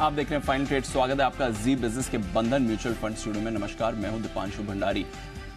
आप देख रहे हैं फाइनल ट्रेड। स्वागत है आपका जी बिजनेस के बंधन म्यूचुअल फंड स्टूडियो में। नमस्कार, मैं हूं दीपांशु भंडारी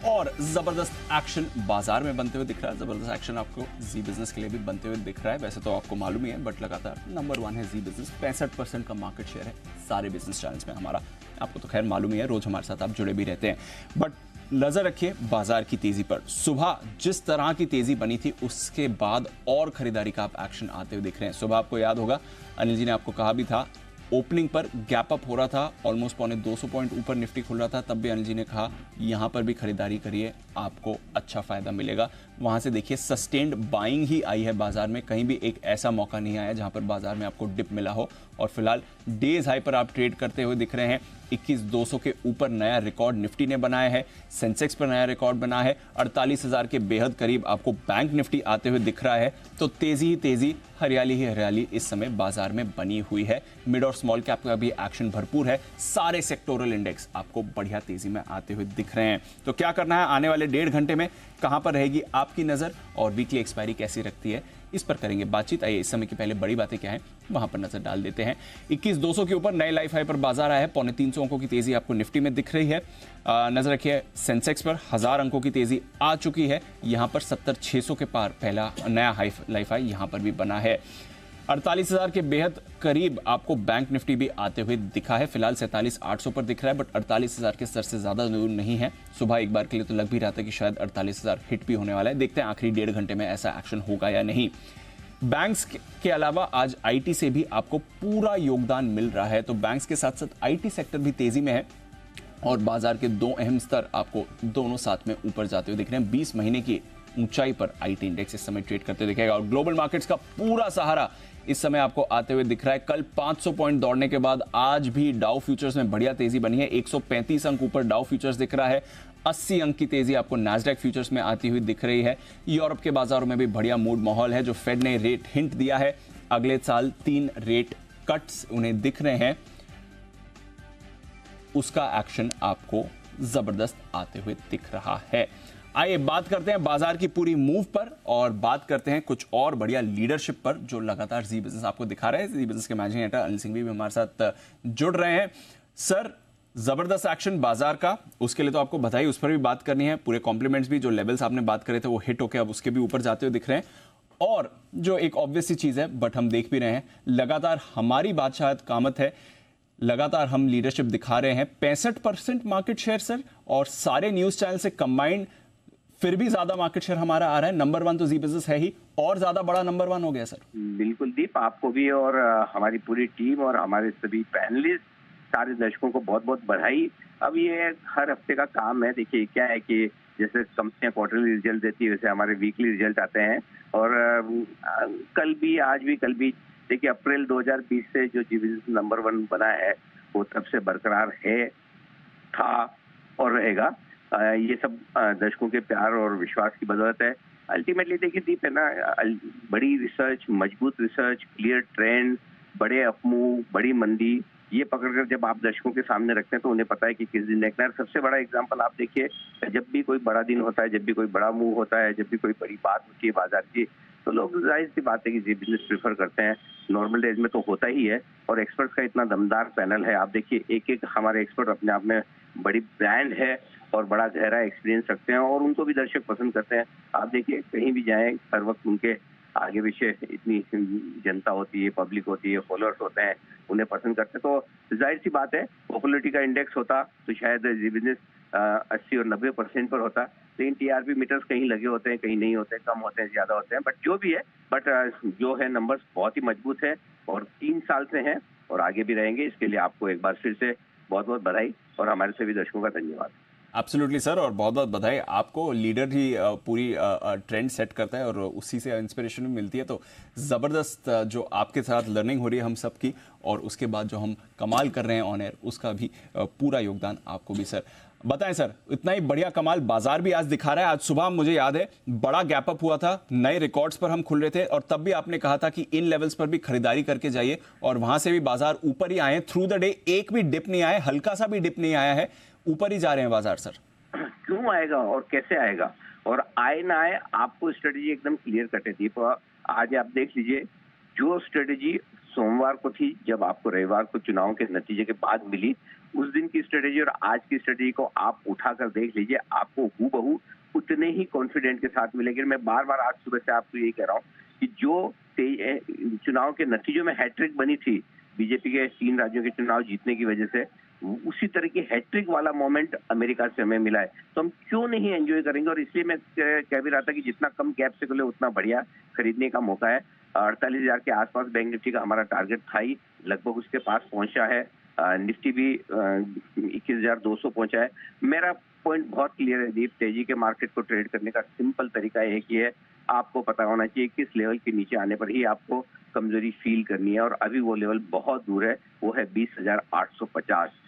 और जबरदस्त एक्शन बाजार में बनते हुए दिख रहा है। जबरदस्त एक्शन आपको जी बिजनेस के लिए भी बनते हुए दिख रहा है। वैसे तो आपको मालूम ही है, बट लगातार नंबर 1 है जी बिजनेस। 65% का मार्केट शेयर है सारे बिजनेस चैनल्स में हमारा। आपको तो खैर मालूम ही है, रोज हमारे साथ आप जुड़े भी रहते हैं। बट नजर रखिए बाजार की तेजी पर। सुबह जिस तरह की तेजी बनी थी उसके बाद और खरीदारी का आप एक्शन आते हुए दिख रहे हैं। सुबह आपको याद होगा अनिल जी ने आपको कहा भी था, ओपनिंग पर गैप अप हो रहा था, ऑलमोस्ट पौने 200 पॉइंट ऊपर निफ्टी खुल रहा था, तब भी अनिल जी ने कहा यहां पर भी खरीदारी करिए, आपको अच्छा फायदा मिलेगा। वहां से देखिए सस्टेन्ड बाइंग ही आई है बाजार में। कहीं भी एक ऐसा मौका नहीं आया जहां पर बाजार में आपको डिप मिला हो। और फिलहाल डेज हाई पर आप ट्रेड करते हुए दिख रहे हैं। 21,200 के ऊपर नया रिकॉर्ड निफ्टी ने बनाया है। सेंसेक्स पर नया रिकॉर्ड बना है। 48,000 के बेहद करीब आपको बैंक निफ्टी आते हुए दिख रहा है। तो तेजी ही तेजी, हरियाली ही हरियाली इस समय बाजार में बनी हुई है। मिड और स्मॉल कैप का भी एक्शन भरपूर है। सारे सेक्टोरल इंडेक्स आपको बढ़िया तेजी में आते हुए दिख रहे हैं। तो क्या करना है आने वाले 1.5 घंटे में, कहां पर रहेगी आपकी नजर और वीकली एक्सपायरी कैसी रखती है, इस पर करेंगे बातचीत। आइए इस समय की पहले बड़ी बातें क्या हैं वहां पर नजर डाल देते हैं। 21,200 के ऊपर नए लाइफ हाई पर बाजार आया है। पौने 300 अंकों की तेजी आपको निफ्टी में दिख रही है। नजर रखिए सेंसेक्स पर 1000 अंकों की तेजी आ चुकी है। यहां पर 70,600 के पार पहला नया लाइफ हाई यहां पर भी बना है। 48,000 के बेहद करीब आपको बैंक निफ्टी भी आते हुए दिखा है। फिलहाल 47,800 पर दिख रहा है, बट 48,000 के स्तर से ज्यादा दूर नहीं है। सुबह एक बार के लिए तो लग भी रहा था कि शायद 48,000 हिट भी होने वाला है। देखते हैं आखिरी 1.5 घंटे में ऐसा एक्शन होगा या नहीं। बैंक्स के अलावा आज आईटी से भी आपको पूरा योगदान मिल रहा है। तो बैंक्स के साथ साथ आईटी सेक्टर भी तेजी में है और बाजार के दो अहम स्तर आपको दोनों साथ में ऊपर जाते हुए दिख रहे हैं। 20 महीने की ऊंचाई पर आईटी इंडेक्स इस समय ट्रेड करते दिखेगा और ग्लोबल मार्केट्स का पूरा सहारा इस समय आपको आते हुए दिख रहा है। कल 500 पॉइंट दौड़ने के बाद आज भी डाउ फ्यूचर्स में बढ़िया तेजी बनी है। 135 अंक ऊपर डाउ फ्यूचर्स दिख रहा है। 80 अंक की तेजी आपको नैस्डैक फ्यूचर्स में आती हुई दिख रही है। यूरोप के बाजारों में भी बढ़िया मूड माहौल है। जो फेड ने रेट हिंट दिया है, अगले साल 3 रेट कट्स उन्हें दिख रहे हैं, उसका एक्शन आपको जबरदस्त आते हुए दिख रहा है। आइए बात करते हैं बाजार की पूरी मूव पर और बात करते हैं कुछ और बढ़िया लीडरशिप पर जो लगातार जी बिजनेस आपको दिखा रहे हैं। जी बिजनेस के मैनेजिंग एडिटर अनिल सिंह भी हमारे साथ जुड़ रहे हैं। सर, जबरदस्त एक्शन बाजार का, उसके लिए तो आपको बधाई, उस पर भी बात करनी है। पूरे कॉम्प्लीमेंट्स भी जो लेवल्स आपने बात करे थे वो हिट होके अब उसके भी ऊपर जाते हुए दिख रहे हैं। और जो एक ऑब्वियस सी चीज है बट हम देख भी रहे हैं, लगातार हमारी बादशाहत कामत है, लगातार हम लीडरशिप दिखा रहे हैं। 65% मार्केट शेयर सर, और सारे न्यूज चैनल से कंबाइंड फिर भी ज्यादा मार्केट शेयर हमारा आ रहा है। नंबर 1 तो जी बिजनेस है ही, और ज्यादा बड़ा नंबर 1 हो गया सर। बिल्कुल दीप, आपको भी और हमारी पूरी टीम और हमारे सभी पैनलिस्ट, सारे दर्शकों को बहुत बहुत बधाई। अब ये हर हफ्ते का काम है। देखिए क्या है कि जैसे कंपनियां क्वार्टरली रिजल्ट देती है, वैसे हमारे वीकली रिजल्ट आते हैं। और कल भी, आज भी, कल भी देखिए अप्रैल 2020 से जो जी बिजनेस नंबर 1 बना है वो तब से बरकरार है, था और रहेगा। ये सब दर्शकों के प्यार और विश्वास की बदौलत है। अल्टीमेटली देखिए दीप, है ना, बड़ी रिसर्च, मजबूत रिसर्च, क्लियर ट्रेंड, बड़े अपमूव, बड़ी मंदी, ये पकड़कर जब आप दर्शकों के सामने रखते हैं तो उन्हें पता है कि किस दिन देखना है। सबसे बड़ा एग्जांपल आप देखिए, जब भी कोई बड़ा दिन होता है, जब भी कोई बड़ा मूव होता है, जब भी कोई बड़ी बात होती है बाजार की, तो लोग जाहिर सी बात है कि जी बिजनेस प्रेफर करते हैं। नॉर्मल डेज में तो होता ही है। और एक्सपर्ट्स का इतना दमदार पैनल है। आप देखिए एक एक हमारे एक्सपर्ट अपने आप में बड़ी ब्रांड है और बड़ा गहरा एक्सपीरियंस रखते हैं और उनको भी दर्शक पसंद करते हैं। आप देखिए कहीं भी जाएं, हर वक्त उनके आगे पीछे इतनी जनता होती है, पब्लिक होती है, फॉलोअर्स होते हैं, उन्हें पसंद करते हैं। तो जाहिर सी बात है, पॉपुलरिटी का इंडेक्स होता तो शायद जी बिजनेस 80 और 90% पर होता। लेकिन टीआरपी मीटर्स कहीं लगे होते हैं, कहीं नहीं होते, कम होते हैं, ज्यादा होते हैं, बट जो भी है, बट जो है नंबर्स बहुत ही मजबूत है और 3 साल से हैं और आगे भी रहेंगे। इसके लिए आपको एक बार फिर से बहुत बहुत बधाई और हमारे सभी दर्शकों का धन्यवाद। एब्सोल्युटली सर, और बहुत बहुत बधाई आपको। लीडर ही पूरी ट्रेंड सेट करता है और उसी से इंस्पिरेशन भी मिलती है। तो ज़बरदस्त जो आपके साथ लर्निंग हो रही है हम सब की, और उसके बाद जो हम कमाल कर रहे हैं ऑन एयर, उसका भी पूरा योगदान आपको भी सर। बताएं सर, इतना ही बढ़िया कमाल बाजार भी आज दिखा रहा है। आज सुबह मुझे याद है बड़ा गैप अप हुआ था, नए रिकॉर्ड्स पर हम खुल रहे थे और तब भी आपने कहा था कि इन लेवल्स पर भी खरीदारी करके जाइए, और वहां से भी बाजार ऊपर ही आए थ्रू द डे। एक भी डिप नहीं आया, हल्का सा भी डिप नहीं आया है, ऊपर ही जा रहे हैं बाजार सर। क्यों आएगा और कैसे आएगा, और आए ना आए, आपको स्ट्रेटेजी एकदम क्लियर कट है दीप। आज आप देख लीजिए, जो स्ट्रेटेजी सोमवार को थी, जब आपको रविवार को चुनाव के नतीजे के बाद मिली। उस दिन की स्ट्रेटेजी और आज की स्ट्रेटेजी को आप उठाकर देख लीजिए, आपको हूबहू उतने ही कॉन्फिडेंट के साथ मिलेंगे। मैं बार-बार आज सुबह से आपको यही कह रहा हूँ कि जो चुनाव के नतीजों में हैट्रिक बनी थी, बीजेपी के 3 राज्यों के चुनाव जीतने की वजह से, उसी तरह की हैट्रिक वाला मोमेंट अमेरिका से हमें मिला है, तो हम क्यों नहीं एंजॉय करेंगे। और इसलिए मैं कह भी रहा था कि जितना कम गैप से खुले उतना बढ़िया खरीदने का मौका है। 48,000 के आसपास बैंक निफ्टी का हमारा टारगेट था ही, लगभग उसके पास पहुंचा है। निफ्टी भी 21,200 पहुंचा है। मेरा पॉइंट बहुत क्लियर है दीप, तेजी के मार्केट को ट्रेड करने का सिंपल तरीका एक ही है, आपको पता होना चाहिए किस लेवल के नीचे आने पर ही आपको कमजोरी फील करनी है, और अभी वो लेवल बहुत दूर है, वो है 20,850।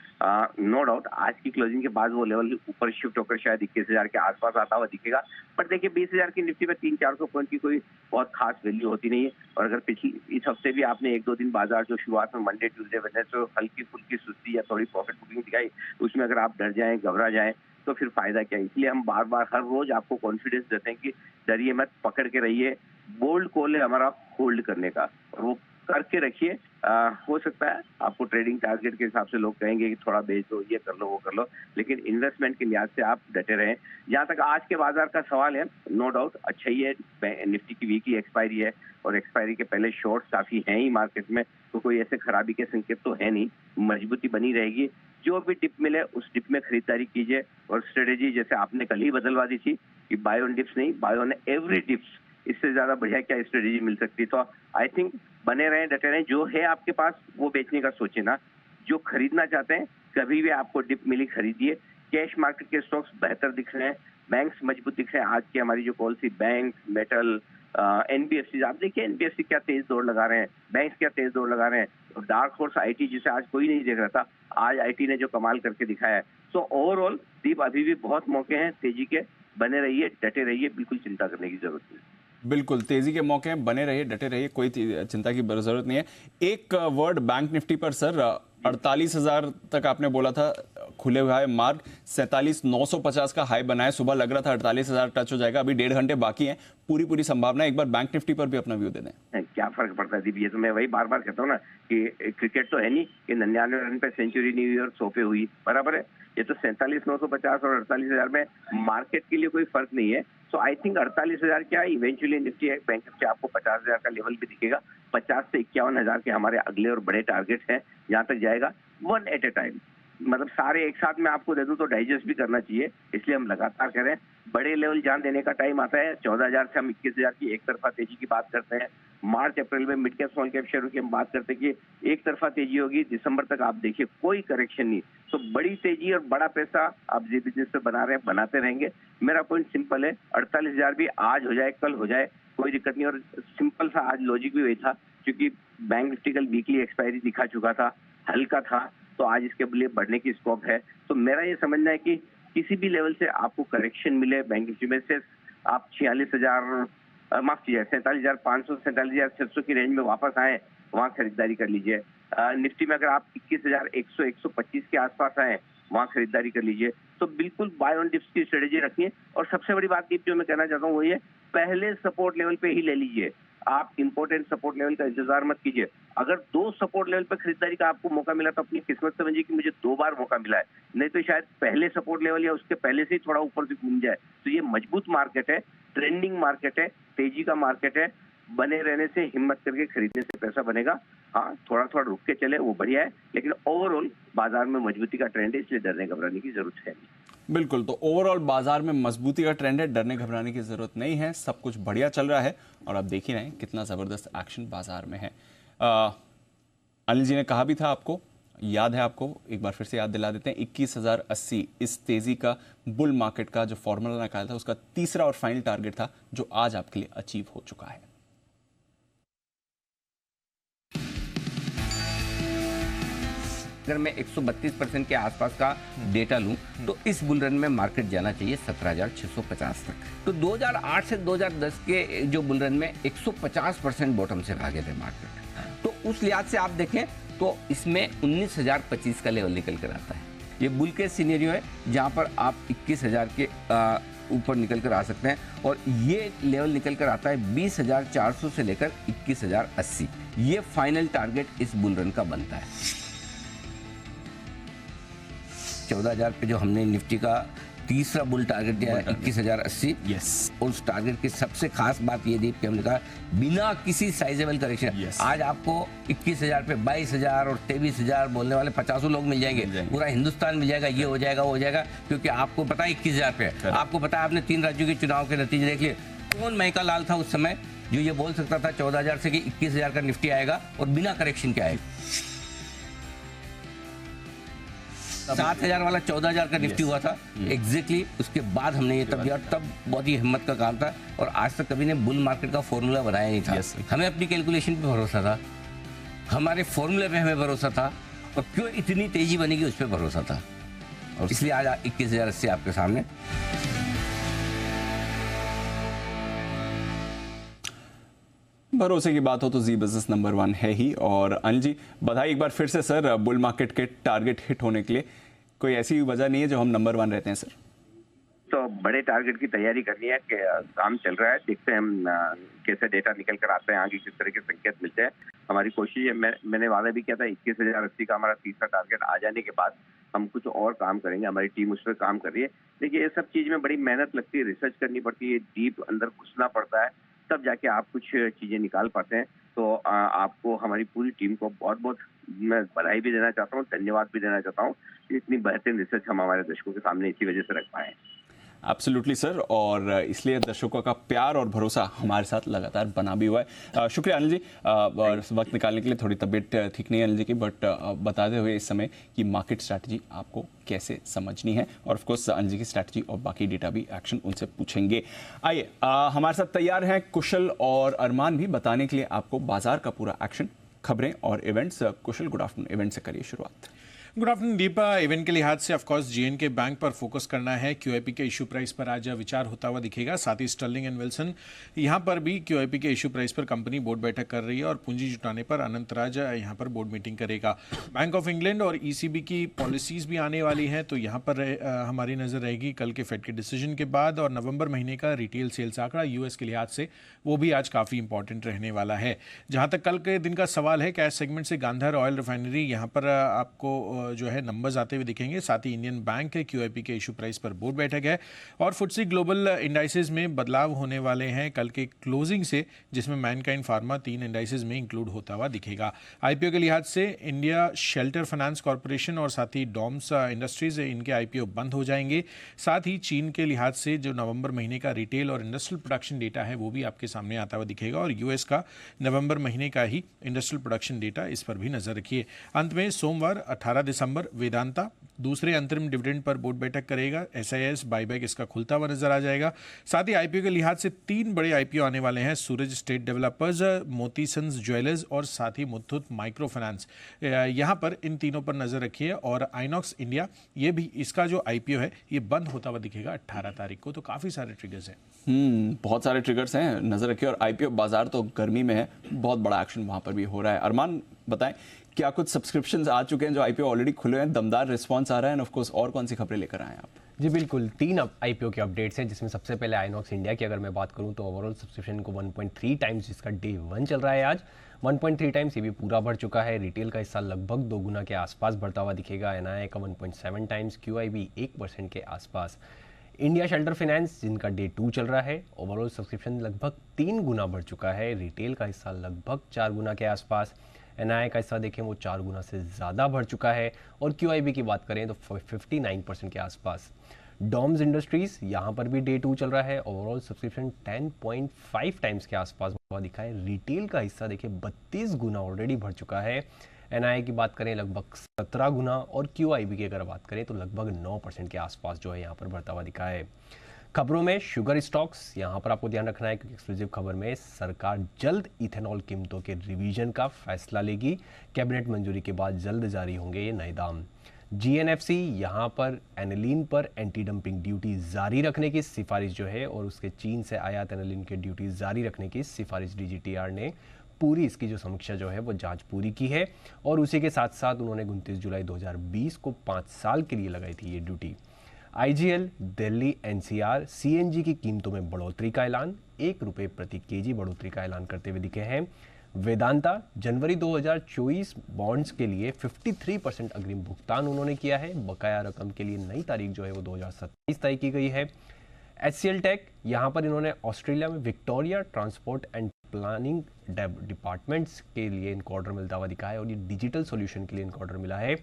नो डाउट आज की क्लोजिंग के बाद वो लेवल ऊपर शिफ्ट होकर शायद 21,000 के आसपास आता हुआ दिखेगा, पर देखिए 20,000 की निफ्टी में 300-400 पॉइंट की कोई बहुत खास वैल्यू होती नहीं है। और अगर इस हफ्ते भी आपने 1-2 दिन बाजार जो शुरुआत में मंडे ट्यूसडे वेडनेसडे हल्की फुल्की सुस्ती या थोड़ी प्रॉफिट बुकिंग दिखाई, उसमें अगर आप डर जाएं, घबरा जाएं, तो फिर फायदा क्या है। इसलिए हम बार बार हर रोज आपको कॉन्फिडेंस देते हैं कि डरिए मत, पकड़ के रहिए। बोल्ड कॉल है हमारा होल्ड करने का, और वो करके रखिए। हो सकता है आपको ट्रेडिंग टारगेट के हिसाब से लोग कहेंगे कि थोड़ा बेच दो, ये कर लो, वो कर लो, लेकिन इन्वेस्टमेंट के लिहाज से आप डटे रहें। जहां तक आज के बाजार का सवाल है, नो डाउट अच्छा ही है, निफ्टी की वीकली एक्सपायरी है और एक्सपायरी के पहले शॉर्ट्स काफी हैं ही मार्केट में, तो कोई ऐसे खराबी के संकेत तो है नहीं, मजबूती बनी रहेगी। जो भी डिप मिले उस डिप में खरीदारी कीजिए, और स्ट्रेटेजी जैसे आपने कल ही बदलवा दी थी कि बाय ऑन डिप्स नहीं, बाय ऑन एवरी डिप्स, इससे ज्यादा बढ़िया क्या स्ट्रेटेजी मिल सकती है। तो आई थिंक बने रहें, डटे रहें, जो है आपके पास वो बेचने का सोचे ना, जो खरीदना चाहते हैं कभी भी आपको डिप मिली खरीदिए। कैश मार्केट के स्टॉक्स बेहतर दिख रहे हैं, बैंक्स मजबूत दिख रहे हैं। आज की हमारी जो कॉल थी, बैंक, मेटल, एनबीएफसी, आप देखिए एनबीएफसी क्या तेज दौड़ लगा रहे हैं, बैंक्स क्या तेज दौड़ लगा रहे हैं, और डार्क हॉर्स आईटी जिसे आज कोई नहीं देख रहा था, आज आईटी ने जो कमाल करके दिखाया है। सो ओवरऑल दीप अभी भी बहुत मौके हैं तेजी के, बने रहिए, डटे रहिए, बिल्कुल चिंता करने की जरूरत नहीं। बिल्कुल तेजी के मौके हैं, बने रहिए, डटे रहिए, कोई चिंता की जरूरत नहीं है। एक वर्ड बैंक निफ्टी पर सर, 48,000 तक आपने बोला था खुले हुआ है मार्ग, 47,950 का हाई बनाया, सुबह लग रहा था 48,000 टच हो जाएगा, अभी 1.5 घंटे बाकी हैं, पूरी संभावना। एक बार बैंक निफ्टी पर भी अपना व्यू दे दें। क्या फर्क पड़ता है दीप, ये तो मैं वही बार बार कहता हूँ ना कि क्रिकेट तो है नहीं कि 99 रन पे सेंचुरी नहीं हुई और 100 पे हुई, बराबर है। ये तो 47,950 और 48,000 में मार्केट के लिए कोई फर्क नहीं है। सो आई थिंक 48,000 क्या है, इवेंचुअली निफ्टी है, बैंक निफ्टी आपको 50,000 का लेवल भी दिखेगा। 50 से 51,000 के हमारे अगले और बड़े टारगेट हैं, जहां तक जाएगा, वन एट ए टाइम। मतलब सारे एक साथ में आपको दे दूं तो डाइजेस्ट भी करना चाहिए, इसलिए हम लगातार कह रहे हैं। बड़े लेवल जहां देने का टाइम आता है, 14,000 से हम 21,000 की एक तरफा तेजी की बात करते हैं। मार्च अप्रैल में मिड कैप स्मॉल कैप शेयरों की हम बात करते हैं कि एक तरफा तेजी होगी। दिसंबर तक आप देखिए कोई करेक्शन नहीं। तो बड़ी तेजी और बड़ा पैसा आप जी बिजनेस पे बना रहे हैं, बनाते रहेंगे। मेरा पॉइंट सिंपल है, 48,000 भी आज हो जाए, कल हो जाए, कोई दिक्कत नहीं। और सिंपल सा आज लॉजिक भी वही था, क्योंकि बैंक निफ्टी कल वीकली एक्सपायरी दिखा चुका था, हल्का था, तो आज इसके लिए बढ़ने की स्कोप है। तो मेरा ये समझना है कि किसी भी लेवल से आपको करेक्शन मिले बैंक निफ्टी में से, आप 46,000 माफ कीजिए 47,500 47,600 की रेंज में वापस आए, वहां खरीदारी कर लीजिए। निफ्टी में अगर आप 21,100 125 के आसपास आए, वहां खरीदारी कर लीजिए। तो बिल्कुल बाय ऑन डिप्स की स्ट्रेटेजी रखिए। और सबसे बड़ी बात जो मैं कहना चाहता हूँ वो ये, पहले सपोर्ट लेवल पे ही ले लीजिए, आप इंपॉर्टेंट सपोर्ट लेवल का इंतजार मत कीजिए। अगर 2 सपोर्ट लेवल पर खरीदारी का आपको मौका मिला तो अपनी किस्मत समझिए कि मुझे 2 बार मौका मिला है, नहीं तो शायद पहले सपोर्ट लेवल या उसके पहले से ही थोड़ा ऊपर से घूम जाए। तो ये मजबूत मार्केट है, ट्रेंडिंग मार्केट है, तेजी का मार्केट है। बने रहने से, हिम्मत करके खरीदने से पैसा बनेगा। हाँ, थोड़ा थोड़ा रुक के चले वो बढ़िया है, लेकिन ओवरऑल बाजार में मजबूती का ट्रेंड है, इसलिए डरने घबराने की जरूरत है नहीं। बिल्कुल, तो ओवरऑल बाजार में मजबूती का ट्रेंड है, डरने घबराने की जरूरत नहीं है, सब कुछ बढ़िया चल रहा है। और आप देख ही रहे हैं कितना जबरदस्त एक्शन बाजार में है। अनिल जी ने कहा भी था, आपको याद है, आपको एक बार फिर से याद दिला देते हैं, 21,080 इस तेजी का बुल मार्केट का जो फॉर्मूला निकाला था, उसका तीसरा और फाइनल टारगेट था, जो आज आपके लिए अचीव हो चुका है। अगर मैं 132% के आसपास का डेटा लूं तो इस बुल रन में मार्केट जाना चाहिए 17,650 तक। तो 2008 से 2010 के जो बुल रन में 150% बॉटम से भागे थे मार्केट। तो उस लिहाज से आप देखें तो इसमें 19,025 का लेवल निकल कर आता है। ये बुल के सिनेरियो है जहां पर आप 21,000 के ऊपर निकल कर आ सकते हैं, और ये लेवल निकल कर आता है 20,400 से लेकर 21,080। ये फाइनल टारगेट इस बुल रन का बनता है। 14,000 पे जो हमने निफ्टी का तीसरा बुल टारगेट दिया है 21,080। यस, उस टारगेट की सबसे खास बात ये थी कि हमने कहा बिना किसी साइजेबल करेक्शन Yes. आज आपको 21,000 पे 22,000 और 23,000 बोलने वाले 50 लोग मिल जाएंगे। पूरा हिंदुस्तान मिल जाएगा, ये हो जाएगा वो हो जाएगा, क्योंकि आपको पता है 21,000 पे है। आपको पता है, आपने 3 राज्यों के चुनाव के नतीजे देख लिए। कौन महका लाल था उस समय जो ये बोल सकता था 14,000 से कि 21,000 का निफ्टी आएगा और बिना करेक्शन के आएगा। 7,000 वाला 14,000 का निफ्टी हुआ था एग्जैक्टली। उसके बाद हमने ये तब दिया, तब बहुत ही हिम्मत का काम था और आज तक कभी ने बुल मार्केट का फॉर्मूला बनाया नहीं था। हमें अपनी कैलकुलेशन पे भरोसा था, हमारे फॉर्मूले पे हमें भरोसा था, और क्यों इतनी तेजी बनेगी उस पर भरोसा था, और इसलिए आज 21,080 आपके सामने। भरोसे की बात हो तो जी बिजनेस नंबर 1 है ही। और अनिल जी, बधाई एक बार फिर से सर, बुल मार्केट के टारगेट हिट होने के लिए कोई ऐसी वजह नहीं है जो हम नंबर 1 रहते हैं सर। तो बड़े टारगेट की तैयारी करनी है कि काम चल रहा है, देखते हैं हम कैसे डेटा निकल कर आते हैं, आगे किस तरह के संकेत मिलते हैं। हमारी कोशिश है, मैंने वादा भी किया था 21,080 का हमारा तीसरा टारगेट आ जाने के बाद हम कुछ और काम करेंगे, हमारी टीम उस पर काम कर रही है। देखिए, ये सब चीज में बड़ी मेहनत लगती है, रिसर्च करनी पड़ती है, डीप अंदर घुसना पड़ता है, तब जाके आप कुछ चीजें निकाल पाते हैं। तो आपको हमारी पूरी टीम को बहुत बहुत मैं बधाई भी देना चाहता हूँ, धन्यवाद भी देना चाहता हूँ। इतनी बेहतरीन रिसर्च हम हमारे दर्शकों के सामने इसी वजह से रख पाए। एब्सोल्युटली सर, और इसलिए दर्शकों का प्यार और भरोसा हमारे साथ लगातार बना भी हुआ है। शुक्रिया अनिल जी, वक्त निकालने के लिए। थोड़ी तबीयत ठीक नहीं है अनिल जी की, बट बताते हुए इस समय कि मार्केट स्ट्रैटेजी आपको कैसे समझनी है, और ऑफ कोर्स अनिल जी की स्ट्रैटेजी और बाकी डेटा भी एक्शन उनसे पूछेंगे। आइए, हमारे साथ तैयार हैं कुशल और अरमान भी बताने के लिए आपको बाजार का पूरा एक्शन, खबरें और इवेंट्स। कुशल, गुड आफ्टरनून, इवेंट से करिए शुरुआत। Good afternoon Deepa. इवेंट के लिहाज से ऑफकोर्स जीएनके बैंक पर फोकस करना है। क्यूआईपी के इशू प्राइस पर आज विचार होता हुआ दिखेगा। साथ ही स्टर्लिंग एंड विल्सन, यहाँ पर भी क्यूआईपी के इशू प्राइस पर कंपनी बोर्ड बैठक कर रही है, और पूंजी जुटाने पर अनंतराज यहाँ पर बोर्ड मीटिंग करेगा। बैंक ऑफ इंग्लैंड और ईसीबी की पॉलिसीज भी आने वाली हैं, तो यहाँ पर हमारी नज़र रहेगी कल के फेड के डिसीजन के बाद। और नवंबर महीने का रिटेल सेल्स आंकड़ा यूएस के लिहाज से वो भी आज काफ़ी इंपॉर्टेंट रहने वाला है। जहाँ तक कल के दिन का सवाल है, कैश सेगमेंट से गांधार ऑयल रिफाइनरी, यहाँ पर आपको जो है नंबर्स आते हुए दिखेंगे। साथ ही इंडियन बैंक के क्यूआईपी के इशू प्राइस पर बोर्ड बैठक है, और फुटसी ग्लोबल इंडाइसेस में बदलाव होने वाले हैं कल के क्लोजिंग से, जिसमें मैनकाइंड फार्मा 3 इंडाइसेस में इंक्लूड होता हुआ दिखेगा। आईपीओ के लिहाज से इंडिया शेल्टर फाइनेंस कॉर्पोरेशन और साथ ही डॉम्स इंडस्ट्रीज, इनके आईपीओ बंद हो जाएंगे। साथ ही चीन के लिहाज से जो नवंबर महीने का रिटेल और इंडस्ट्रियल प्रोडक्शन डेटा है वो भी आपके सामने आता हुआ दिखेगा, और यूएस का नवंबर महीने का ही इंडस्ट्रियल प्रोडक्शन डेटा, इस पर भी नजर रखिए। अंत में सोमवार 18 दिसंबर वेदांता दूसरे अंतरिम डिविडेंड पर बोर्ड बैठक करेगा। एसआईएस बाईबैक इसका खुलता हुआ नजर आ जाएगा। साथ ही आईपीओ के लिहाज से 3 बड़े आईपीओ आने वाले हैं, सूरज स्टेट डेवलपर्स, मोती सन्स ज्वेलर्स और साथ ही मुथूट माइक्रो फाइनेंस। यहाँ पर इन तीनों पर नजर रखिए। और आइनॉक्स इंडिया, ये भी इसका जो आईपीओ है ये बंद होता हुआ दिखेगा 18 तारीख को। तो काफी सारे ट्रिगर्स हैं। बहुत सारे ट्रिगर्स हैं, नजर रखिए। और आईपीओ बाजार तो गर्मी में है, बहुत बड़ा एक्शन वहां पर भी हो रहा है। अरमान, बताएं क्या कुछ सब्सक्रिप्शंस आ चुके हैं जो आईपीओ ऑलरेडी खुले हैं, दमदार रिस्पांस आ रहा है, एंड ऑफ कोर्स और कौन सी खबरें लेकर आए हैं आप? जी बिल्कुल, 3 आईपीओ के अपडेट्स हैं, जिसमें सबसे पहले आइनॉक्स इंडिया की अगर मैं बात करूं तो ओवरऑल सब्सक्रिप्शन को 1.3 टाइम्स, जिसका डे 1 चल रहा है आज, 1.3 टाइम्स ये भी पूरा बढ़ चुका है। रिटेल का हिस्सा लगभग 2 गुना के आसपास बढ़ता हुआ दिखेगा। एनआईआई का 1.7 टाइम्स, क्यूआईबी 1% के आसपास। इंडिया शेल्टर फाइनेंस, जिनका डे 2 चल रहा है, ओवरऑल सब्सक्रिप्शन लगभग 3 गुना बढ़ चुका है। रिटेल का हिस्सा लगभग 4 गुना के आसपास। एनआईआई का हिस्सा देखें वो 4 गुना से ज़्यादा बढ़ चुका है। और क्यूआईबी की बात करें तो 59% के आसपास। डॉम्स इंडस्ट्रीज़, यहाँ पर भी डे 2 चल रहा है, ओवरऑल सब्सक्रिप्शन 10.5 टाइम्स के आसपास दिखा है। रिटेल का हिस्सा देखिए 32 गुना ऑलरेडी बढ़ चुका है। एनआईआई की बात करें लगभग 17 गुना, और क्यूआईबी की अगर बात करें तो लगभग 9% के आसपास जो है यहाँ पर बढ़ता हुआ दिखा है। खबरों में शुगर स्टॉक्स, यहाँ पर आपको ध्यान रखना है क्योंकि एक्सक्लूसिव खबर में सरकार जल्द इथेनॉल कीमतों के रिवीजन का फैसला लेगी। कैबिनेट मंजूरी के बाद जल्द जारी होंगे ये नए दाम। जीएनएफसी, यहाँ पर एनिलीन पर एंटी डंपिंग ड्यूटी जारी रखने की सिफारिश जो है, और उसके चीन से आयात एनिलीन की ड्यूटी जारी रखने की सिफारिश डीजीटीआर ने पूरी इसकी जो समीक्षा जो है वो जांच पूरी की है। और उसी के साथ साथ उन्होंने 29 जुलाई 2020 को 5 साल के लिए लगाई थी ये duty. IGL, Delhi NCR CNG की कीमतों में बढ़ोतरी का ऐलान, ₹1 प्रति केजी बढ़ोतरी का ऐलान करते हुए दिखे हैं। वेदांता जनवरी 2024 बॉन्ड्स के लिए 53% अग्रिम भुगतान उन्होंने किया है। बकाया रकम के लिए नई तारीख जो है वो 2027 तय की गई है। HCL टेक यहाँ पर इन्होंने ऑस्ट्रेलिया में Victoria transport and planning departments के लिए इनको ऑर्डर मिलता हुआ दिखा है और ये डिजिटल सॉल्यूशन के लिए इनको ऑर्डर मिला है।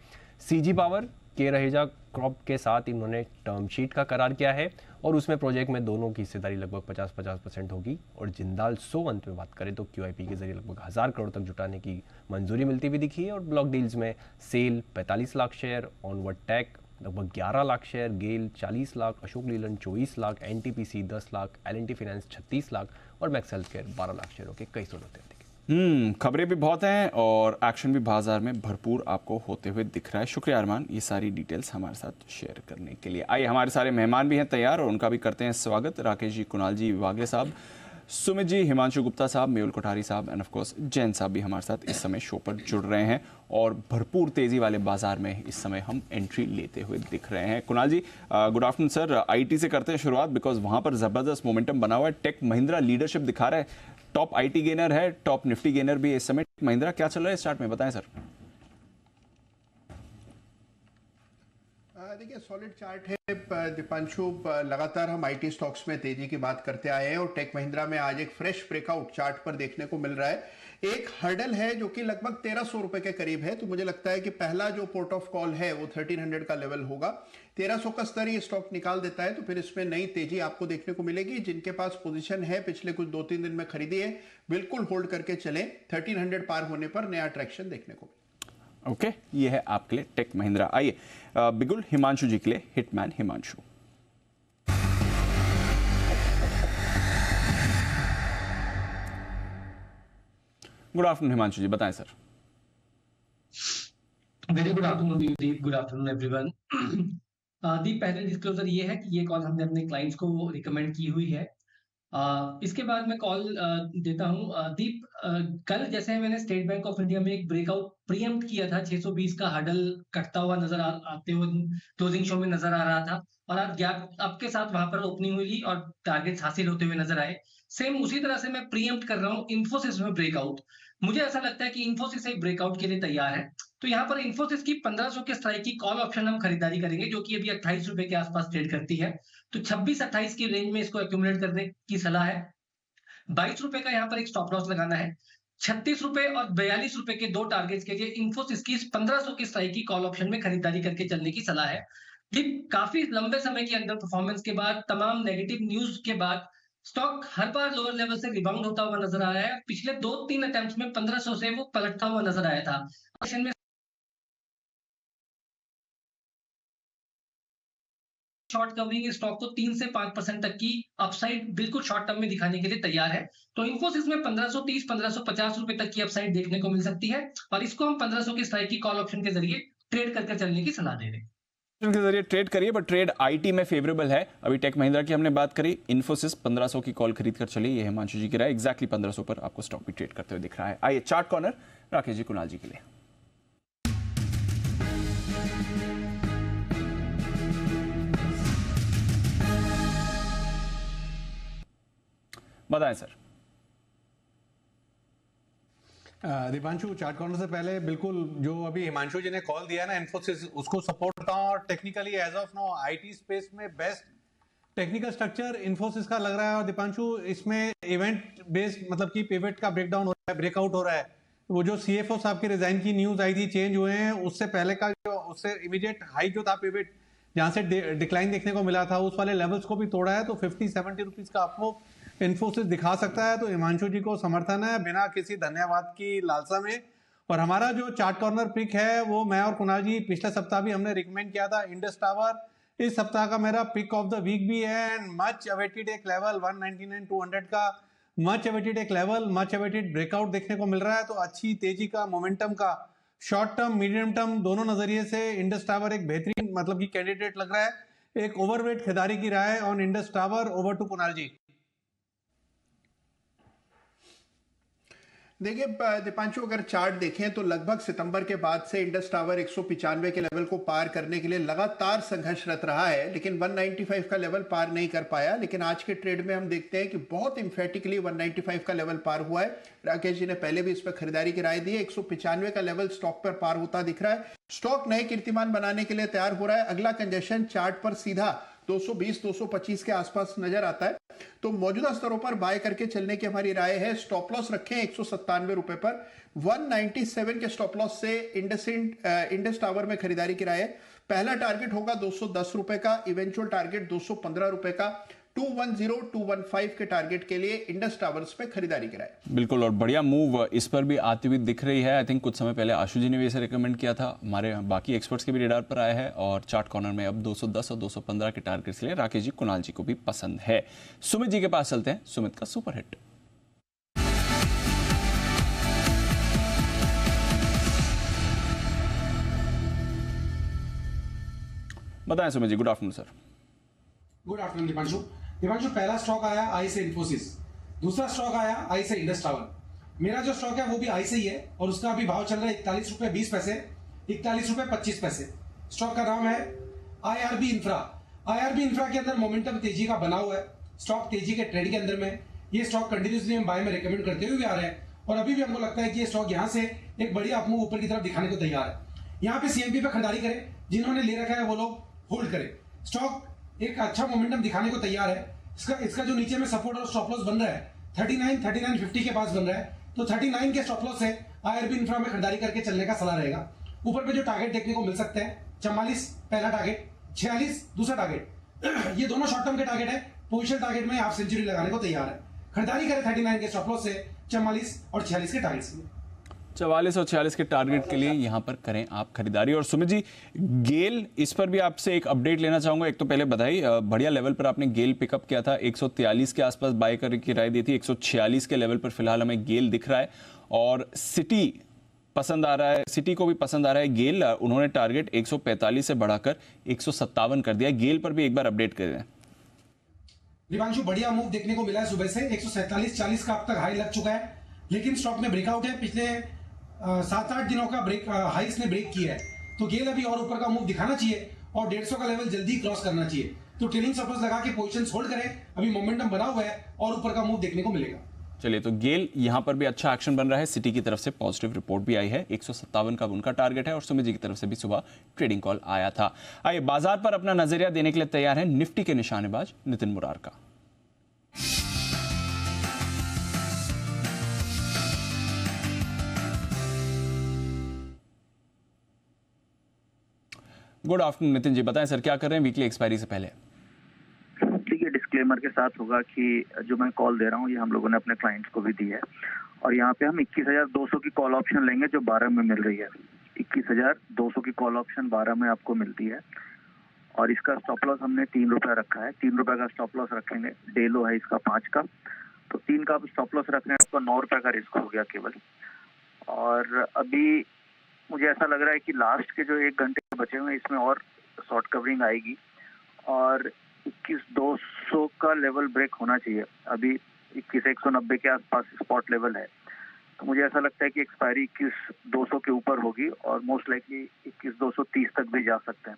CG पावर के रहेजा क्रॉप के साथ इन्होंने टर्म शीट का करार किया है और उसमें प्रोजेक्ट में दोनों की हिस्सेदारी लगभग 50-50% होगी। और जिंदाल 100 अंत में बात करें तो QIP के जरिए लगभग 1000 करोड़ तक जुटाने की मंजूरी मिलती हुई दिखी है। और ब्लॉक डील्स में सेल 45 लाख शेयर, ऑनवर्ड टेक लगभग 11 lakh share, GAIL 40 lakh, Ashok Leyland 24 lakh, NTPC 10 lakh, L&T finance 36 lakh और मैक्स हेल्थकेयर 12 लाख शेयरों के कई सोलते हैं। खबरें भी बहुत हैं और एक्शन भी बाजार में भरपूर आपको होते हुए दिख रहा है। शुक्रिया अरमान, ये सारी डिटेल्स हमारे साथ शेयर करने के लिए। आइए, हमारे सारे मेहमान भी हैं तैयार और उनका भी करते हैं स्वागत। राकेश जी, कुणाल जी, वागले साहब, सुमित जी, हिमांशु गुप्ता साहब, मेहुल कोठारी साहब एंड ऑफ कोर्स जैन साहब भी हमारे साथ इस समय शो पर जुड़ रहे हैं और भरपूर तेजी वाले बाजार में इस समय हम एंट्री लेते हुए दिख रहे हैं। कुणाल जी, गुड आफ्टरनून सर। IT से करते हैं शुरुआत बिकॉज वहां पर जबरदस्त मोमेंटम बना हुआ है। टेक महिंद्रा लीडरशिप दिखा रहा है, टॉप IT गेनर है, टॉप निफ्टी गेनर भी है इस समय। महिंद्रा क्या चल रहा है स्टार्ट में, बताएं सर। देखिए, सॉलिड चार्ट है दीपांशु। लगातार हम IT स्टॉक्स में तेजी की बात करते आए हैं और टेक महिंद्रा में आज एक फ्रेश ब्रेकआउट चार्ट पर देखने को मिल रहा है। एक हर्डल है जो कि लगभग 1300 रुपए के करीब है, तो मुझे लगता है कि पहला जो पोर्ट ऑफ कॉल है वो 1300 का लेवल होगा। 1300 का स्तर ये स्टॉक निकाल देता है तो फिर इसमें नई तेजी आपको देखने को मिलेगी। जिनके पास पोजीशन है पिछले कुछ 2-3 दिन में खरीदी है, बिल्कुल होल्ड करके चलें। 1300 पार होने पर नया ट्रैक्शन देखने को। ओके, ये है आपके लिए टेक महिंद्रा। आइए बिगुल हिमांशु जी के लिए hitman Himanshu. Good afternoon Himanshu ji, बताएं sir. Very good afternoon Deep, good afternoon everyone. Deep, पहले डिस्क्लोजर ये है कि ये कॉल हमने अपने क्लाइंट्स को रिकमेंड की हुई है। इसके बाद मैं कॉल देता हूं दीप। कल जैसे मैंने स्टेट बैंक ऑफ इंडिया में एक ब्रेकआउट प्रीएम्प्ट किया था, 620 का हर्डल कटता हुआ नजर आते हुए क्लोजिंग शो में नजर आ रहा था और आज गैप आपके साथ वहां पर ओपनिंग हुई और टारगेट्स हासिल होते हुए नजर आए। सेम उसी तरह से मैं प्रीएम्प्ट कर रहा हूँ इन्फोसिस में ब्रेकआउट। मुझे ऐसा लगता है कि इन्फोसिस एक ब्रेकआउट के लिए तैयार है, तो यहाँ पर इन्फोसिस की 1500 के स्ट्राइक की कॉल ऑप्शन हम खरीदारी करेंगे, जो कि अभी 28 रुपए के आसपास ट्रेड करती है। तो 26-28 की रेंज में इसको एक्यूमुलेट करने की सलाह है। 22 रुपए का यहाँ पर एक स्टॉप लॉस लगाना है। 36 रुपए और 42 रुपए के दो टारगेट्स के लिए इन्फोसिस की 1500 की स्ट्राइक की कॉल ऑप्शन में खरीदारी करके चलने की सलाह है। काफी लंबे समय की अंडर परफॉर्मेंस के बाद, तमाम नेगेटिव न्यूज के बाद स्टॉक हर बार लोअर लेवल से रिबाउंड होता हुआ नजर आ रहा है। पिछले 2-3 अटेम्प्ट्स में 1500 से वो पलटता हुआ नजर आया था। शॉर्ट कवरिंग स्टॉक को 3 से 5% तक की अपसाइड बिल्कुल शॉर्ट टर्म में दिखाने के लिए तैयार है। तो इन्फोसिस में 1530, 1550 रुपए तक की अपसाइड देखने को मिल सकती है और इसको हम 1500 की स्ट्राइक की कॉल ऑप्शन के जरिए ट्रेड करके चलने की सलाह दे रहे हैं। के जरिए ट्रेड करिए, बट ट्रेड IT में फेवरेबल है। अभी टेक महिंद्रा की हमने बात करी, इन्फोसिस 1500 की कॉल खरीद कर चलिए, ये हिमांशु जी की राय। एग्जैक्टली 1500 पर आपको स्टॉक भी ट्रेड करते हुए दिख रहा है। आइए चार्ट कॉर्नर, राकेश जी, कुणाल जी के लिए। बताएं सर। दीपांशु, चार्ट कॉर्नर से पहले बिल्कुल जो अभी हिमांशु जी ने कॉल दिया ना इन्फोसिस, उसको सपोर्ट करता हूं। और technically as of now IT space में बेस्ट टेक्निकल स्ट्रक्चर इन्फोसिस का लग रहा है। और दीपांशु, इसमें इवेंट बेस्ड मतलब कि पिवट का ब्रेकडाउन हो रहा है, ब्रेकआउट हो रहा है। वो जो CFO साहब के रिजाइन की न्यूज आई थी, चेंज हुए हैं, उससे पहले का जो उससे इमीडिएट हाई जो था पिवट, जहां से डिक्लाइन देखने को मिला था, उस वाले लेवल्स को भी तोड़ा है। तो 50-70 रुपीज का आपको इन्फोसिस दिखा सकता है। तो हिमांशु जी को समर्थन है बिना किसी धन्यवाद की लालसा में। और हमारा जो चार्ट कॉर्नर पिक है वो मैं और कुणाल जी पिछले सप्ताह भी हमने रिकमेंड किया था, इंडस टावर। इस सप्ताह का मेरा पिक ऑफ द वीक भी है एंड मच अवेटेड एक लेवल 199-200 का मच अवेटेड एक लेवल, मच अवेटेड ब्रेकआउट देखने को मिल रहा है। तो अच्छी तेजी का मोमेंटम का शॉर्ट टर्म मीडियम टर्म दोनों नजरिए से इंडस टावर एक बेहतरीन मतलब की कैंडिडेट लग रहा है। एक ओवरवेट खरीदारी की राय on Indus Tower. Over to Kunal ji. देखिए दीपांशु, अगर चार्ट देखें तो लगभग सितंबर के बाद से इंडस टावर 195 के लेवल को पार करने के लिए लगातार संघर्षरत रहा है, लेकिन 195 का लेवल पार नहीं कर पाया। लेकिन आज के ट्रेड में हम देखते हैं कि बहुत इम्फेटिकली 195 का लेवल पार हुआ है। राकेश जी ने पहले भी इस पर खरीदारी की राय दी है। 195 का लेवल स्टॉक पर पार होता दिख रहा है। स्टॉक नए कीर्तिमान बनाने के लिए तैयार हो रहा है। अगला कंजेशन चार्ट पर सीधा 220-225 के आसपास नजर आता है, तो मौजूदा स्तरों पर बाय करके चलने की हमारी राय है। स्टॉप लॉस रखें 197 रुपए पर। 197 के स्टॉप लॉस से इंडस टावर में खरीदारी की राय है। पहला टारगेट होगा 210 रुपए का, इवेंचुअल टारगेट 215 रुपए का। 210-215 के टारगेट के लिए इंडस टावर्स पे खरीदारी कराए। बिल्कुल, और बढ़िया मूव इस पर भी आती हुई दिख रही है। आई थिंक कुछ समय पहले आशु जी ने भी इसे रिकमेंड किया था, हमारे बाकी एक्सपर्ट्स के भी रेडार पर आया है, और चार्ट कॉर्नर में अब 210 और 215 के टारगेट्स के लिए राकेश जी, कुणाल जी को भी पसंद है। सुमित जी के पास चलते हैं, सुमित का सुपर हिट। बताएं Sumit ji. Good afternoon sir. Good afternoon Deepanshu. Deepanshu, पहला स्टॉक आया आई से इन्फोसिस, दूसरा स्टॉक आया आई से इंडस टावर। मेरा जो स्टॉक है वो भी आई से ही है, और उसका अभी भाव चल रहा है 41 रुपए 20 पैसे, 41 रुपए 25 पैसे। स्टॉक का नाम है IRB इंफ्रा। IRB इंफ्रा के अंदर मोमेंटम तेजी का बना हुआ है। स्टॉक तेजी के ट्रेड के अंदर में ये स्टॉक कंटिन्यूसली हम बाय में रिकमेंड करते हुए भी आ रहे हैं, और अभी भी हमको लगता है कि ये स्टॉक यहाँ से एक बढ़िया अपमूव ऊपर की तरफ दिखाने को तैयार है। यहाँ पे CMP पे खरीदारी करें, जिन्होंने ले रखा है वो लोग होल्ड करें। स्टॉक एक अच्छा मोमेंटम दिखाने को तैयार है। इसका जो नीचे में सपोर्ट और स्टॉप लॉस बन रहा है 39-39.50 के पास बन रहा है, तो 39 के स्टॉप लॉस से IRB इंफ्रा में खरीदारी करके चलने का सलाह रहेगा। ऊपर पे जो टारगेट देखने को मिल सकते हैं 44 पहला टारगेट, 46 दूसरा टारगेट, ये दोनों शॉर्ट टर्म के टारगेट है। पोजिशन टारगेट में हाफ सेंचुरी लगाने को तैयार है। खरीदारी करें 39 के स्टॉप लॉस से 44 और 46 के टारगेट से। 44 और 46 के टारगेट के लिए यहां पर करें आप खरीदारी। और सुमित जी, गेल, इस पर भी आपसे एक अपडेट लेना चाहूंगा। एक तो पहले बधाई, बढ़िया लेवल पर आपने गेल पिकअप किया था, 143 के आसपास बाय करने की राय दी थी। 146 के लेवल पर फिलहाल हमें गेल दिख रहा है, और सिटी पसंद आ रहा है, सिटी को भी पसंद आ रहा है गेल। उन्होंने टारगेट 145 से बढ़ाकर 157 कर दिया। गेल पर भी एक बार अपडेट कर दें। दीपांशु, बढ़िया मूव देखने को मिला है सुबह से। 147-40 का अब तक हाई लग चुका है, लेकिन स्टॉक में ब्रेकआउट है। पिछले 7-8 दिनों का हाइस ने ब्रेक किया है, तो गेल अभी और ऊपर का मूव दिखाना चाहिए, और 150 का लेवल जल्दी क्रॉस करना चाहिए। तो ट्रेलिंग स्टॉप लॉस लगा के पोजीशंस होल्ड करें, अभी मोमेंटम बना हुआ है और ऊपर का मूव देखने को मिलेगा। चलिए, तो गेल यहां पर भी अच्छा एक्शन बन रहा है। सिटी की तरफ से पॉजिटिव रिपोर्ट भी आई है, 157 का उनका टारगेट है, और सुमित जी की तरफ से भी सुबह ट्रेडिंग कॉल आया था। आइए बाजार पर अपना नजरिया देने के लिए तैयार है निफ्टी के निशानेबाज नितिन मुरार का। गुड आफ्टरनून नितिन जी, बताएं सर क्या कर रहे हैं वीकली एक्सपायरी से पहले। देखिए, डिस्क्लेमर के साथ होगा कि जो मैं कॉल दे रहा हूँ ये हम लोगों ने अपने क्लाइंट्स को भी दी है, और यहाँ पे हम 21,200 की कॉल ऑप्शन लेंगे जो 12 में मिल रही है। 21,200 की कॉल ऑप्शन 12 में आपको मिलती है, और इसका स्टॉप लॉस हमने 3 रुपया रखा है। 3 रुपए का स्टॉप लॉस रखेंगे। डे लो है इसका 5 का, तो 3 का स्टॉप लॉस रखने आपको 9 रुपए का रिस्क हो गया केवल। और अभी मुझे ऐसा लग रहा है कि लास्ट के जो 1 घंटे बचे हुए हैं इसमें और शॉर्ट कवरिंग आएगी, और 21,200 का लेवल ब्रेक होना चाहिए। अभी 21,190 के आसपास स्पॉट लेवल है, तो मुझे ऐसा लगता है कि एक्सपायरी 21,200 के ऊपर होगी, और मोस्ट लाइकली 21,230 तक भी जा सकते हैं।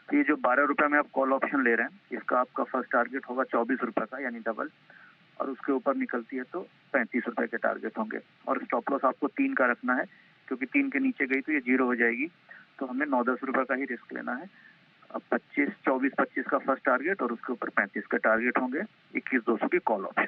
तो ये जो 12 रुपए में आप कॉल ऑप्शन ले रहे हैं, इसका आपका फर्स्ट टारगेट होगा 24 रुपए का, यानी डबल, और उसके ऊपर निकलती है तो 35 रुपए के टारगेट होंगे। और स्टॉप लॉस आपको 3 का रखना है, क्योंकि 3 के नीचे गई तो ये 0 हो जाएगी, तो हमें 9-10 रुपए का ही रिस्क लेना है। अब 24-25 का फर्स्ट टारगेट, और उसके ऊपर 35 का टारगेट होंगे। 21,200 की कॉल ऑप्शन,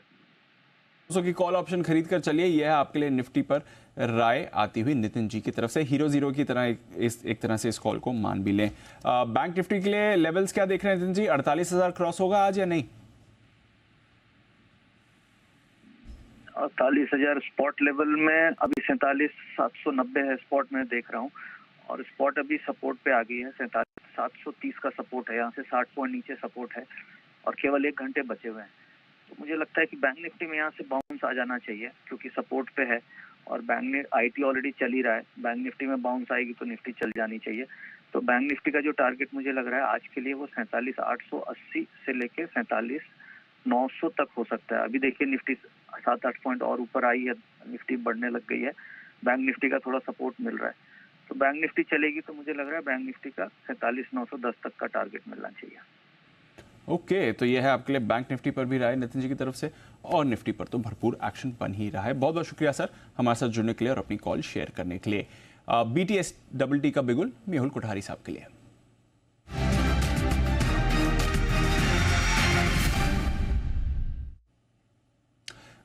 200 की कॉल ऑप्शन खरीद कर चलिए। यह है आपके लिए निफ्टी पर राय आती हुई नितिन जी की तरफ से। हीरो जीरो की तरह एक तरह से इस कॉल को मान भी लें। बैंक निफ्टी के लिए लेवल्स क्या देख रहे हैं नितिन जी? 48,000 क्रॉस होगा आज या नहीं? 48,000 स्पॉट लेवल में अभी 47,790 है स्पॉट में देख रहा हूँ, और स्पॉट अभी सपोर्ट पे आ गई है। 47,730 का सपोर्ट है, यहाँ से 60 पॉइंट नीचे सपोर्ट है, और केवल 1 घंटे बचे हुए हैं। तो मुझे लगता है कि बैंक निफ्टी में यहाँ से बाउंस आ जाना चाहिए, क्योंकि सपोर्ट पे है, और बैंक IT ऑलरेडी चल ही रहा है। बैंक निफ्टी में बाउंस आएगी तो निफ्टी चल जानी चाहिए। तो बैंक निफ्टी का जो टारगेट मुझे लग रहा है आज के लिए वो 47,880 से लेके 47,900 तक हो सकता है। अभी देखिए निफ्टी 7-8 पॉइंट और ऊपर आई है, निफ्टी बढ़ने लग गई है, बैंक निफ्टी का थोड़ा सपोर्ट मिल रहा है, तो बैंक निफ्टी चलेगी तो मुझे लग रहा है बैंक निफ्टी का 47,910 तक का टारगेट मिलना चाहिए। ओके, तो ये है आपके लिए बैंक निफ्टी पर भी राय नितिन जी की तरफ से, और निफ्टी पर तो भरपूर एक्शन बन ही रहा है। बहुत बहुत शुक्रिया सर हमारे साथ जुड़ने के लिए और अपनी कॉल शेयर करने के लिए। BTST का बिगुल मेहुल कोठारी साहब के लिए।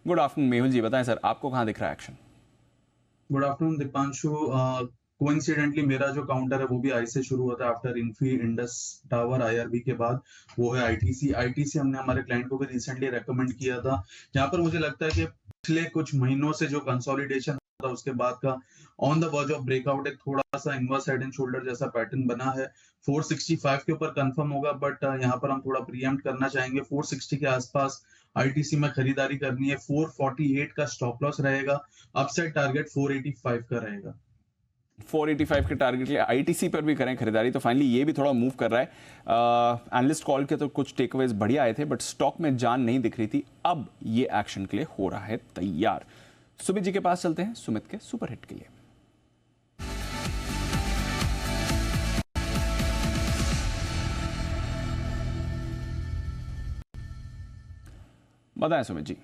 गुड आफ्टरनून मेहुल जी, बताएं सर आपको कहां दिख रहा है action? Good afternoon Deepanshu. Coincidentally मेरा जो काउंटर है वो भी आई से शुरू होता है after Infy, Indus tower, IRB के बाद वो है ITC हमने हमारे क्लाइंट को भी रिसेंटली रेकमेंड किया था, जहां पर मुझे लगता है कि पिछले कुछ महीनों से जो कंसोलिडेशन था उसके बाद का on the verge of breakout एक थोड़ा सा इनवर्स हेड एंड शोल्डर जैसा पैटर्न बना है। 465 के ऊपर कंफर्म होगा, बट यहाँ पर हम थोड़ा प्रीएम्प्ट करना चाहेंगे। 460 के आसपास ITC में खरीदारी करनी है। 448 का स्टॉप लॉस रहेगा, अपसाइड टारगेट 485 का रहेगा। 485 के टारगेट के लिए ITC पर भी करें खरीदारी, तो फाइनली ये भी थोड़ा मूव कर रहा है। एनालिस्ट कॉल के तो कुछ टेकअवेज बढ़िया आए थे, बट स्टॉक में जान नहीं दिख रही थी, अब ये एक्शन के लिए हो रहा है तैयार। सुमित जी के पास चलते हैं, सुमित के सुपर हिट के लिए। बताएं सुमित जी।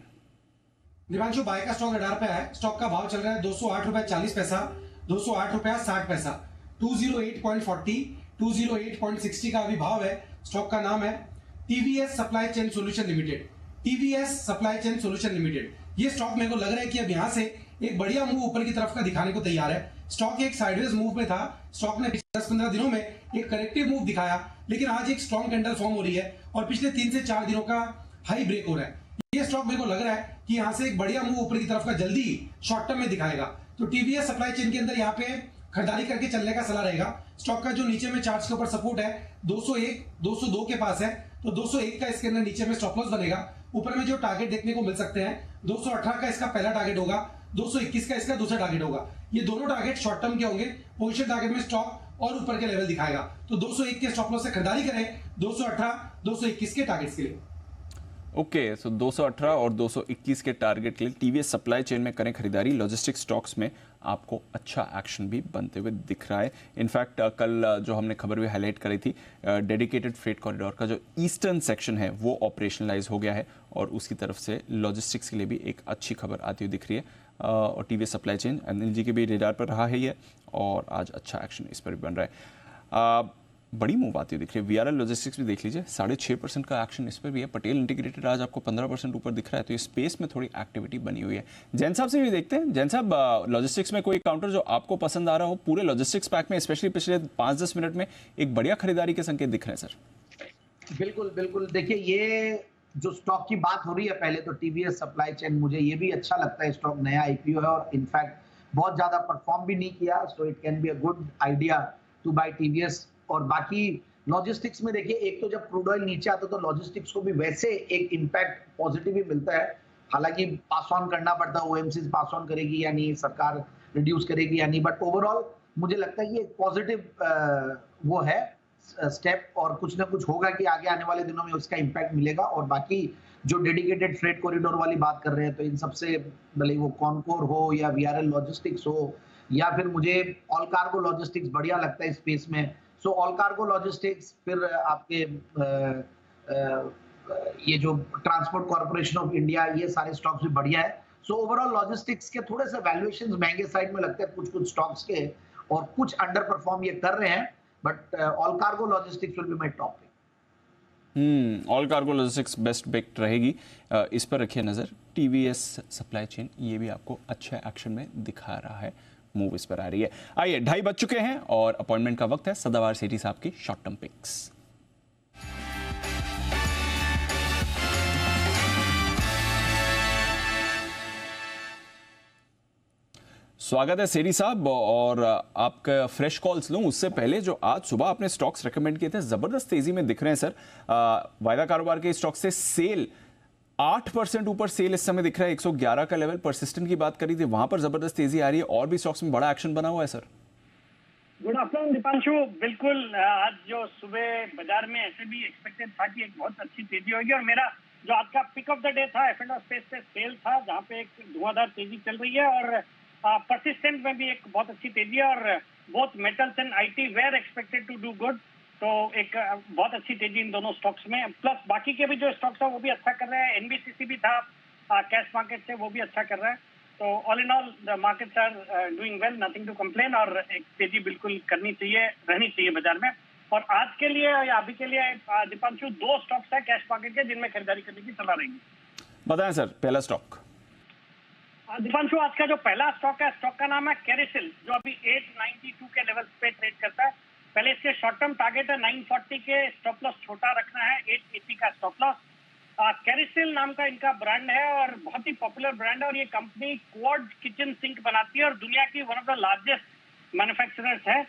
दिवांशु, बाय का स्टॉक रडार पे है। स्टॉक का भाव चल रहा है 208 रुपए 40 पैसा, 208 रुपया 60 पैसा, 208.40, 208.60 का अभी भाव है। स्टॉक का नाम है TVS supply chain solution limited. TVS supply chain solution limited. ये स्टॉक मेरे को लग रहा है कि अब यहां से एक बढ़िया मूव ऊपर की तरफ का दिखाने को तैयार है। स्टॉक एक साइडवेज मूव में था, स्टॉक ने पिछले 10-15 दिनों में एक करेक्टिव मूव दिखाया, लेकिन आज एक स्ट्रॉन्ग कैंडल फॉर्म हो रही है और पिछले 3 से 4 दिनों का हाई ब्रेक हो रहा है। ये स्टॉक मेरे को लग रहा है कि यहां से एक बढ़िया मूव ऊपर की तरफ का जल्दी शॉर्ट टर्म में दिखाएगा, तो TVS सप्लाई चेन के अंदर यहाँ पे खरीदारी करके चलने का सलाह रहेगा। स्टॉक का जो नीचे में चार्ट्स के ऊपर सपोर्ट है 201, 202 के पास है, तो 201 का इसके अंदर नीचे में स्टॉप लॉस बनेगा। ऊपर में जो टारगेट देखने को मिल सकते हैं 218 का इसका पहला टारगेट होगा, 221 का इसका दूसरा टारगेट होगा। ये दोनों टारगेट शॉर्ट टर्म के होंगे। पोजीशन टारगेट में स्टॉक और ऊपर के लेवल दिखाएगा, तो 201 के स्टॉप लॉस से खरीदारी करें 218, 221 के टारगेट्स के लिए। ओके, सो 218 और 221 के टारगेट के लिए TVS सप्लाई चेन में करें खरीदारी। लॉजिस्टिक स्टॉक्स में आपको अच्छा एक्शन भी बनते हुए दिख रहा है। इनफैक्ट कल जो हमने खबर भी हाईलाइट करी थी, डेडिकेटेड फ्रेट कॉरिडोर का जो ईस्टर्न सेक्शन है वो ऑपरेशनलाइज हो गया है, और उसकी तरफ से लॉजिस्टिक्स के लिए भी एक अच्छी खबर आती हुई दिख रही है। और TVS supply chain Anil ji के भी रेडार पर रहा है ये, और आज अच्छा एक्शन इस पर भी बन रहा है। बड़ी मूव आती हुई दिख रही है। VRL लॉजिस्टिक्स भी देख लीजिए, 6.5% का एक्शन इस पर भी है। पटेल इंटीग्रेटेड आज आपको 15% ऊपर दिख रहा है, तो ये स्पेस में थोड़ी एक्टिविटी बनी हुई है। जैन साहब से भी देखते हैं। जैन साहब, लॉजिस्टिक्स में कोई काउंटर जो आपको पसंद आ रहा हो पूरे लॉजिस्टिक्स पैक में, स्पेशली पिछले 5-10 मिनट में एक बढ़िया खरीदारी के संकेत दिख रहे हैं सर? बिल्कुल बिल्कुल, देखिए ये जो स्टॉक की बात हो रही है, पहले तो TVS सप्लाई चेन मुझे ये भी अच्छा लगता है। स्टॉक नया IPO है और इनफैक्ट बहुत ज्यादा परफॉर्म भी नहीं किया, so it can be a good idea to buy TVS। और बाकी लॉजिस्टिक्स में देखिए, एक तो जब क्रूड ऑयल नीचे आता है तो लॉजिस्टिक्स को भी वैसे एक इम्पैक्ट पॉजिटिव ही मिलता है। हालांकि पास ऑन करना पड़ता है, OMCs पास ऑन करेगी या नहीं, सरकार रिड्यूस करेगी या नहीं, बट ओवरऑल मुझे लगता है कि एक पॉजिटिव वो है स्टेप, और कुछ ना कुछ होगा कि आगे आने वाले दिनों में उसका इम्पैक्ट मिलेगा। और बाकी जो डेडिकेटेड फ्रेट कॉरिडोर वाली बात कर रहे हैं, तो इन सबसे भले वो कॉनकोर हो या VRL लॉजिस्टिक्स हो, या फिर मुझे ऑल कार्गो लॉजिस्टिक्स बढ़िया लगता है स्पेस में। सो ऑल कार्गो लॉजिस्टिक्स, फिर आपके ये जो ट्रांसपोर्ट कॉर्पोरेशन ऑफ इंडिया, ये सारे स्टॉक्स भी बढ़िया है। सो ओवरऑल लॉजिस्टिक्स के थोड़े से वैल्यूएशंस महंगे साइड में लगते हैं कुछ स्टॉक्स के, और कुछ अंडर परफॉर्म ये कर रहे हैं, but Allcargo Logistics will be my top pick. Allcargo Logistics best bet रहेगी, इस पर रखिए नज़र। TVS सप्लाई चेन ये भी आपको अच्छा एक्शन में दिखा रहा है, मूव इस पर आ रही है। आइए, 2:30 बज चुके हैं और अपॉइंटमेंट का वक्त है सदाबहार सेठी साहब की शॉर्ट टर्म पिक्स। स्वागत है सेठी साहब, और आपका फ्रेश कॉल्स लूं उससे पहले जो आज सुबह आपने स्टॉक्स रेकमेंड किए थे जबरदस्त तेजी में दिख रहे हैं सर। वायदा कारोबार के स्टॉक से सेल 8% ऊपर सेल इस समय दिख रहा है। 111 का लेवल परसिस्टेंट की बात करी थी, वहां पर जबरदस्त तेजी आ रही है, और भी स्टॉक्स में बड़ा एक्शन बना हुआ है सर। गुड आफ्टरनून दीपांशु, बिल्कुल आज जो सुबह बाजार में ऐसे भी एक्सपेक्टेड था कि एक बहुत अच्छी तेजी होगी, और मेरा जो आज का पिक ऑफ द डे था F&O स्पेस पे सेल था, जहां पे एक धुआंधार तेजी चल रही है और परसिस्टेंट में भी एक बहुत अच्छी तेजी है और both metals and IT were expected to do good. तो एक बहुत अच्छी तेजी इन दोनों स्टॉक्स में, प्लस बाकी के भी जो स्टॉक्स है वो भी अच्छा कर रहे हैं। NBCC भी था कैश मार्केट से, वो भी अच्छा कर रहा है। तो all in all the markets are doing well, nothing to complain और एक तेजी बिल्कुल करनी चाहिए, रहनी चाहिए बाजार में। और आज के लिए या अभी के लिए दीपांशु 2 स्टॉक्स है कैश मार्केट के जिनमें खरीदारी करने की सलाह रहेगी। बताएं सर, पहला स्टॉक। दीपांशु, आज का जो पहला स्टॉक है, स्टॉक का नाम है कैरिसिल, जो अभी 892 के लेवल पे ट्रेड करता है। पहले इसके शॉर्ट टर्म टारगेट है 940 के, स्टॉप लॉस छोटा रखना है, 880 का स्टॉप लॉस। कैरिसिल नाम का इनका ब्रांड है और बहुत ही पॉपुलर ब्रांड है और ये कंपनी क्वाड किचन सिंक बनाती है और दुनिया की one of the largest manufacturers है।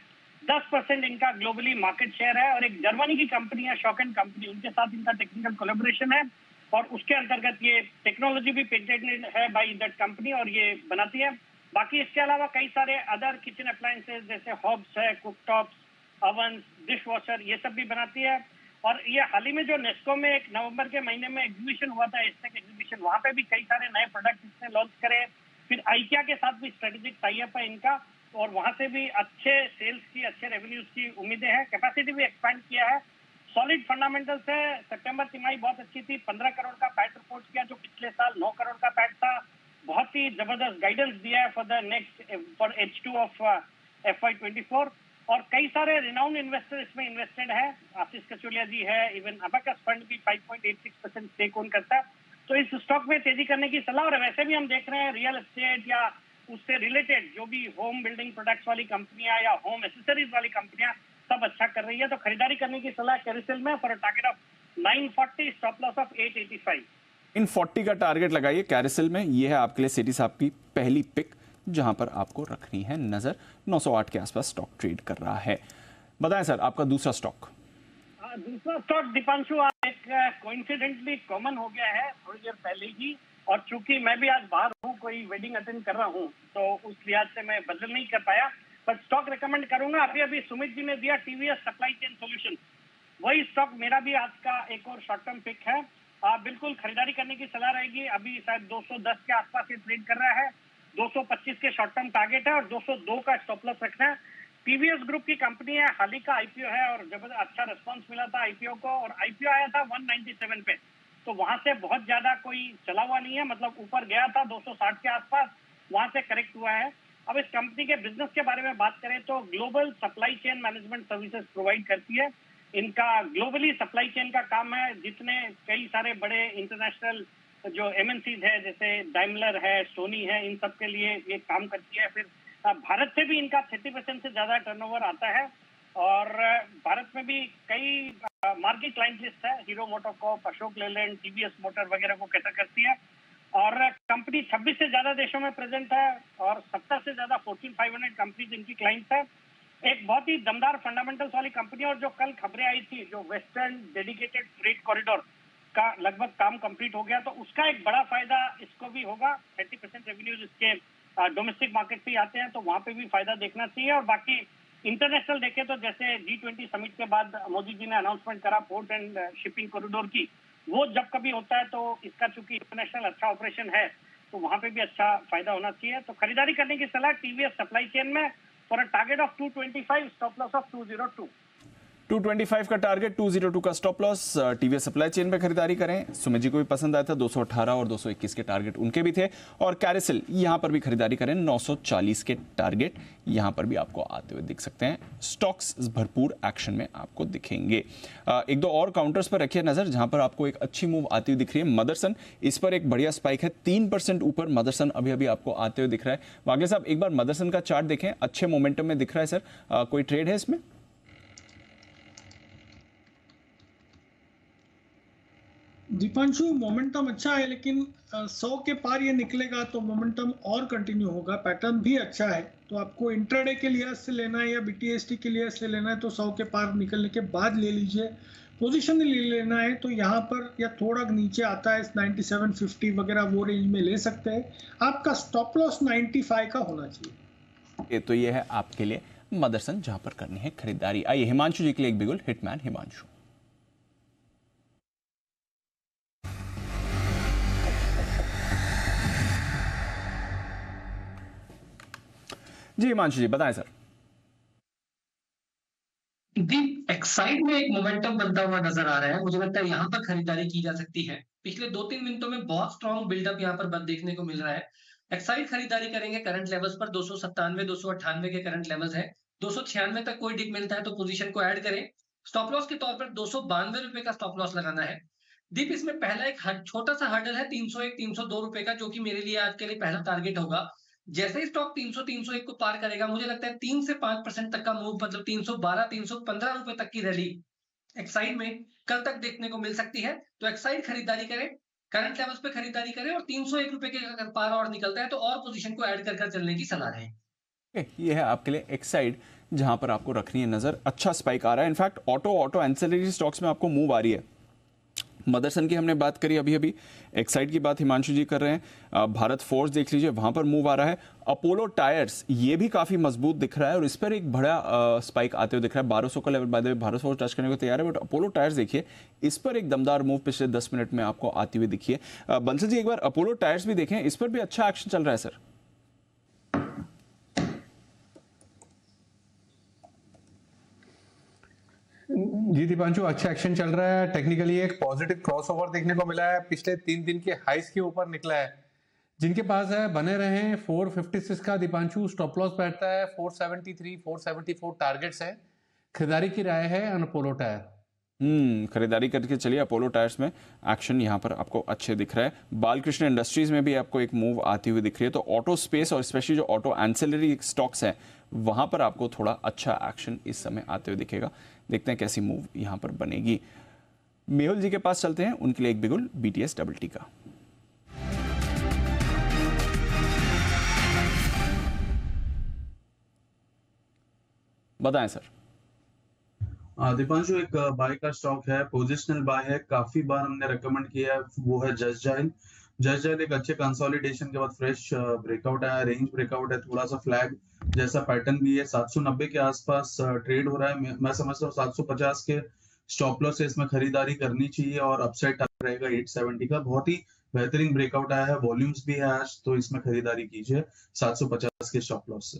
10% इनका ग्लोबली मार्केट शेयर है और एक जर्मनी की कंपनी है शॉकेन कंपनी, उनके साथ इनका टेक्निकल कोलैबोरेशन है और उसके अंतर्गत ये टेक्नोलॉजी भी पेटेंटेड है बाय दैट कंपनी और ये बनाती है। बाकी इसके अलावा कई सारे अदर किचन अप्लायंसेस जैसे हॉब्स है, कुकटॉप्स, ओवन, डिश वॉशर, ये सब भी बनाती है। और ये हाल ही में जो नेस्को में एक नवंबर के महीने में एग्जीबिशन हुआ था, एस्टेक एग्जीबिशन, वहां पे भी कई सारे नए प्रोडक्ट इसने लॉन्च करे। फिर आइकिया के साथ भी स्ट्रेटेजिक टाई अप है इनका और वहां से भी अच्छे सेल्स की, अच्छे रेवेन्यूज की उम्मीदें हैं। कैपेसिटी भी एक्सपैंड किया है, सॉलिड फंडामेंटल्स है। सितंबर तिमाही बहुत अच्छी थी, 15 करोड़ का पैट रिपोर्ट किया जो पिछले साल 9 करोड़ का पैट था। बहुत ही जबरदस्त गाइडेंस दिया है for the next for H2 of FY24 और कई सारे रिनाउंड इन्वेस्टर इसमें इन्वेस्टेड है। आशीष कचोलिया जी है, इवन अबैकस फंड भी 5.86% स्टेक ओन करता है। तो इस स्टॉक में तेजी करने की सलाह। और वैसे भी हम देख रहे हैं रियल एस्टेट या उससे रिलेटेड जो भी होम बिल्डिंग प्रोडक्ट्स वाली कंपनियां या होम एसेसरीज वाली कंपनियां सब अच्छा कर रही है। तो खरीदारी करने की सलाह कैरिसिल में for a target of 940, stop loss of 885। इन 40 का टारगेट लगाइए कैरिसिल में। ये है आपके लिए सिटी साहब की पहली पिक, जहां पर आपको रखनी है नजर। 908 के आसपास स्टॉक ट्रेड कर रहा है। बताएं सर, आपका दूसरा स्टॉक। दूसरा स्टॉक दीपांशु आज एक कोइंसिडेंटली कॉमन हो गया है थोड़ी देर पहले ही, और चूंकि मैं भी आज बाहर हूँ, कोई वेडिंग अटेंड कर रहा हूँ, तो उस लिहाज से मैं बदल नहीं कर पाया, बट स्टॉक रिकमेंड करूंगा। अभी अभी सुमित जी ने दिया TVS सप्लाई चेन सॉल्यूशन, वही स्टॉक मेरा भी आज का एक और शॉर्ट टर्म पिक है। बिल्कुल खरीदारी करने की सलाह रहेगी। अभी शायद 210 के आसपास ये ट्रेड कर रहा है, 225 के शॉर्ट टर्म टारगेट है और 202 का स्टॉप लॉस रखना है। TVS ग्रुप की कंपनी है, हाल ही का IPO है और जबरदस्त अच्छा रिस्पांस मिला था IPO को, और IPO आया था 197 पे, तो वहां से बहुत ज्यादा कोई चला हुआ नहीं है, मतलब ऊपर गया था 260 के आसपास, वहां से करेक्ट हुआ है। अब इस कंपनी के बिजनेस के बारे में बात करें तो global supply chain management services provide करती है। इनका ग्लोबली सप्लाई चेन का काम है, जितने कई सारे बड़े इंटरनेशनल जो MNCs है जैसे डाइमलर है, सोनी है, इन सब के लिए ये काम करती है। फिर भारत से भी इनका 30% से ज्यादा टर्नओवर आता है और भारत में भी कई मार्केट क्लाइंट लिस्ट है, hero MotoCorp, Ashok Leyland, TVS motor वगैरह को कैटर करती है। और कंपनी 26 से ज्यादा देशों में प्रेजेंट है और 70 से ज्यादा Fortune 500 कंपनीज इनकी क्लाइंट्स है। एक बहुत ही दमदार फंडामेंटल्स वाली कंपनी, और जो कल खबरें आई थी, जो वेस्टर्न डेडिकेटेड फ्रेट कॉरिडोर का लगभग काम कंप्लीट हो गया, तो उसका एक बड़ा फायदा इसको भी होगा। 30% रेवेन्यूज इसके डोमेस्टिक मार्केट से आते हैं, तो वहां पे भी फायदा देखना चाहिए। और बाकी इंटरनेशनल देखें तो जैसे G20 समिट के बाद मोदी जी ने अनाउंसमेंट करा पोर्ट एंड शिपिंग कॉरिडोर की, वो जब कभी होता है तो इसका चूंकि इंटरनेशनल अच्छा ऑपरेशन है, तो वहां पे भी अच्छा फायदा होना चाहिए। तो खरीदारी करने की सलाह TVS सप्लाई चेन में for a target of 225, stop loss of 202। 225 का टारगेट, 202 का stop loss. TVS supply chain में खरीदारी करें। सुमित जी को भी पसंद आया था, 218 और 221 के टारगेट उनके भी थे। और कैरिसिल यहां पर भी खरीदारी करें, 940 के टारगेट यहां पर भी आपको आते हुए दिख सकते हैं। स्टॉक्स भरपूर एक्शन में आपको दिखेंगे। एक दो और काउंटर्स पर रखिए नजर, जहां पर आपको एक अच्छी मूव आती हुई दिख रही है। मदरसन, इस पर एक बढ़िया स्पाइक है, 3% ऊपर मदरसन अभी अभी आपको आते हुए दिख रहा है। वागले साहब, एक बार मदरसन का चार्ट देखें, अच्छे मोमेंटम में दिख रहा है सर। कोई ट्रेड है इसमें? दीपांशु, मोमेंटम अच्छा है, लेकिन 100 के पार ये निकलेगा तो मोमेंटम और कंटिन्यू होगा। पैटर्न भी अच्छा है, तो आपको इंट्राडे के लिहाज से लेना है या BTST के लिहाज से लेना है तो 100 के पार निकलने के बाद ले लीजिए। पोजीशन ले लेना है तो यहाँ पर या थोड़ा नीचे आता है 97.50 वगैरह, वो रेंज में ले सकते हैं। आपका स्टॉप लॉस 95 का होना चाहिए। तो ये है आपके लिए मदरसन, जहां पर करनी है खरीदारी। आइए हिमांशु जी के लिए एक बिगुल, हिटमैन हिमांशु। जी हिमांशु जी बताएं सर। दीप, एक्साइड में एक मोमेंटम बनता हुआ नजर आ रहा है। मुझे लगता है यहाँ पर खरीदारी की जा सकती है। पिछले 2-3 मिनटों में बहुत स्ट्रॉन्ग बिल्डअप यहाँ पर देखने को मिल रहा है। एक्साइड खरीदारी करेंगे करंट लेवल्स पर 297 298 के करंट लेवल्स है। 296 तक कोई डिप मिलता है तो पोजीशन को ऐड करें। स्टॉप लॉस के तौर पर 292 रुपए का स्टॉप लॉस लगाना है। दीप, इसमें पहला एक छोटा सा हर्डल है 301 302 रुपए का, जो कि मेरे लिए आज के लिए पहला टारगेट होगा। जैसे ही स्टॉक 300-301 को पार करेगा, मुझे लगता है 3 से 5% तक का मूव, मतलब 312-315 रुपए तक की रैली एक्साइड में कल तक देखने को मिल सकती है। तो एक्साइड खरीदारी करें, करंट लेवल्स पे खरीदारी करें, और 301 रुपए के अगर पार और निकलता है तो और पोजीशन को ऐड कर चलने की सलाह है। ये है आपके लिए एक्साइड, जहां पर आपको रखनी है नजर। अच्छा स्पाइक आ रहा है। इनफैक्ट ऑटो एंसेलरी स्टॉक्स में आपको मूव आ रही है। मदरसन की हमने बात करी अभी एक्साइड की बात हिमांशु जी कर रहे हैं। भारत फोर्स देख लीजिए, वहां पर मूव आ रहा है। अपोलो टायर्स ये भी काफी मजबूत दिख रहा है और इस पर एक बड़ा स्पाइक आते हुए दिख रहा है। 1200 का level by the way Bharat force touch करने को तैयार है, बट अपोलो टायर्स देखिए, इस पर एक दमदार मूव पिछले 10 मिनट में आपको आती हुई दिखी है। बंसल जी एक बार अपोलो टायर्स भी देखें, इस पर भी अच्छा एक्शन चल रहा है सर। जी दीपांशु, अच्छा एक्शन चल रहा है। टेक्निकली एक पॉजिटिव क्रॉसओवर देखने को मिला है, पिछले 3 दिन के हाइस के ऊपर निकला है। जिनके पास है बने रहे। 456 का दीपांशु स्टॉप लॉस बैठता है, 473 474 टारगेट्स है। खरीदारी की राय है अपोलो टायर। खरीदारी करके चलिए। अपोलो टायर्स में एक्शन यहाँ पर आपको अच्छे दिख रहा है। बालकृष्ण इंडस्ट्रीज में भी आपको एक मूव आती हुई दिख रही है। तो ऑटो स्पेस और स्पेशली जो ऑटो एंसेलरी स्टॉक्स हैं, वहां पर आपको थोड़ा अच्छा एक्शन इस समय आते हुए दिखेगा। देखते हैं कैसी मूव यहां पर बनेगी। मेहुल जी के पास चलते हैं, उनके लिए एक बिगुल BTS डबल टी का। बताएं सर। दीपांशु, एक बाय का स्टॉक है, पोजिशनल बाय है, काफी बार हमने रेकमेंड किया है, वो है जस्ट डायल। एक अच्छे कंसोलिडेशन के बाद फ्रेश ब्रेकआउट आया, रेंज ब्रेकआउट है, थोड़ा सा फ्लैग जैसा पैटर्न भी है। 790 के आसपास ट्रेड हो रहा है। मैं समझता हूँ 750 के स्टॉप लॉस से इसमें खरीदारी करनी चाहिए और अपसाइड टारगेट रहेगा 870 का। बहुत ही बेहतरीन ब्रेकआउट आया है, वॉल्यूम्स भी है आज, तो इसमें खरीदारी कीजिए 750 के स्टॉप लॉस से।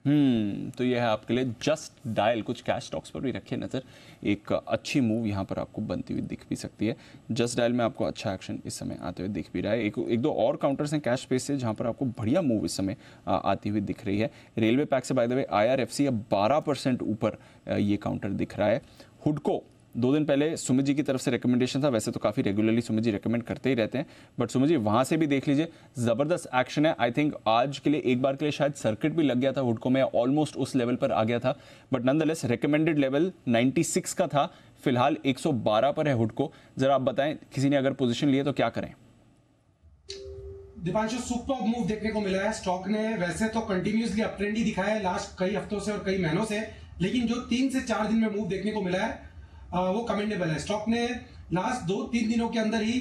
तो यह है आपके लिए जस्ट डायल। कुछ कैश स्टॉक्स पर भी रखिए नजर, एक अच्छी मूव यहां पर आपको बनती हुई दिख भी सकती है। जस्ट डायल में आपको अच्छा एक्शन इस समय आते हुए दिख भी रहा है। एक दो और काउंटर्स हैं कैश स्पेस से, जहां पर आपको बढ़िया मूव इस समय आती हुई दिख रही है। रेलवे पैक से बाय द वे IRFC अब 12% ऊपर ये काउंटर दिख रहा है। हुडको 2 दिन पहले सुमित जी की तरफ से रिकमेंडेशन था। वैसे तो काफ़ी रेगुलरली सुमित जी रिकमेंड करते ही रहते हैं, बट सुमित जी वहाँ से भी देख लीजिए, ज़बरदस्त एक्शन है। आई थिंक आज के लिए एक बार के लिए शायद सर्किट भी लग गया था हुडको में, ऑलमोस्ट उस लेवल पर आ गया था, बट नॉनदलेस रिकमेंडेड लेवल 96 का था। फिलहाल 112 पर है हुडको। जरा आप बताएं, किसी ने अगर पोजीशन लिए तो क्या करें? दीपांशु, सुपर मूव देखने को मिला है। स्टॉक ने वैसे तो कंटिन्यूसली अप ट्रेंड ही दिखाया है लास्ट कई हफ्तों से और कई महीनों से, लेकिन जो 3 से 4 दिन में मूव देखने को मिला है वो कमेंडेबल है। स्टॉक ने लास्ट 2-3 दिनों के अंदर ही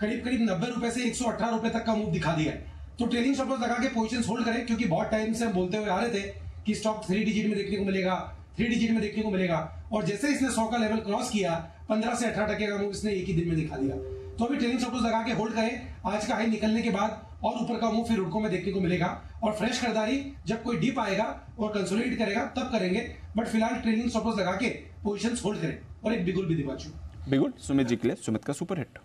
करीब 90 रुपए से 118 रुपए तक का मूव दिखा दिया है। तो ट्रेलिंग स्टॉप लॉस लगा के पोजीशंस होल्ड करें, क्योंकि बहुत टाइम से हम बोलते हुए आ रहे थे कि स्टॉक 3 डिजिट में देखने को मिलेगा, 3 डिजिट में देखने को मिलेगा, और जैसे इसने 100 का लेवल क्रॉस किया, 15 से 18% का मूव इसने एक ही दिन में दिखा दिया। तो अभी ट्रेलिंग स्टॉप लॉस लगा के होल्ड करें। आज का हाई निकलने के बाद और ऊपर का मूव फिर हुडको में देखने को मिलेगा, और फ्रेश खरीदारी जब कोई डिप आएगा और कंसोलिडेट करेगा तब करेंगे। बट फिलहाल ट्रेलिंग स्टॉप लॉस लगा के पोजीशंस होल्ड करें। और एक बिगुल भी दीपांशु। बिगुल सुमित जी के लिए, सुमित का सुपर हिट।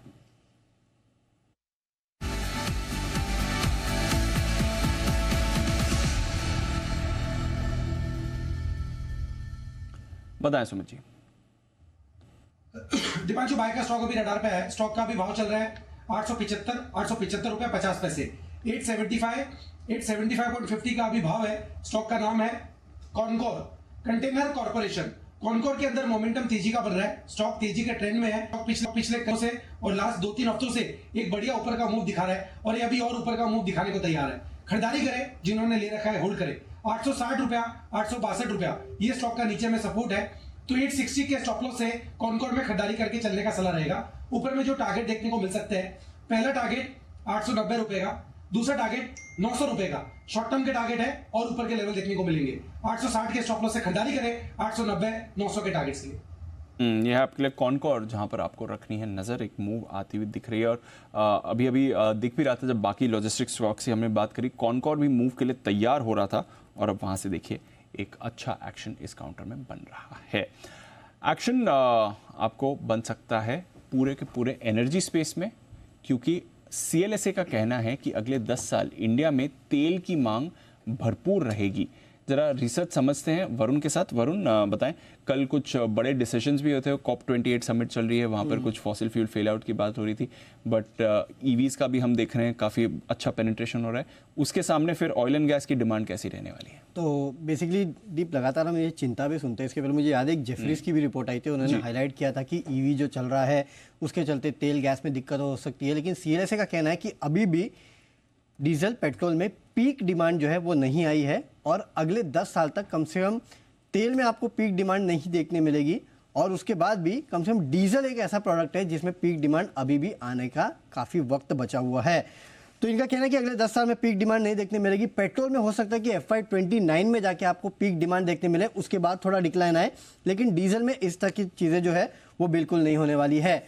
बताएं सुमित जी। दीपांशु, बाय का स्टॉक अभी रडार पे है। स्टॉक का भी भाव चल रहा है 875 रुपए 50 पैसे। 875.50 का अभी भाव है। स्टॉक का नाम है कॉनकोर कंटेनर कॉर्पोरेशन। कॉनकोर के अंदर मोमेंटम तेजी का बन रहा है। स्टॉक तेजी के ट्रेंड में है। स्टॉक पिछले कई से और लास्ट 2-3 हफ्तों से एक बढ़िया ऊपर का मूव दिखा रहा है, और ये अभी और ऊपर का मूव दिखाने को तैयार है। खरीदारी करें, जिन्होंने ले रखा है होल्ड करें। 860 रुपया, 862 रुपया ये स्टॉक का नीचे में सपोर्ट है। तो 860 के स्टॉप लॉस से कॉनकोर में खरीदारी करके चलने का सलाह रहेगा। ऊपर में जो टारगेट देखने को मिल सकते हैं, पहला टारगेट 890 रुपए का, दूसरा टारगेट 900 रुपए का शॉर्ट टर्म के टारगेट है, और ऊपर के लेवल देखने को मिलेंगे। 860 के स्टॉप लॉस से खरीदारी करें, 890 900 के टारगेट्स के लिए। ये है आपके लिए कॉनकॉर, जहां पर आपको रखनी है नज़र। एक मूव आती हुई दिख रही है और अभी अभी दिख भी रहा था जब बाकी लॉजिस्टिक्स स्टॉक से हमने बात करी, कॉनकॉर भी मूव के लिए तैयार हो रहा था और अब वहां से देखिए एक अच्छा एक्शन इस काउंटर में बन रहा है। एक्शन आपको बन सकता है पूरे के पूरे एनर्जी स्पेस में, क्योंकि CLSA का कहना है कि अगले 10 साल इंडिया में तेल की मांग भरपूर रहेगी। जरा रिसर्च समझते हैं वरुण के साथ। वरुण बताएं, कल कुछ बड़े डिसीजंस भी होते हैं, COP28 समिट चल रही है, वहाँ पर कुछ फॉसिल फ्यूल फेल आउट की बात हो रही थी, बट EVs का भी हम देख रहे हैं काफ़ी अच्छा पेनिट्रेशन हो रहा है। उसके सामने फिर ऑयल एंड गैस की डिमांड कैसी रहने वाली है? तो बेसिकली दीप लगातार हम ये चिंता भी सुनते हैं। इसके पहले मुझे याद है एक जेफरीज की भी रिपोर्ट आई थी, उन्होंने हाईलाइट किया था कि EV जो चल रहा है उसके चलते तेल गैस में दिक्कत हो सकती है, लेकिन CLSA का कहना है कि अभी भी डीजल पेट्रोल में पीक डिमांड जो है वो नहीं आई है और अगले 10 साल तक कम से कम तेल में आपको पीक डिमांड नहीं देखने मिलेगी, और उसके बाद भी कम से कम डीजल एक ऐसा प्रोडक्ट है जिसमें पीक डिमांड अभी भी आने का काफ़ी वक्त बचा हुआ है। तो इनका कहना है कि अगले 10 साल में पीक डिमांड नहीं देखने मिलेगी। पेट्रोल में हो सकता है कि FY29 में जाके आपको पीक डिमांड देखने मिले, उसके बाद थोड़ा डिक्लाइन आए, लेकिन डीजल में इस तरह की चीज़ें जो है वो बिल्कुल नहीं होने वाली है।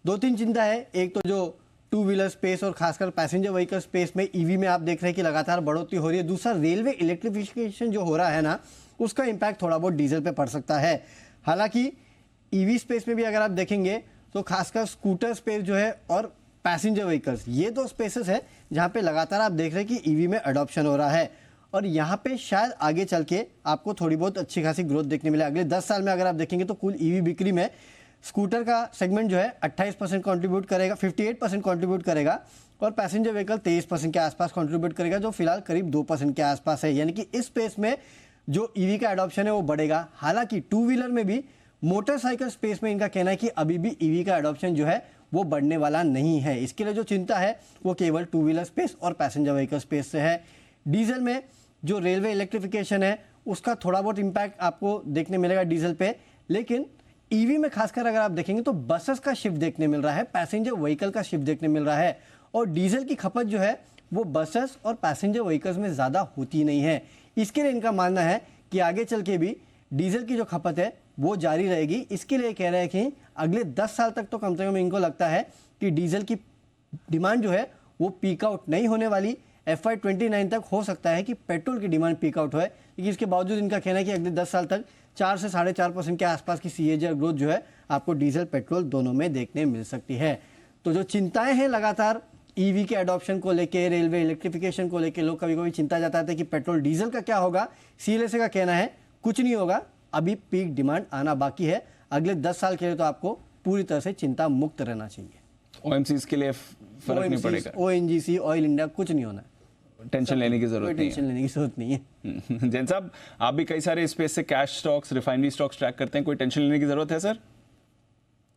2-3 चिंता है। एक तो जो टू व्हीलर स्पेस और खासकर पैसेंजर व्हीकल स्पेस में EV में आप देख रहे हैं कि लगातार बढ़ोतरी हो रही है। दूसरा, रेलवे इलेक्ट्रिफिकेशन जो हो रहा है ना, उसका इम्पैक्ट थोड़ा बहुत डीजल पे पड़ सकता है। हालांकि EV स्पेस में भी अगर आप देखेंगे तो खासकर स्कूटर स्पेस जो है और पैसेंजर व्हीकल्स, ये दो स्पेसेस है जहाँ पे लगातार आप देख रहे हैं कि EV में अडॉप्शन हो रहा है, और यहाँ पे शायद आगे चल के आपको थोड़ी बहुत अच्छी खासी ग्रोथ देखने मिले। अगले 10 साल में अगर आप देखेंगे तो कुल EV बिक्री में स्कूटर का सेगमेंट जो है 28% कंट्रीब्यूट करेगा, 58% कंट्रीब्यूट करेगा, और पैसेंजर व्हीकल 23% के आसपास कंट्रीब्यूट करेगा, जो फिलहाल करीब 2% के आसपास है। यानी कि इस स्पेस में जो EV का एडॉप्शन है वो बढ़ेगा। हालांकि टू व्हीलर में भी, मोटरसाइकिल स्पेस में इनका कहना है कि अभी भी EV का एडॉप्शन जो है वो बढ़ने वाला नहीं है। इसके लिए जो चिंता है वो केवल टू व्हीलर स्पेस और पैसेंजर व्हीकल स्पेस से है। डीजल में जो रेलवे इलेक्ट्रिफिकेशन है उसका थोड़ा बहुत इम्पैक्ट आपको देखने मिलेगा डीजल पे, लेकिन EV में खासकर अगर आप देखेंगे तो बसेस का शिफ्ट देखने मिल रहा है, पैसेंजर व्हीकल का शिफ्ट देखने मिल रहा है, और डीजल की खपत जो है वो बसेस और पैसेंजर व्हीकल्स में ज़्यादा होती नहीं है। इसके लिए इनका मानना है कि आगे चल के भी डीजल की जो खपत है वो जारी रहेगी। इसके लिए कह रहे हैं कि अगले 10 साल तक तो कम से कम इनको लगता है कि डीजल की डिमांड जो है वो पीक आउट नहीं होने वाली। FY29 तक हो सकता है कि पेट्रोल की डिमांड पीक आउट होए, लेकिन इसके बावजूद इनका कहना है कि अगले 10 साल तक 4 से 4.5% के आसपास की CAGR ग्रोथ जो है आपको डीजल पेट्रोल दोनों में देखने मिल सकती है। तो जो चिंताएं हैं लगातार EV के एडॉप्शन को लेके, रेलवे इलेक्ट्रिफिकेशन को लेके, लोग कभी कभी चिंता जताते हैं कि पेट्रोल डीजल का क्या होगा। CLSA का कहना है कुछ नहीं होगा, अभी पीक डिमांड आना बाकी है। अगले 10 साल के लिए तो आपको पूरी तरह से चिंता मुक्त रहना चाहिए। OMCs के लिए फर्क नहीं पड़ेगा, ONGC, ऑयल इंडिया, कुछ नहीं होना है, टेंशन लेने की जरूरत नहीं है। टेंशन लेने की जरूरत नहीं है। जैन साहब, आप भी कई सारे स्पेस से cash stocks, refinery stocks track करते हैं, कोई टेंशन लेने की जरूरत है सर?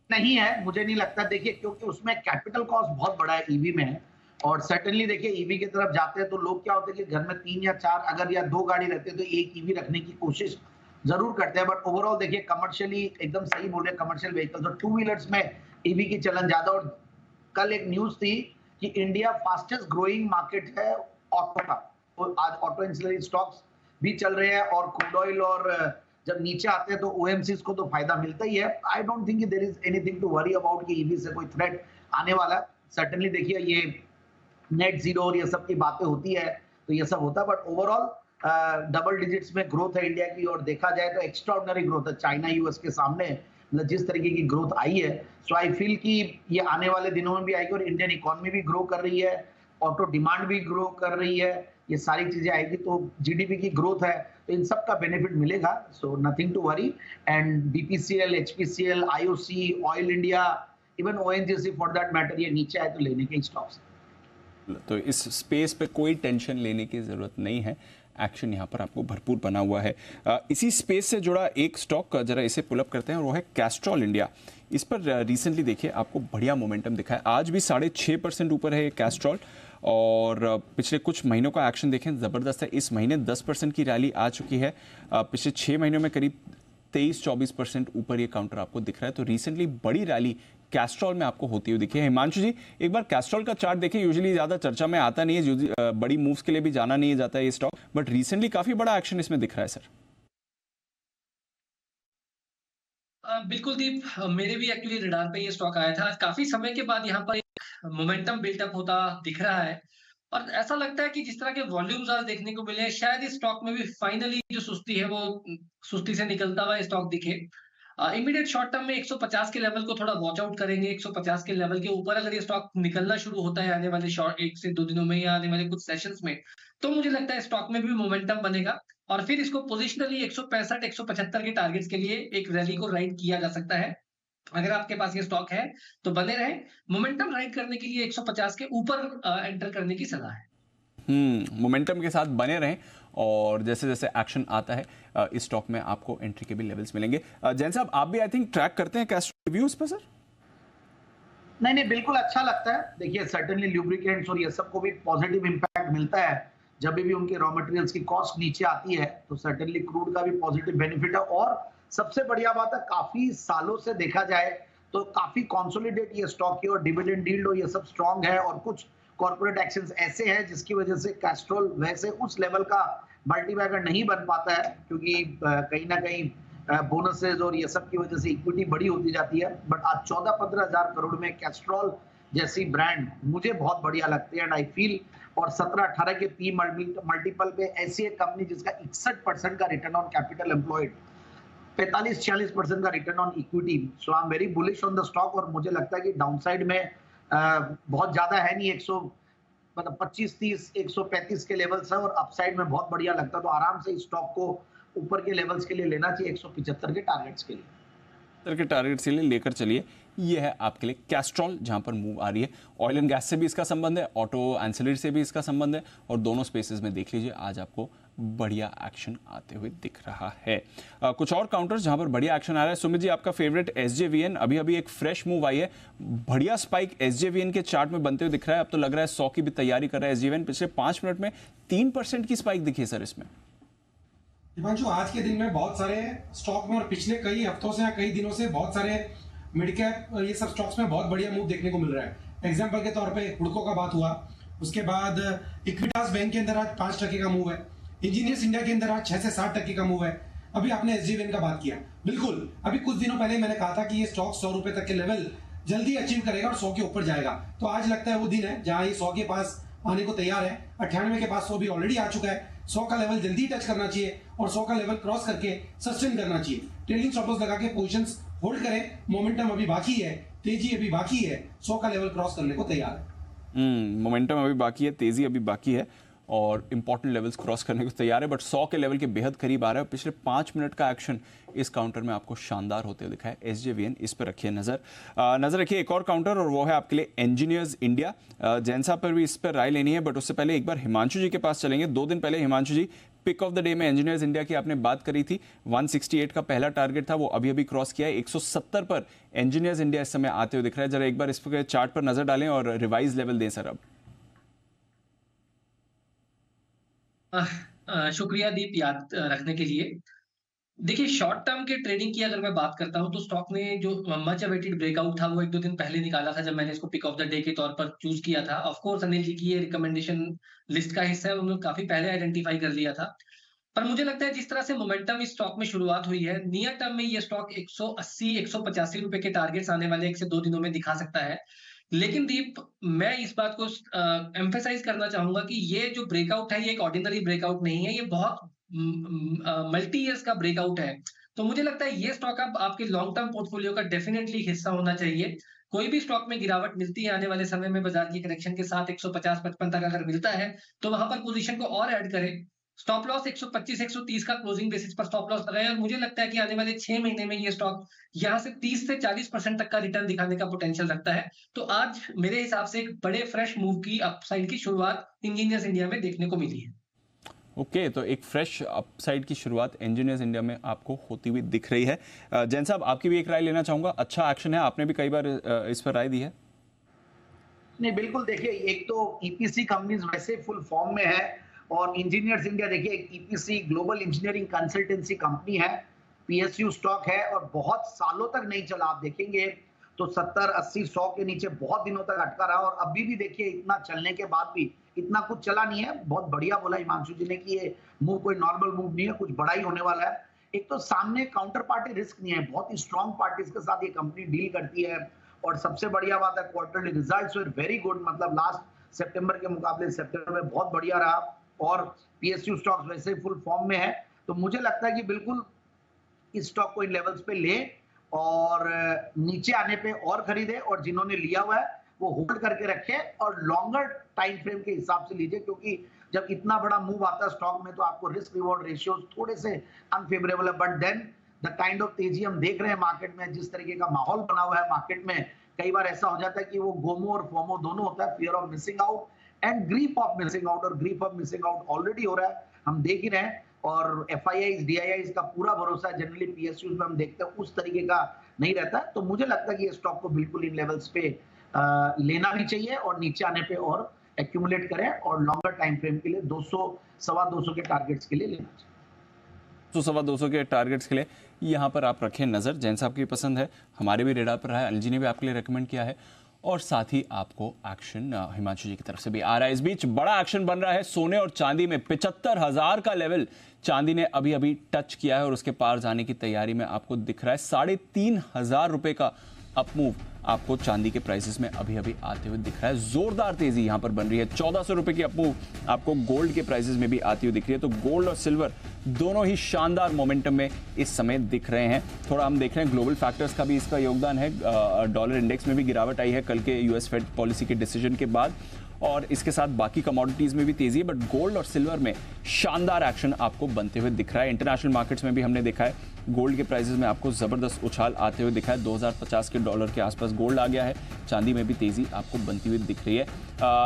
नहीं है, मुझे नहीं लगता। देखिए, क्योंकि उसमें कैपिटल कॉस्ट बहुत बड़ा है EV में, और सर्टेनली देखिए EV की तरफ जाते हैं तो लोग क्या होते हैं कि घर में 3 या 4 अगर या 2 गाड़ी रहते हैं तो एक EV रखने की कोशिश जरूर करते हैं, बट ओवरऑल देखिए कमर्शियली एकदम सही बोल रहे, कमर्शियल व्हीकल्स और टू व्हीलर्स में EV की चलन ज्यादा। और कल एक न्यूज थी कि इंडिया फास्टेस्ट ग्रोइंग मार्केट है ऑटो का, तो आज ऑटो इंसुलेरी स्टॉक्स भी चल रहे हैं, और क्रूड ऑयल और जब नीचे आते हैं तो OMCs को तो फायदा मिलता ही है। I don't think there is anything to worry about कि EV से कोई थ्रेट आने वाला है। सर्टेनली देखिए ये नेट जीरो और ये सब की बातें होती है तो ये सब होता है, बट ओवरऑल डबल डिजिट्स में ग्रोथ है इंडिया की, और देखा जाए तो एक्स्ट्राऑर्डिनरी ग्रोथ है चाइना US के सामने, मतलब जिस तरीके की ग्रोथ आई है। सो आई फील कि ये आने वाले दिनों में भी आएगी, और इंडियन इकोनॉमी भी ग्रो कर रही है, ऑटो डिमांड भी ग्रो कर रही है, ये सारी चीजें आएगी तो GDP की ग्रोथ है, तो इन सब का बेनिफिट मिलेगा। So nothing to worry. And BPCL, HPCL, IOC, Oil India, even ONGC for that matter, ये नीचे आए तो लेने के स्टॉक्स। तो इस स्पेस पे कोई टेंशन लेने की जरूरत नहीं है, एक्शन यहाँ पर आपको भरपूर बना हुआ है। इसी स्पेस से जुड़ा एक स्टॉक जरा इसे पुल अप करते हैं, और वो है कैस्ट्रॉल इंडिया। इस पर रिसेंटली देखिए आपको बढ़िया मोमेंटम दिखा है, आज भी 6.5% ऊपर है कैस्ट्रॉल, और पिछले कुछ महीनों का एक्शन देखें ज़बरदस्त है। इस महीने 10% की रैली आ चुकी है, पिछले 6 महीनों में करीब 23-24% ऊपर ये काउंटर आपको दिख रहा है। तो रिसेंटली बड़ी रैली कैस्ट्रॉल में आपको होती हुई दिखी है। हिमांशु जी, एक बार कैस्ट्रॉल का चार्ट देखिए, यूजुअली ज़्यादा चर्चा में आता नहीं है, बड़ी मूव्स के लिए भी जाना नहीं जाता है ये स्टॉक, बट रिसेंटली काफ़ी बड़ा एक्शन इसमें दिख रहा है सर। बिल्कुल दीप, मेरे भी एक्चुअली रडार पे ये स्टॉक आया था। काफी समय के बाद यहाँ पर एक मोमेंटम बिल्टअप होता दिख रहा है और ऐसा लगता है कि जिस तरह के वॉल्यूम्स आज देखने को मिले हैं, शायद इस स्टॉक में भी फाइनली जो सुस्ती है वो सुस्ती से निकलता हुआ स्टॉक दिखे। इमीडिएट शॉर्ट टर्म में 150 के लेवल को थोड़ा वॉच आउट करेंगे। 150 के लेवल के ऊपर अगर ये स्टॉक निकलना शुरू होता है आने वाले शॉर्ट 1 से 2 दिनों में या आने वाले कुछ सेशंस में, तो मुझे लगता है स्टॉक में भी मोमेंटम बनेगा और फिर इसको पोजिशनली 165 175 के टारगेट्स के लिए एक रैली को राइड किया जा सकता है। अगर आपके पास ये स्टॉक है तो बने रहे। मोमेंटम राइड करने के लिए 150 के ऊपर एंटर करने की सलाह है। मोमेंटम के साथ बने रहें और जैसे जैसे एक्शन आता है इस स्टॉक में आपको एंट्री के भी लेवल्स मिलेंगे। जैन साहब, आप भी आई थिंक ट्रैक करते हैं कैश रिव्यूज पर सर? नहीं, बिल्कुल अच्छा लगता है। देखिए, सर्टेनली ल्यूब्रिकेंट्स और ये सबको भी पॉजिटिव इंपैक्ट मिलता है जब भी उनके रॉ मटेरियल्स की कॉस्ट नीचे आती है, तो सर्टेनली क्रूड का भी पॉजिटिव बेनिफिट है। और सबसे बढ़िया बात है, काफी सालों से देखा जाए तो काफी कंसोलिडेट ये स्टॉक है और डिविडेंड यील्ड और ये सब स्ट्रांग है और कुछ कॉर्पोरेट एक्शंस ऐसे हैं जिसकी वजह से कैस्ट्रोल वैसे उस लेवल का मल्टीबैगर नहीं बन पाता है, क्योंकि कहीं ना कहीं बोनसेस और ये सब की वजह से इक्विटी बड़ी होती जाती है। बट आज 14-15 हजार करोड़ में कैस्ट्रोल जैसी ब्रांड मुझे बहुत बढ़िया लगती है एंड आई फील, और 17-18 के पी मल्टीपल पे ऐसी एक कंपनी जिसका 61% का रिटर्न ऑन कैपिटल एम्प्लॉयड, 45-46% का return on equity, so I am very bullish on the stock. और मुझे लगता है कि डाउनसाइड में बहुत ज्यादा है नहीं, 25-30 135 के लेवल्स है और अपसाइड में बहुत बढ़िया लगता है, तो आराम से इस स्टॉक को ऊपर के लेवल्स के लिए लेना चाहिए, 175 के टारगेट्स के लिए। के टारगेट से लेकर चलिए। ये है आपके लिए कैस्ट्रॉल, जहां पर मूव आ रही है। ऑयल एंड गैस से भी इसका संबंध है, ऑटो एंसिलरी से भी इसका संबंध है और दोनों स्पेसेस में देख लीजिए आज आपको बढ़िया एक्शन आते हुए दिख रहा है। कुछ और काउंटर्स जहां पर बढ़िया एक्शन आ रहा है। सुमित जी, आपका फेवरेट SJVN अभी अभी एक फ्रेश मूव आई है, बढ़िया स्पाइक SJVN के चार्ट में बनते हुए दिख रहा है। अब तो लग रहा है 100 की भी तैयारी कर रहा है SJVN। पिछले 5 मिनट में 3% की स्पाइक दिखी है सर इसमें। दिपांशु, आज के दिन में बहुत सारे स्टॉक में और पिछले कई हफ्तों से या कई दिनों से बहुत सारे मिड कैप ये सब स्टॉक्स में बहुत बढ़िया मूव देखने को मिल रहा है। एग्जांपल के तौर पे हुडको का बात हुआ, उसके बाद इक्विटास बैंक के अंदर आज 5% का मूव है, इंजीनियर्स इंडिया के अंदर आज 6 से 7% का मूव है। अभी आपने SJVN का बात किया, बिल्कुल अभी कुछ दिनों पहले मैंने कहा था कि ये स्टॉक 100 रुपए तक के लेवल जल्दी अचीव करेगा और 100 के ऊपर जाएगा। तो आज लगता है वो दिन है जहां ये 100 के पास आने को तैयार है। 98 के पास 100 भी ऑलरेडी आ चुका है। 100 का लेवल जल्दी टच करना चाहिए और 100 का लेवल क्रॉस करके सस्टेन करना चाहिए। ट्रेलिंग स्टॉप लॉस लगा के पोजीशंस होल्ड करें। मोमेंटम अभी बाकी है, तेजी अभी बाकी है, 100 का लेवल क्रॉस करने को तैयार है। मोमेंटम अभी बाकी है, तेजी अभी बाकी है और इंपॉर्टेंट लेवल्स क्रॉस करने को तैयार है, बट 100 के लेवल के बेहद करीब आ रहा है। पिछले 5 मिनट का एक्शन इस काउंटर में आपको शानदार होते हुए दिखा है। SJVN, इस पर रखिए नजर रखिए। एक और काउंटर और वो है आपके लिए इंजीनियर्स इंडिया। जैन साहब पर भी इस पर राय लेनी है, बट उससे पहले एक बार हिमांशु जी के पास चलेंगे। 2 दिन पहले हिमांशु जी, पिक ऑफ द डे में इंजीनियर्स इंडिया की आपने बात करी थी। 168 का पहला टारगेट था, वो अभी अभी क्रॉस किया है। 170 पर इंजीनियर्स इंडिया इस समय आते हुए दिख रहा है। जरा एक बार इस पर चार्ट पर नजर डालें और रिवाइज लेवल दें सर। अब शुक्रिया दीप, याद रखने के लिए। देखिए, शॉर्ट टर्म के ट्रेडिंग की अगर मैं बात करता हूं तो स्टॉक ने जो मच अवेटेड ब्रेकआउट था वो 1-2 दिन पहले निकाला था, जब मैंने इसको पिक ऑफ द डे के तौर पर चूज किया था। ऑफ कोर्स अनिल जी की ये रिकमेंडेशन लिस्ट का हिस्सा है, उन्होंने काफी पहले आइडेंटिफाई कर लिया था। पर मुझे लगता है जिस तरह से मोमेंटम इस स्टॉक में शुरुआत हुई है, नियर टर्म में ये स्टॉक 180-185 रुपए के टारगेट्स आने वाले 1 से 2 दिनों में दिखा सकता है। लेकिन दीप, मैं इस बात को एम्फेसाइज करना चाहूंगा कि ये जो ब्रेकआउट है ये एक ऑर्डिनरी ब्रेकआउट नहीं है, ये बहुत मल्टी ईयर्स का ब्रेकआउट है। तो मुझे लगता है ये स्टॉक अब आपके लॉन्ग टर्म पोर्टफोलियो का डेफिनेटली हिस्सा होना चाहिए। कोई भी स्टॉक में गिरावट मिलती है आने वाले समय में बाजार की करेक्शन के साथ 150-55 तक अगर मिलता है तो वहां पर पोजीशन को और ऐड करें। स्टॉप लॉस 125-130 का क्लोजिंग बेसिस पर स्टॉप लॉस लगाए और मुझे लगता है कि आने वाले 6 महीने में ये स्टॉक यहां से 30 से 40% तक का रिटर्न दिखाने का पोटेंशियल रखता है। तो आज मेरे हिसाब से एक बड़े फ्रेश मूव की अपसाइड की शुरुआत इंजीनियर्स इंडिया में देखने को मिली है। ओके, तो एक फ्रेश अपसाइड की शुरुआत इंजीनियर्स इंडिया में आपको होती हुई दिख रही है। जैन साहब, आपकी भी एक राय लेना चाहूंगा। अच्छा एक्शन है, आपने भी कई बार इस पर राय दी है। नहीं, बिल्कुल। देखिए, एक तो EPC कंपनीज वैसे फुल फॉर्म में है और इंजीनियर्स इंडिया देखिए एक EPC global engineering consultancy company है, PSU स्टॉक है और बहुत सालों तक नहीं चला। आप देखेंगे तो 70, 80, 100 के नीचे बहुत दिनों तक अटका रहा और अभी भी देखिए इतना चलने के बाद भी इतना कुछ चला नहीं है। बहुत बढ़िया बोला हिमांशु जी ने कि ये मूव कोई नॉर्मल मूव नहीं है, कुछ बड़ा ही होने वाला है। एक तो सामने काउंटर पार्टी रिस्क नहीं है, बहुत ही स्ट्रॉन्ग पार्टीज के साथ ये कंपनी डील करती है। और सबसे बढ़िया बात है quarterly results were very good, मतलब लास्ट सितंबर के मुकाबले सितंबर में बहुत बढ़िया रहा और पीएसयू स्टॉक्स वैसे फुल फॉर्म में है। तो मुझे लगता है कि बिल्कुल इस स्टॉक को इन लेवल्स पे ले और नीचे आने पे और खरीदे, और जिन्होंने लिया हुआ है वो होल्ड करके रखे और लॉन्गर टाइम फ्रेम के हिसाब से लीजिए, क्योंकि जब इतना बड़ा मूव आता है स्टॉक में तो आपको रिस्क रिवॉर्ड रेशियोज थोड़े से अनफेवरेबल है। But then the kind of तेजी हम देख रहे हैं मार्केट में, जिस तरीके का माहौल बना हुआ है मार्केट में, कई बार ऐसा हो जाता है कि वो गोमो और फोमो दोनों होता है, fear of missing out and grief of missing out, और grief of missing out already हो रहा है, हम देख ही रहे हैं। और FIIs DIIs का पूरा भरोसा जनरली PSUs में हम देखते हैं उस तरीके का नहीं रहता। तो मुझे लगता है कि ये स्टॉक को बिल्कुल इन लेवल्स पे लेना भी चाहिए और नीचे आने पे और एक्यूमुलेट करें और लॉन्गर टाइम फ्रेम के लिए 200 सवा 200 के टारगेट्स के लिए लेना चाहिए। तो सवा 200 के टारगेट्स के लिए यहाँ पर आप रखें नज़र। जैन साहब की पसंद है, हमारे भी रेडार पर है, अनिल जी ने भी आपके लिए रेकमेंड किया है, और साथ ही आपको एक्शन हिमांशु जी की तरफ से भी आ रहा है। इस बीच बड़ा एक्शन बन रहा है सोने और चांदी में। 75,000 का लेवल चांदी ने अभी अभी टच किया है और उसके पार जाने की तैयारी में आपको दिख रहा है। 3,500 रुपए का अपमूव आपको चांदी के प्राइसेस में अभी अभी आते हुए दिख रहा है। जोरदार तेजी यहां पर बन रही है। 1,400 रुपए की अपमूव आपको गोल्ड के प्राइसेस में भी आती हुई दिख रही है। तो गोल्ड और सिल्वर दोनों ही शानदार मोमेंटम में इस समय दिख रहे हैं। थोड़ा हम देख रहे हैं ग्लोबल फैक्टर्स का भी इसका योगदान है। डॉलर इंडेक्स में भी गिरावट आई है कल के US फेड पॉलिसी के डिसीजन के बाद, और इसके साथ बाकी कमोडिटीज में भी तेजी है, बट गोल्ड और सिल्वर में शानदार एक्शन आपको बनते हुए दिख रहा है। इंटरनेशनल मार्केट्स में भी हमने देखा है गोल्ड के प्राइसेस में आपको जबरदस्त उछाल आते हुए दिखा है। 2050 के डॉलर के आसपास गोल्ड आ गया है। चांदी में भी तेजी आपको बनती हुई दिख रही है।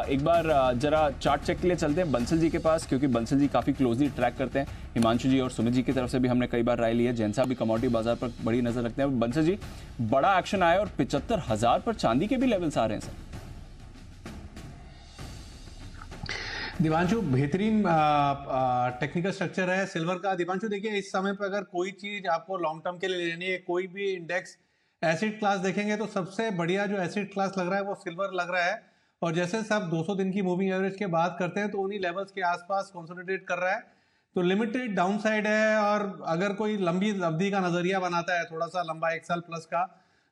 एक बार जरा चार्ट चेक के लिए चलते हैं बंसल जी के पास, क्योंकि बंसल जी काफी क्लोजली ट्रैक करते हैं। हिमांशु जी और सुमित जी की तरफ से भी हमने कई बार राय ली है। जैन साहब भी कमोडिटी बाजार पर बड़ी नजर रखते हैं। बंसल जी, बड़ा एक्शन आया और 75,000 पर चांदी के भी लेवल्स आ रहे हैं सर। दिवांशु, बेहतरीन टेक्निकल स्ट्रक्चर है सिल्वर का। दिवांशु देखिए, इस समय पर अगर कोई चीज आपको लॉन्ग टर्म के लिए लेनी है, कोई भी इंडेक्स एसिड क्लास देखेंगे तो सबसे बढ़िया जो एसिड क्लास लग रहा है वो सिल्वर लग रहा है। और जैसे सब 200 दिन की मूविंग एवरेज की बात करते हैं तो उन्हीं लेवल्स के आसपास कंसोलिडेट कर रहा है। तो लिमिटेड डाउन साइड है, और अगर कोई लंबी अवधि का नजरिया बनाता है, थोड़ा सा लंबा 1 साल प्लस का,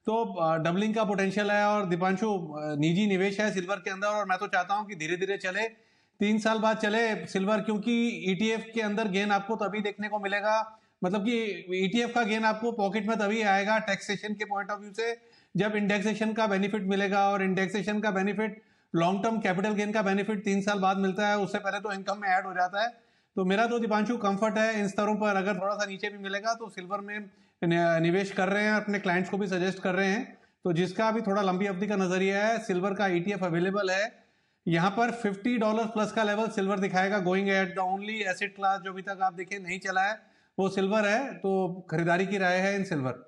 तो डबलिंग का पोटेंशियल है। और दीपांशु, निजी निवेश है सिल्वर के अंदर, और मैं तो चाहता हूँ कि धीरे धीरे चले, 3 साल बाद चले सिल्वर, क्योंकि ETF के अंदर गेन आपको तभी देखने को मिलेगा, मतलब कि ETF का गेन आपको पॉकेट में तभी आएगा टैक्सेशन के पॉइंट ऑफ व्यू से, जब इंडेक्सेशन का बेनिफिट मिलेगा। और इंडेक्सेशन का benefit, long term capital gain का बेनिफिट 3 साल बाद मिलता है, उससे पहले तो इनकम में ऐड हो जाता है। तो मेरा तो दीपांशु कंफर्ट है इन स्तरों पर। अगर थोड़ा सा नीचे भी मिलेगा तो सिल्वर में निवेश कर रहे हैं, अपने क्लाइंट्स को भी सजेस्ट कर रहे हैं। तो जिसका भी थोड़ा लंबी अवधि का नजरिया है, सिल्वर का ETF अवेलेबल है। यहाँ पर $50 प्लस का लेवल सिल्वर दिखाएगा going at. The only asset class जो अभी तक आप देखें नहीं चला है वो सिल्वर है, तो खरीदारी की राय है इन सिल्वर।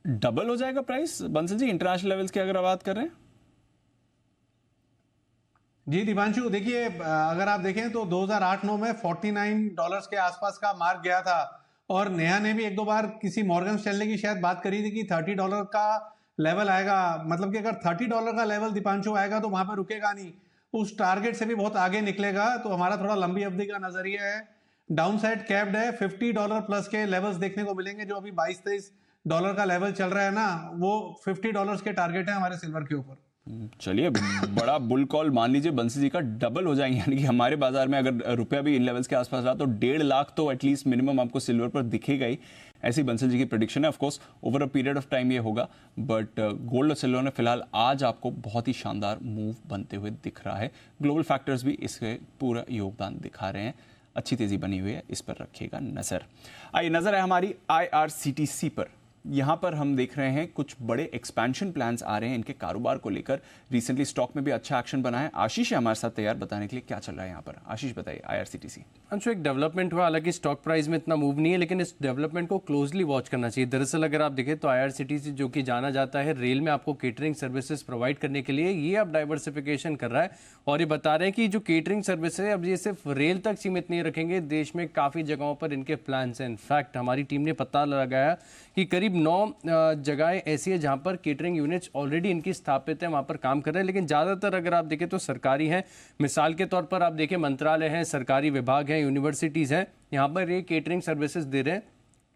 डबल हो जाएगा price Bansal ji international levels की अगर बात कर रहे हैं? जी दीपांशु, देखिए अगर आप देखें तो 2008-9 में $49 के आसपास का मार्क गया था, और नेहा ने भी 1-2 बार किसी मॉर्गन स्टैनले की शायद बात करी थी कि $30 का लेवल आएगा। मतलब कि अगर $30 का लेवल दीपांशु आएगा तो वहां पर रुकेगा नहीं, उस टारगेट से भी बहुत आगे निकलेगा। तो हमारा थोड़ा लंबी अवधि का नजरिया है, डाउन साइड कैप्ड है। $50 प्लस के लेवल्स देखने को मिलेंगे। जो अभी $22-23 का लेवल चल रहा है ना, वो $50 के टारगेट है हमारे सिल्वर के ऊपर। चलिए, बड़ा बुल कॉल मान लीजिए बंसी जी का, डबल हो जाएंगे। यानी कि हमारे बाजार में अगर रुपया भी इन लेवल्स के आसपास रहा तो 1.5 लाख तो एटलीस्ट मिनिमम आपको सिल्वर पर दिखेगा ही। ऐसी बंसल जी की प्रेडिक्शन है। Of course over a period of time ये होगा, बट गोल्ड और सिल्वर ने फिलहाल आज आपको बहुत ही शानदार मूव बनते हुए दिख रहा है। ग्लोबल फैक्टर्स भी इसके पूरा योगदान दिखा रहे हैं। अच्छी तेजी बनी हुई है, इस पर रखिएगा नजर। आइए, नजर है हमारी IRCTC पर। यहाँ पर हम देख रहे हैं कुछ बड़े एक्सपेंशन प्लान्स आ रहे हैं इनके कारोबार को लेकर। रिसेंटली स्टॉक में भी अच्छा एक्शन बना है। आशीष है हमारे साथ तैयार बताने के लिए क्या चल रहा है यहाँ पर। आशीष बताइए IRCTC। अंशु, एक डेवलपमेंट हुआ, हालांकि स्टॉक प्राइस में इतना मूव नहीं है, लेकिन इस डेवलपमेंट को क्लोजली वॉच करना चाहिए। दरअसल अगर आप देखें तो IRCTC जो कि जाना जाता है रेल में आपको केटरिंग सर्विसेज प्रोवाइड करने के लिए, ये अब डाइवर्सिफिकेशन कर रहा है। और ये बता रहे हैं कि जो केटरिंग सर्विस है अब ये सिर्फ रेल तक सीमित नहीं रखेंगे, देश में काफ़ी जगहों पर इनके प्लान्स हैं। इनफैक्ट हमारी टीम ने पता लगाया कि करीब 9 जगहें ऐसी है जहां पर केटरिंग यूनिट्स ऑलरेडी इनकी स्थापित है, वहां पर काम कर रहे हैं। लेकिन ज़्यादातर अगर आप देखें तो सरकारी हैं। मिसाल के तौर पर आप देखें मंत्रालय हैं, सरकारी विभाग हैं, यूनिवर्सिटीज़ हैं, यहाँ पर ये केटरिंग सर्विसेज दे रहे हैं।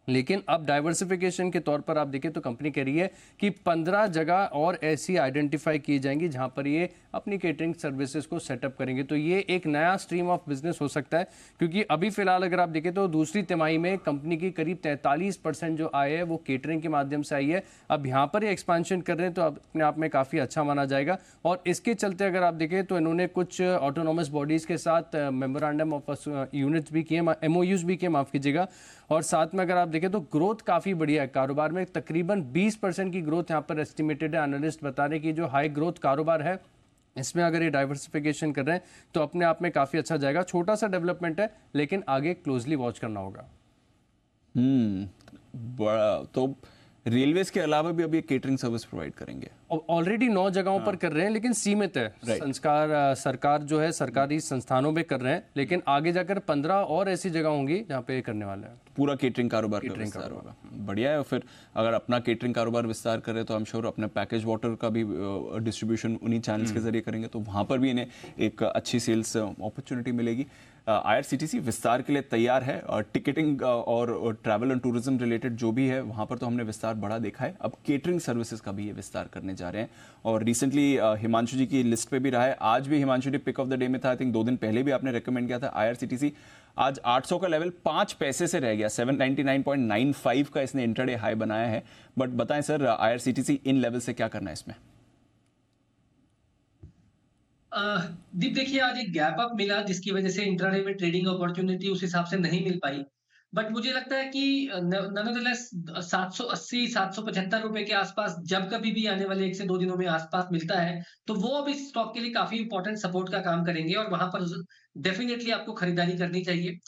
लेकिन अब डाइवर्सिफिकेशन के तौर पर आप देखें तो कंपनी कह रही है कि 15 जगह और ऐसी आइडेंटिफाई की जाएंगी जहां पर ये अपनी केटरिंग सर्विसेज को सेटअप करेंगे। तो ये एक नया स्ट्रीम ऑफ बिजनेस हो सकता है, क्योंकि अभी फिलहाल अगर आप देखें तो दूसरी तिमाही में कंपनी की करीब 43% जो आय है वो केटरिंग के माध्यम से आई है। अब यहाँ पर ये एक्सपेंशन कर रहे हैं तो अपने आप में काफ़ी अच्छा माना जाएगा। और इसके चलते अगर आप देखें तो इन्होंने कुछ ऑटोनोमस बॉडीज़ के साथ मेमोरेंडम ऑफ यूनिट्स भी किए, MOUs भी किए, माफ़ कीजिएगा। और साथ में अगर आप देखें तो ग्रोथ काफ़ी बढ़िया है, कारोबार में तकरीबन 20% की ग्रोथ यहाँ पर एस्टिमेटेड है। एनालिस्ट बता रहे हैं कि जो हाई ग्रोथ कारोबार है इसमें अगर ये डाइवर्सिफिकेशन कर रहे हैं तो अपने आप में काफ़ी अच्छा जाएगा। छोटा सा डेवलपमेंट है लेकिन आगे क्लोजली वॉच करना होगा। बड़ा तो रेलवेज के अलावा भी अब ये केटरिंग सर्विस प्रोवाइड करेंगे। ऑलरेडी 9 जगहों पर कर रहे हैं लेकिन सीमित है। संस्कार सरकार जो है सरकारी संस्थानों में कर रहे हैं, लेकिन आगे जाकर 15 और ऐसी जगह होंगी जहाँ पे करने वाले हैं। पूरा केटरिंग कारोबार का विस्तार होगा। बढ़िया है। फिर अगर अपना केटरिंग कारोबार विस्तार करें तो आई एम श्योर अपने पैकेज वाटर का भी डिस्ट्रीब्यूशन उन्हीं चैनल्स के जरिए करेंगे, तो वहाँ पर भी इन्हें एक अच्छी सेल्स अपॉर्चुनिटी मिलेगी। IRCTC विस्तार के लिए तैयार है और टिकटिंग और ट्रैवल एंड टूरिज्म रिलेटेड जो भी है वहाँ पर तो हमने विस्तार बड़ा देखा है। अब केटरिंग सर्विसेज का भी ये विस्तार करने जा रहे हैं। और रिसेंटली हिमांशु जी की लिस्ट पे भी रहा है, आज भी हिमांशु जी पिक ऑफ द डे में था। आई थिंक 2 दिन पहले भी आपने रेकमेंड किया था। IRCTC आज 800 का लेवल 5 पैसे से रह गया, 799.95 का इसने इंट्राडे हाई बनाया है। बट बताएं सर, IRCTC इन लेवल से क्या करना है इसमें? दीप देखिए, आज एक गैप अप मिला जिसकी वजह से इंट्राडे में ट्रेडिंग अपॉर्चुनिटी उस हिसाब से नहीं मिल पाई। बट मुझे लगता है कि नॉनदलेस 780 775 रुपए के आसपास जब कभी भी आने वाले 1 से 2 दिनों में आसपास मिलता है तो वो अब इस स्टॉक के लिए काफी इंपॉर्टेंट सपोर्ट का काम करेंगे और वहां पर डेफिनेटली आपको खरीदारी करनी चाहिए।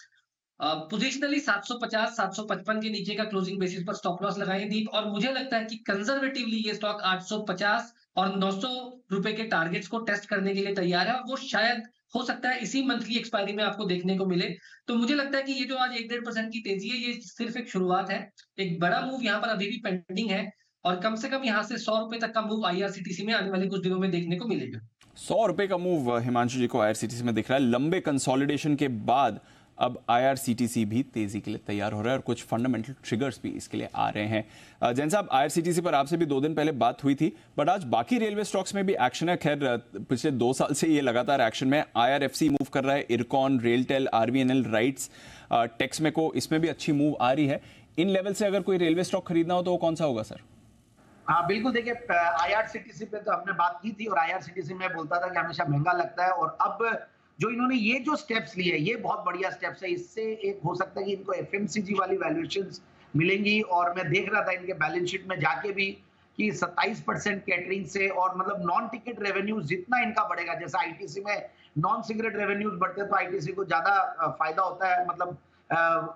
पोजिशनली 750 755 के नीचे का क्लोजिंग बेसिस पर स्टॉप लॉस लगाएं दीप, और मुझे लगता है कि कंजर्वेटिवली ये स्टॉक 850 और 900 रुपए के टारगेट्स को टेस्ट करने के लिए तैयार है और वो शायद हो सकता है इसी मंथ की एक्सपायरी में आपको देखने को मिले। तो मुझे लगता है कि ये जो आज 1-1.5% की तेजी है ये सिर्फ एक शुरुआत है। एक बड़ा मूव यहाँ पर अभी भी पेंडिंग है और कम से कम यहाँ से 100 रुपए तक का मूव IRCTC में आने वाले कुछ दिनों में देखने को मिलेगा। 100 रुपए का मूव हिमांशु जी को IRCTC में दिख रहा है। लंबे कंसोलिडेशन के बाद अब IRCTC भी तेजी के लिए तैयार हो रहा है और कुछ फंडामेंटल ट्रिगर्स भी इसके लिए आ रहे हैं। जैन साहब, IRCTC पर आपसे भी 2 दिन पहले बात हुई थी, बट आज बाकी रेलवे स्टॉक्स में भी एक्शन है। खैर पिछले 2 साल से ये लगातार एक्शन में। IRFC मूव कर रहा है, इरकॉन, रेलटेल, RVNL, राइट्स, टेक्समेको, इसमें भी अच्छी मूव आ रही है। इन लेवल से अगर कोई रेलवे स्टॉक खरीदना हो तो वो कौन सा होगा सर? हाँ बिल्कुल, देखिए IRCTC पे तो हमने बात की थी और IRCTC में बोलता था कि हमेशा महंगा लगता है, और अब जो इन्होंने ये जो स्टेप्स लिए ये बहुत बढ़िया स्टेप्स है। इससे एक हो सकता है कि इनको FMCG वाली वैल्यूएशंस मिलेंगी, और मैं देख रहा था इनके बैलेंस शीट में जाके भी कि 27% कैटरिंग से, और मतलब नॉन टिकट रेवेन्यूज जितना इनका बढ़ेगा, जैसा ITC में नॉन सिगरेट रेवेन्यूज बढ़ते हैं तो ITC को ज्यादा फायदा होता है, मतलब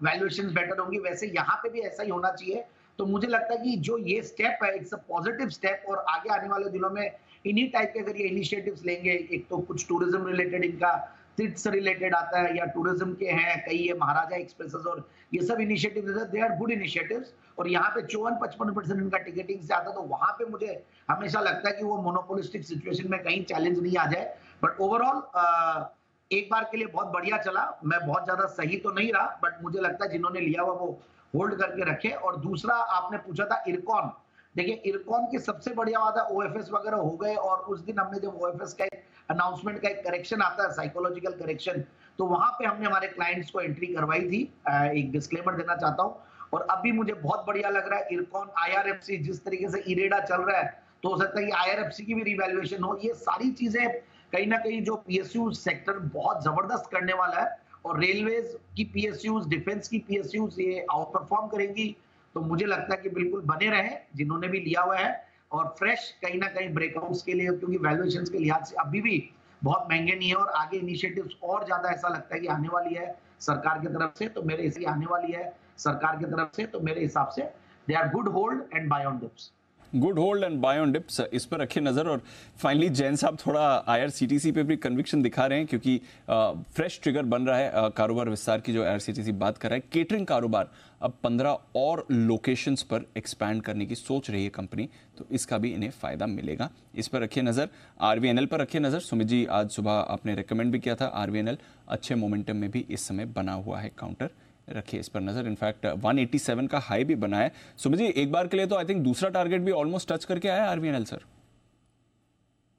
वैल्यूएशंस बेटर होंगी, वैसे यहाँ पे भी ऐसा ही होना चाहिए। तो मुझे लगता है कि जो ये स्टेप है इट्स अ पॉजिटिव स्टेप, और आगे आने वाले दिनों में इन्हीं टाइप के अगर ये इनिशिएटिव्स लेंगे, एक तो कुछ टूरिज्म रिलेटेड इनका ट्रिप्स रिलेटेड आता है या टूरिज्म के हैं कई, ये महाराजा एक्सप्रेसेस और ये सब initiatives they are good initiatives, और यहाँ पे 54-55% इनका टिकटिंग से आता है, तो वहां पे मुझे हमेशा लगता है कि वो मोनोपोलिस्टिक सिचुएशन में कहीं चैलेंज नहीं आ जाए। बट ओवरऑल एक बार के लिए बहुत बढ़िया चला। मैं बहुत ज्यादा सही तो नहीं रहा, बट मुझे लगता है जिन्होंने लिया हुआ वो होल्ड करके रखे। और दूसरा आपने पूछा था इरकॉन, देखिए इरकॉन की सबसे बढ़िया बात है OFS वगैरह हो गए, और उस दिन हमने जब OFS का अनाउंसमेंट का एक करेक्शन आता है, साइकोलॉजिकल करेक्शन, तो वहां पे हमने हमारे क्लाइंट्स को एंट्री करवाई थी। एक डिस्क्लेमर देना चाहता हूं, और अभी मुझे बहुत बढ़िया लग रहा है इरकॉन, IRFC, जिस तरीके से इरेडा चल रहा है तो हो सकता है कि IRFC की भी रिवैल्यूएशन हो। ये सारी चीजें कहीं ना कहीं जो PSU सेक्टर बहुत जबरदस्त करने वाला है, और रेलवेज की PSUs, डिफेंस की PSUs ये आउट परफॉर्म करेंगी। तो मुझे लगता है कि बिल्कुल बने रहें जिन्होंने भी लिया हुआ है, और फ्रेश कहीं ना कहीं ब्रेकआउट्स के लिए, क्योंकि वैल्यूएशंस के लिहाज से अभी भी बहुत महंगे नहीं है, और आगे इनिशिएटिव्स और ज्यादा ऐसा लगता है कि आने वाली है सरकार की तरफ से, तो मेरे इसलिए आने वाली है सरकार की तरफ से, तो मेरे हिसाब से they are good hold and buy on dips. Good hold and buy on dips, इस पर रखिए नजर। और फाइनली जैन साहब थोड़ा IRCTC पे भी कन्विक्शन दिखा रहे हैं, क्योंकि फ्रेश ट्रिगर बन रहा है कारोबार विस्तार की जो IRCTC बात कर रहा है। केटरिंग कारोबार अब 15 और लोकेशंस पर एक्सपैंड करने की सोच रही है कंपनी, तो इसका भी इन्हें फायदा मिलेगा। इस पर रखिए नजर। RVNL पर रखिए नजर। सुमित जी, आज सुबह आपने रिकमेंड भी किया था RVNL अच्छे मोमेंटम में भी इस समय बना हुआ है काउंटर। रखिए इस पर नजर। इनफैक्ट 187 का हाई भी बना है। सुमित जी, एक बार के लिए तो आई थिंक दूसरा टारगेट भी ऑलमोस्ट टच करके आया आरवीएनएल सर।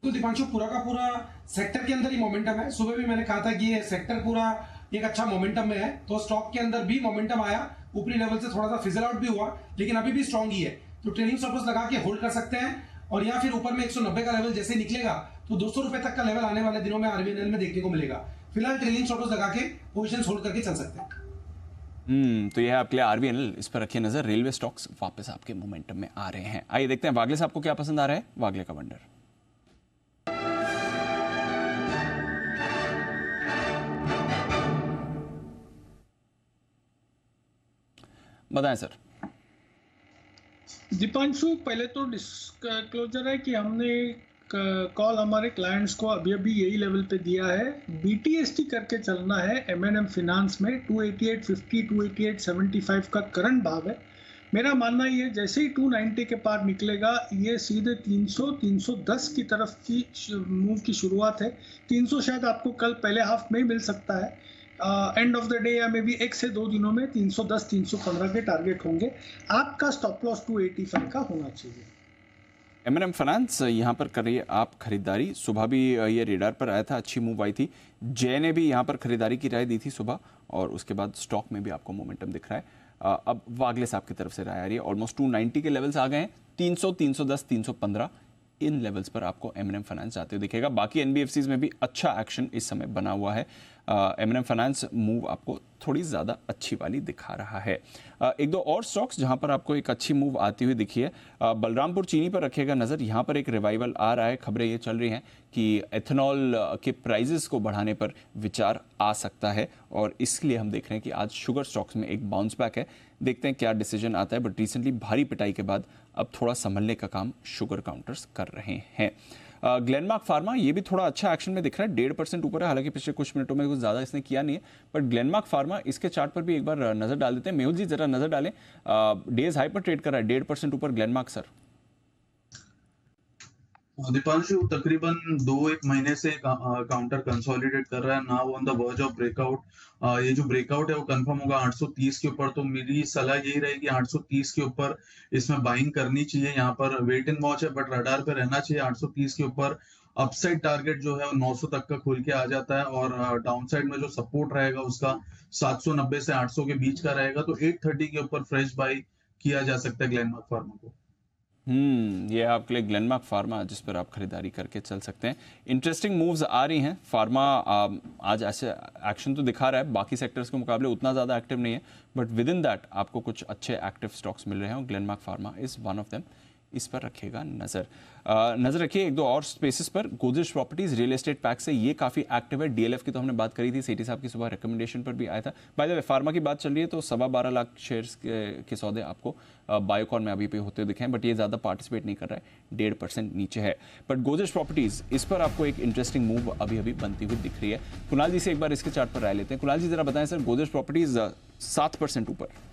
तो दीपांशु पूरा का पूरा सेक्टर के अंदर ही मोमेंटम है। सुबह भी मैंने कहा था कि ये सेक्टर पूरा एक अच्छा मोमेंटम में है, तो स्टॉक के अंदर भी मोमेंटम आया, ऊपरी लेवल से थोड़ा सा फिजल आउट भी हुआ, लेकिन अभी भी स्ट्रांग ही है। तो ट्रेलिंग स्टॉप लॉस लगा के होल्ड कर सकते हैं, और या फिर ऊपर में 190 का लेवल जैसे निकलेगा तो 200 रुपए तक का लेवल आने वाले दिनों में आरबीएनएल में देखने को मिलेगा। फिलहाल ट्रेलिंग स्टॉप लॉस लगा के पोजीशन होल्ड करके चल सकते हैं। तो यह है आपके लिए आरबीएनएल, इस पर रखिए नजर। रेलवे स्टॉक्स वापस आपके मोमेंटम में आ रहे हैं। आइए देखते हैं वागले साहब को क्या पसंद आ रहा है, वागले का वंडर। बताएं सर। दीपांशु, पहले तो डिस्क्लोजर है कि हमने कॉल हमारे क्लाइंट्स को अभी अभी यही लेवल पे दिया है। बीटीएसटी करके चलना है एमएनएम फाइनेंस में। 288.50 288.75 का करंट भाव है। मेरा मानना ये है जैसे ही 290 के पार निकलेगा ये सीधे 300 310 की तरफ की मूव की शुरुआत है। 300 शायद आपको कल पहले हाफ में ही मिल सकता है। एंड ऑफ द डे या मे बी 1 से 2 दिनों में 310 315 के टारगेट होंगे। आपका स्टॉप लॉस 285 का होना चाहिए। एमएनएम फाइनेंस यहाँ पर कर रही है आप खरीदारी। सुबह भी ये रेडार पर आया था, अच्छी मूव आई थी। जय ने भी यहाँ पर खरीदारी की राय दी थी सुबह, और उसके बाद स्टॉक में भी आपको मोमेंटम दिख रहा है। अब वागले साहब की तरफ से राय आ रही है। ऑलमोस्ट 290 के लेवल्स आ गए हैं। 300 310 315 इन लेवल्स पर आपको एमएनएम फाइनेंस जाते हुए दिखेगा। बाकी एनबीएफसीज में भी अच्छा एक्शन इस समय बना हुआ है। एमएनएम फाइनेंस मूव आपको थोड़ी ज़्यादा अच्छी वाली दिखा रहा है। एक दो और स्टॉक्स जहां पर आपको एक अच्छी मूव आती हुई दिखी है। बलरामपुर चीनी पर रखिएगा नज़र। यहाँ पर एक रिवाइवल आ रहा है। खबरें ये चल रही हैं कि एथेनॉल के प्राइजेस को बढ़ाने पर विचार आ सकता है, और इसलिए हम देख रहे हैं कि आज शुगर स्टॉक्स में एक बाउंस बैक है। देखते हैं क्या डिसीजन आता है। बट रिसेंटली भारी पिटाई के बाद अब थोड़ा संभलने का काम शुगर काउंटर्स कर रहे हैं। ग्लेनमार्क फार्मा ये भी थोड़ा अच्छा एक्शन में दिख रहा है। 1.5% ऊपर है। हालांकि पिछले कुछ मिनटों में कुछ ज़्यादा इसने किया नहीं है, बट ग्लेनमार्क फार्मा इसके चार्ट पर भी एक बार नज़र डाल देते हैं। मेहुल जी जरा नज़र डालें। डेज हाई पर ट्रेड कर रहा है, 1.5% ऊपर ग्लेनमार्क सर। दीपांशु तकरीबन 2-1 महीने से काउंटर कंसोलिडेट कर रहा है। Now on the verge of breakout. ये जो ब्रेकआउट है वो कंफर्म होगा 830 के ऊपर। तो मेरी सलाह यही रहेगी 830 के ऊपर इसमें बाइंग करनी चाहिए। यहाँ पर वेट एंड वॉच है, बट रडार पे रहना चाहिए। 830 के ऊपर अपसाइड टारगेट जो है वो 900 तक का खुल के आ जाता है, और डाउनसाइड में जो सपोर्ट रहेगा उसका 790 से 800 के बीच का रहेगा। तो 830 के ऊपर फ्रेश बाई किया जा सकता है ग्लेनमार्क फार्मा को। ये आपके लिए ग्लेनमार्क फार्मा, जिस पर आप खरीदारी करके चल सकते हैं। इंटरेस्टिंग मूव्स आ रही हैं। फार्मा आज ऐसे एक्शन तो दिखा रहा है, बाकी सेक्टर्स के मुकाबले उतना ज़्यादा एक्टिव नहीं है, बट विद इन दैट आपको कुछ अच्छे एक्टिव स्टॉक्स मिल रहे हैं, और Glenmark pharma is one of them. इस पर रखिएगा नज़र। नज़र रखिए एक दो और स्पेसेस पर। Godrej properties real estate pack से ये काफ़ी एक्टिव है। डीएलएफ की तो हमने बात करी थी, सेठी साहब की सुबह रिकमेंडेशन पर भी आया था। बाय द वे फार्मा की बात चल रही है तो 12.25 लाख शेयर्स के सौदे आपको बायोकॉन में अभी पे होते दिखे हैं, बट ये ज़्यादा पार्टिसिपेट नहीं कर रहा है, 1.5% नीचे है। बट गोदरेज प्रॉपर्टीज इस पर आपको एक इंटरेस्टिंग मूव अभी अभी बनती हुई दिख रही है। कुणाल जी से एक बार इसके चार्ट पर राय लेते हैं। कुणाल जी जरा बताएं सर, गोदरेज प्रॉपर्टीज 7% ऊपर।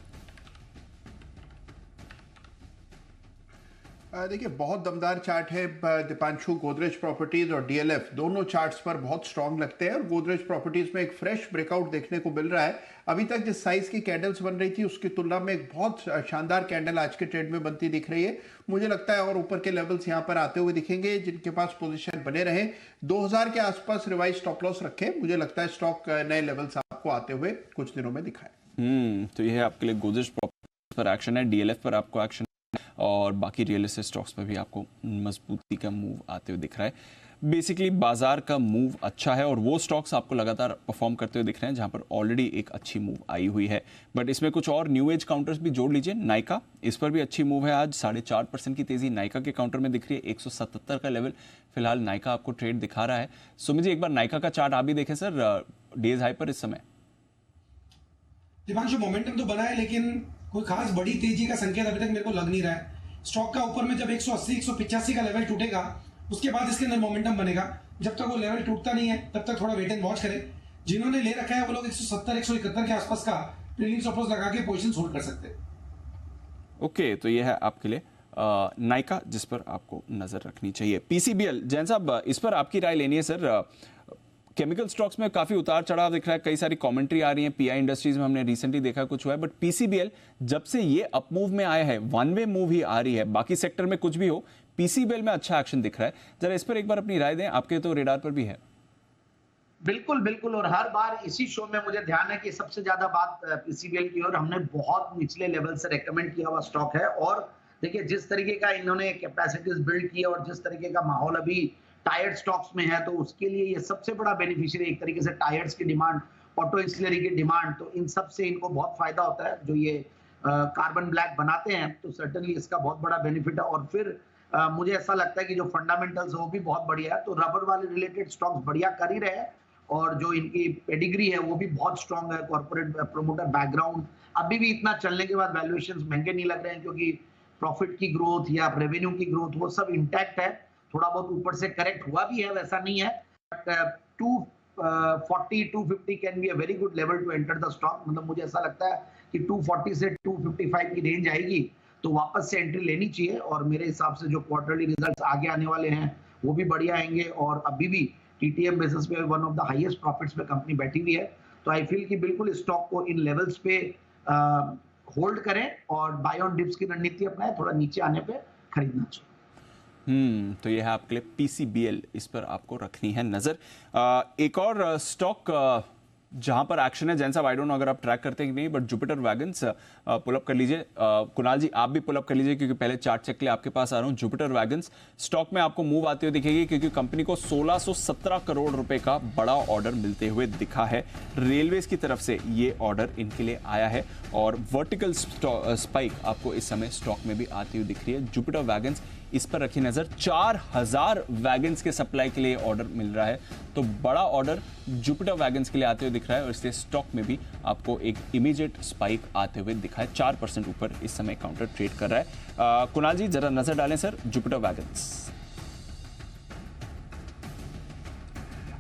देखिए बहुत दमदार चार्ट है दीपांशु। गोदरेज प्रॉपर्टीज और डीएलएफ दोनों चार्ट्स पर बहुत स्ट्रांग लगते हैं, और गोदरेज प्रॉपर्टीज में एक फ्रेश ब्रेकआउट देखने को मिल रहा है। अभी तक जिस साइज की कैंडल्स बन रही थी उसकी तुलना में एक बहुत शानदार कैंडल आज के ट्रेड में बनती दिख रही है। मुझे लगता है और ऊपर के लेवल्स यहाँ पर आते हुए दिखेंगे। जिनके पास पोजीशन बने रहे 2000 के आसपास रिवाइज स्टॉप लॉस रखें। मुझे लगता है स्टॉक नए लेवल्स आपको आते हुए कुछ दिनों में दिखाए। तो यह आपके लिए गोदरेज प्रॉपर्टीज पर एक्शन है, डीएलएफ पर आपको एक्शन, और बाकी रियल एस्टेट स्टॉक्स पर भी आपको मजबूती का मूव आते हुए दिख रहा है। बेसिकली बाजार का मूव अच्छा है, और वो स्टॉक्स आपको लगातार परफॉर्म करते हुए दिख रहे हैं जहां पर ऑलरेडी एक अच्छी मूव आई हुई है। बट इसमें कुछ और न्यू एज काउंटर्स भी जोड़ लीजिए। नाइका, इस पर भी अच्छी मूव है। आज 4.5% की तेजी नाइका के काउंटर में दिख रही है। 177 का लेवल फिलहाल नाइका आपको ट्रेड दिखा रहा है। सुमित जी एक बार नाइका का चार्ट आप भी देखें सर, डेज हाई पर इस समय। दीपांशु मोमेंटम तो बना है, लेकिन कोई खास बड़ी तेजी का संकेत अभी तक मेरे को लग नहीं रहा है। स्टॉक का ऊपर में जब 180 185 का लेवल टूटेगा उसके बाद इसके अंदर मोमेंटम बनेगा। जब तक वो लेवल टूटता नहीं है तब तक थोड़ा वेट एंड वॉच करें। जिन्होंने ले रखा है वो लोग 170 171 के आसपास का ट्रेलिंग स्टॉप लॉस लगा के पोजीशन होल्ड कर सकते हैं। ओके, तो ये है आपके लिए नाइका, जिस पर आपको नजर रखनी चाहिए। पीसीबीएल, जैन साहब इस पर आपकी राय लेनी है सर। केमिकल स्टॉक्स में काफी उतार चढ़ाव दिख रहा है, कई सारी कमेंट्री आ रही है। पीआई इंडस्ट्रीज में हमने रिसेंटली देखा कुछ हुआ है, बट पीसीबीएल जब से ये अप मूव में आया है, वन वे मूव ही आ रही है। बाकी सेक्टर में कुछ भी हो, पीसीबीएल में अच्छा एक्शन दिख रहा है। जरा इस पर एक बार अपनी राय दें, आपके तो रेडार पर भी है। बिल्कुल बिल्कुल, और हर बार इसी शो में मुझे ध्यान है कि सबसे ज्यादा बात पीसीबीएल की, और हमने बहुत निचले लेवल से रेकमेंड किया हुआ स्टॉक है। और देखिए जिस तरीके का इन्होंने कैपेसिटीज बिल्ड की और जिस तरीके का माहौल अभी टायर्ड स्टॉक्स में है, तो उसके लिए ये सबसे बड़ा बेनिफिशियरी एक तरीके से टायर्स की डिमांड, ऑटो इंसिलरी की डिमांड, तो इन सब से इनको बहुत फायदा होता है। जो ये कार्बन ब्लैक बनाते हैं तो सर्टेनली इसका बहुत बड़ा बेनिफिट है। और फिर मुझे ऐसा लगता है कि जो फंडामेंटल्स है वो भी बहुत बढ़िया है। तो रबर वाले रिलेटेड स्टॉक्स बढ़िया कर ही रहे हैं, और जो इनकी पेडिग्री है वो भी बहुत स्ट्रांग है। कॉर्पोरेट प्रोमोटर बैकग्राउंड, अभी भी इतना चलने के बाद वैल्यूएशंस महंगे नहीं लग रहे हैं, क्योंकि प्रॉफिट की ग्रोथ या रेवेन्यू की ग्रोथ वो सब इंटैक्ट है। थोड़ा बहुत ऊपर से करेक्ट हुआ भी है, वैसा नहीं है, but 240 250 can be a very good level to enter the stock. मतलब मुझे ऐसा लगता है कि 240 से 255 की रेंज आएगी तो वापस से एंट्री लेनी चाहिए। और मेरे हिसाब से जो क्वार्टरली रिजल्ट्स आगे आने वाले हैं वो भी बढ़िया आएंगे, और अभी भी टीटीएम बिजनेस में one of the highest profits पे कंपनी बैठी हुई है। तो आई फील कि बिल्कुल स्टॉक को इन लेवल्स पे होल्ड करें और बाय ऑन डिप्स की रणनीति अपनाएं, थोड़ा नीचे आने पे खरीदना चाहिए। तो ये है आपके लिए पीसीबीएल, इस पर आपको रखनी है नजर। एक और स्टॉक जहां पर एक्शन है, जैन साहब आई डोंट नो अगर आप ट्रैक करते हैं कि नहीं, but Jupiter Wagons pull up कर लीजिए। कुणाल जी आप भी पुल अप कर लीजिए, क्योंकि पहले चार्ट चेक के लिए आपके पास आ रहा हूं। जुपिटर वैगन्स स्टॉक में आपको मूव आते हुए दिखेगी, क्योंकि कंपनी को 1617 करोड़ रुपए का बड़ा ऑर्डर मिलते हुए दिखा है। रेलवेज की तरफ से ये ऑर्डर इनके लिए आया है, और वर्टिकल स्पाइक आपको इस समय स्टॉक में भी आती हुई दिख रही है। जुपिटर वैगन्स, इस पर रखी नजर। 4000 वैगन्स के सप्लाई के लिए ऑर्डर मिल रहा है, तो बड़ा ऑर्डर जुपिटर वैगन्स के लिए आते हुए दिख रहा है, और इसलिए स्टॉक में भी आपको एक इमीडिएट स्पाइक आते हुए दिखा है। 4% ऊपर इस समय काउंटर ट्रेड कर रहा है। कुणाल जी जरा नजर डालें सर, जुपिटर वैगन्स।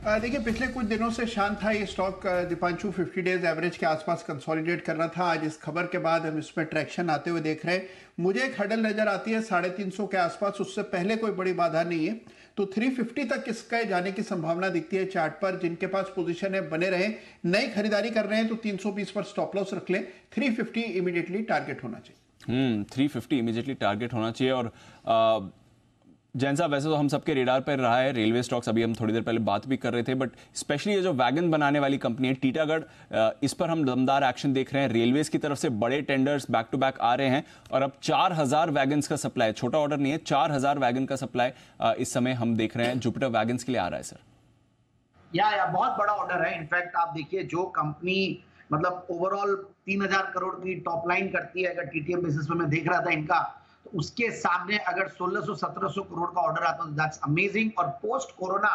देखिए पिछले कुछ दिनों से शांत था ये स्टॉक। दीपांशु 50 डेज एवरेज के आसपास कंसोलिडेट कर रहा था। आज इस खबर के बाद हम इसमें ट्रैक्शन आते हुए देख रहे हैं। मुझे एक हडल नजर आती है 350 के आसपास, उससे पहले कोई बड़ी बाधा नहीं है, तो 350 तक इसके जाने की संभावना दिखती है चार्ट पर। जिनके पास पोजीशन है बने रहे, नई खरीदारी कर रहे हैं तो 320 पर स्टॉप लॉस रख लें। 350 इमीडिएटली टारगेट होना चाहिए। 350 इमीडिएटली टारगेट होना चाहिए। और जैन साहब वैसे तो हम सबके रेडार पर रहा है रेलवे स्टॉक्स, अभी हम थोड़ी देर पहले बात भी कर रहे थे, बट स्पेशली ये जो वैगन बनाने वाली कंपनी है टीटागढ़, इस पर हम दमदार एक्शन देख रहे हैं। रेलवेज की तरफ से बड़े टेंडर्स बैक टू बैक आ रहे हैं, और अब 4000 वैगन्स का सप्लाई, छोटा ऑर्डर नहीं है, 4000 वैगन का सप्लाई इस समय हम देख रहे हैं जुपिटर वैगन्स के लिए आ रहा है सर। या बहुत बड़ा ऑर्डर है। इनफैक्ट आप देखिए जो कंपनी मतलब ओवरऑल 3000 करोड़ की टॉप लाइन करती है, अगर टीटीएम बेसिस में मैं देख रहा था इनका, तो उसके सामने अगर 1600-1700 करोड़ का ऑर्डर आता है, दैट्स अमेजिंग। और पोस्ट कोरोना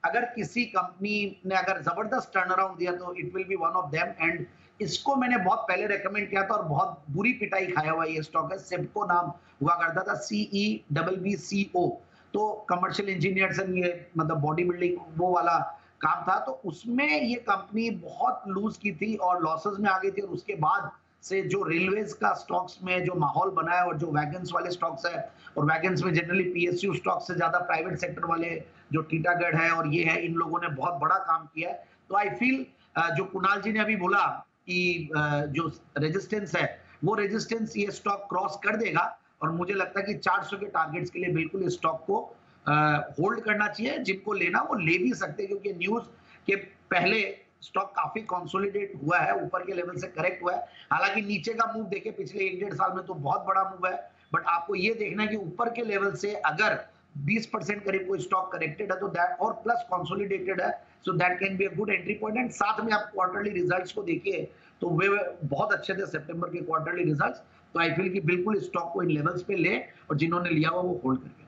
अगर किसी कंपनी ने अगर जबरदस्त टर्न अराउंड दिया तो it will be one of them. And इसको मैंने बहुत पहले रेकमेंड किया था और बहुत बुरी पिटाई खाया हुआ ये स्टॉक है। सेबको नाम हुआ करता था, CEBBCO, तो कमर्शियल इंजीनियर्स एंड ये मतलब बॉडी बिल्डिंग वो वाला काम था, तो उसमें ये कंपनी बहुत लूज की थी और लॉसेस में आ गई थी। और उसके बाद से जो रेलवेज का स्टॉक्स में जो माहौल बना है और जो वैगन्स वाले स्टॉक्स है, और वैगन्स में जनरली PSU स्टॉक्स से ज्यादा प्राइवेट सेक्टर वाले जो टीटागढ़ है और ये है, इन लोगों ने बहुत बड़ा काम किया है। तो आई फील जो कुणाल जी ने अभी बोला कि जो रेजिस्टेंस है वो रेजिस्टेंस ये स्टॉक क्रॉस कर देगा, और मुझे लगता है कि 400 के टारगेट्स के लिए बिल्कुल इस स्टॉक को होल्ड करना चाहिए। जिनको लेना वो ले भी सकते हैं, क्योंकि न्यूज के पहले स्टॉक काफी कंसोलिडेट हुआ है, ऊपर के लेवल से करेक्ट हुआ है। हालांकि नीचे का मूव देखे पिछले 1-1.5 साल में तो बहुत बड़ा मूव है, बट आपको ये देखना है कि ऊपर के लेवल से अगर 20% करीब कोई स्टॉक करेक्टेड है तो दैट और प्लस कंसोलिडेटेड है, so that can be a good entry point. And साथ में आप क्वार्टरली रिजल्ट्स को देखिए तो वे बहुत अच्छे थे सितंबर के क्वार्टरली रिजल्ट्स। तो आई फील कि बिल्कुल स्टॉक को इन लेवल्स पे ले, और जिन्होंने लिया हुआ वो होल्ड करके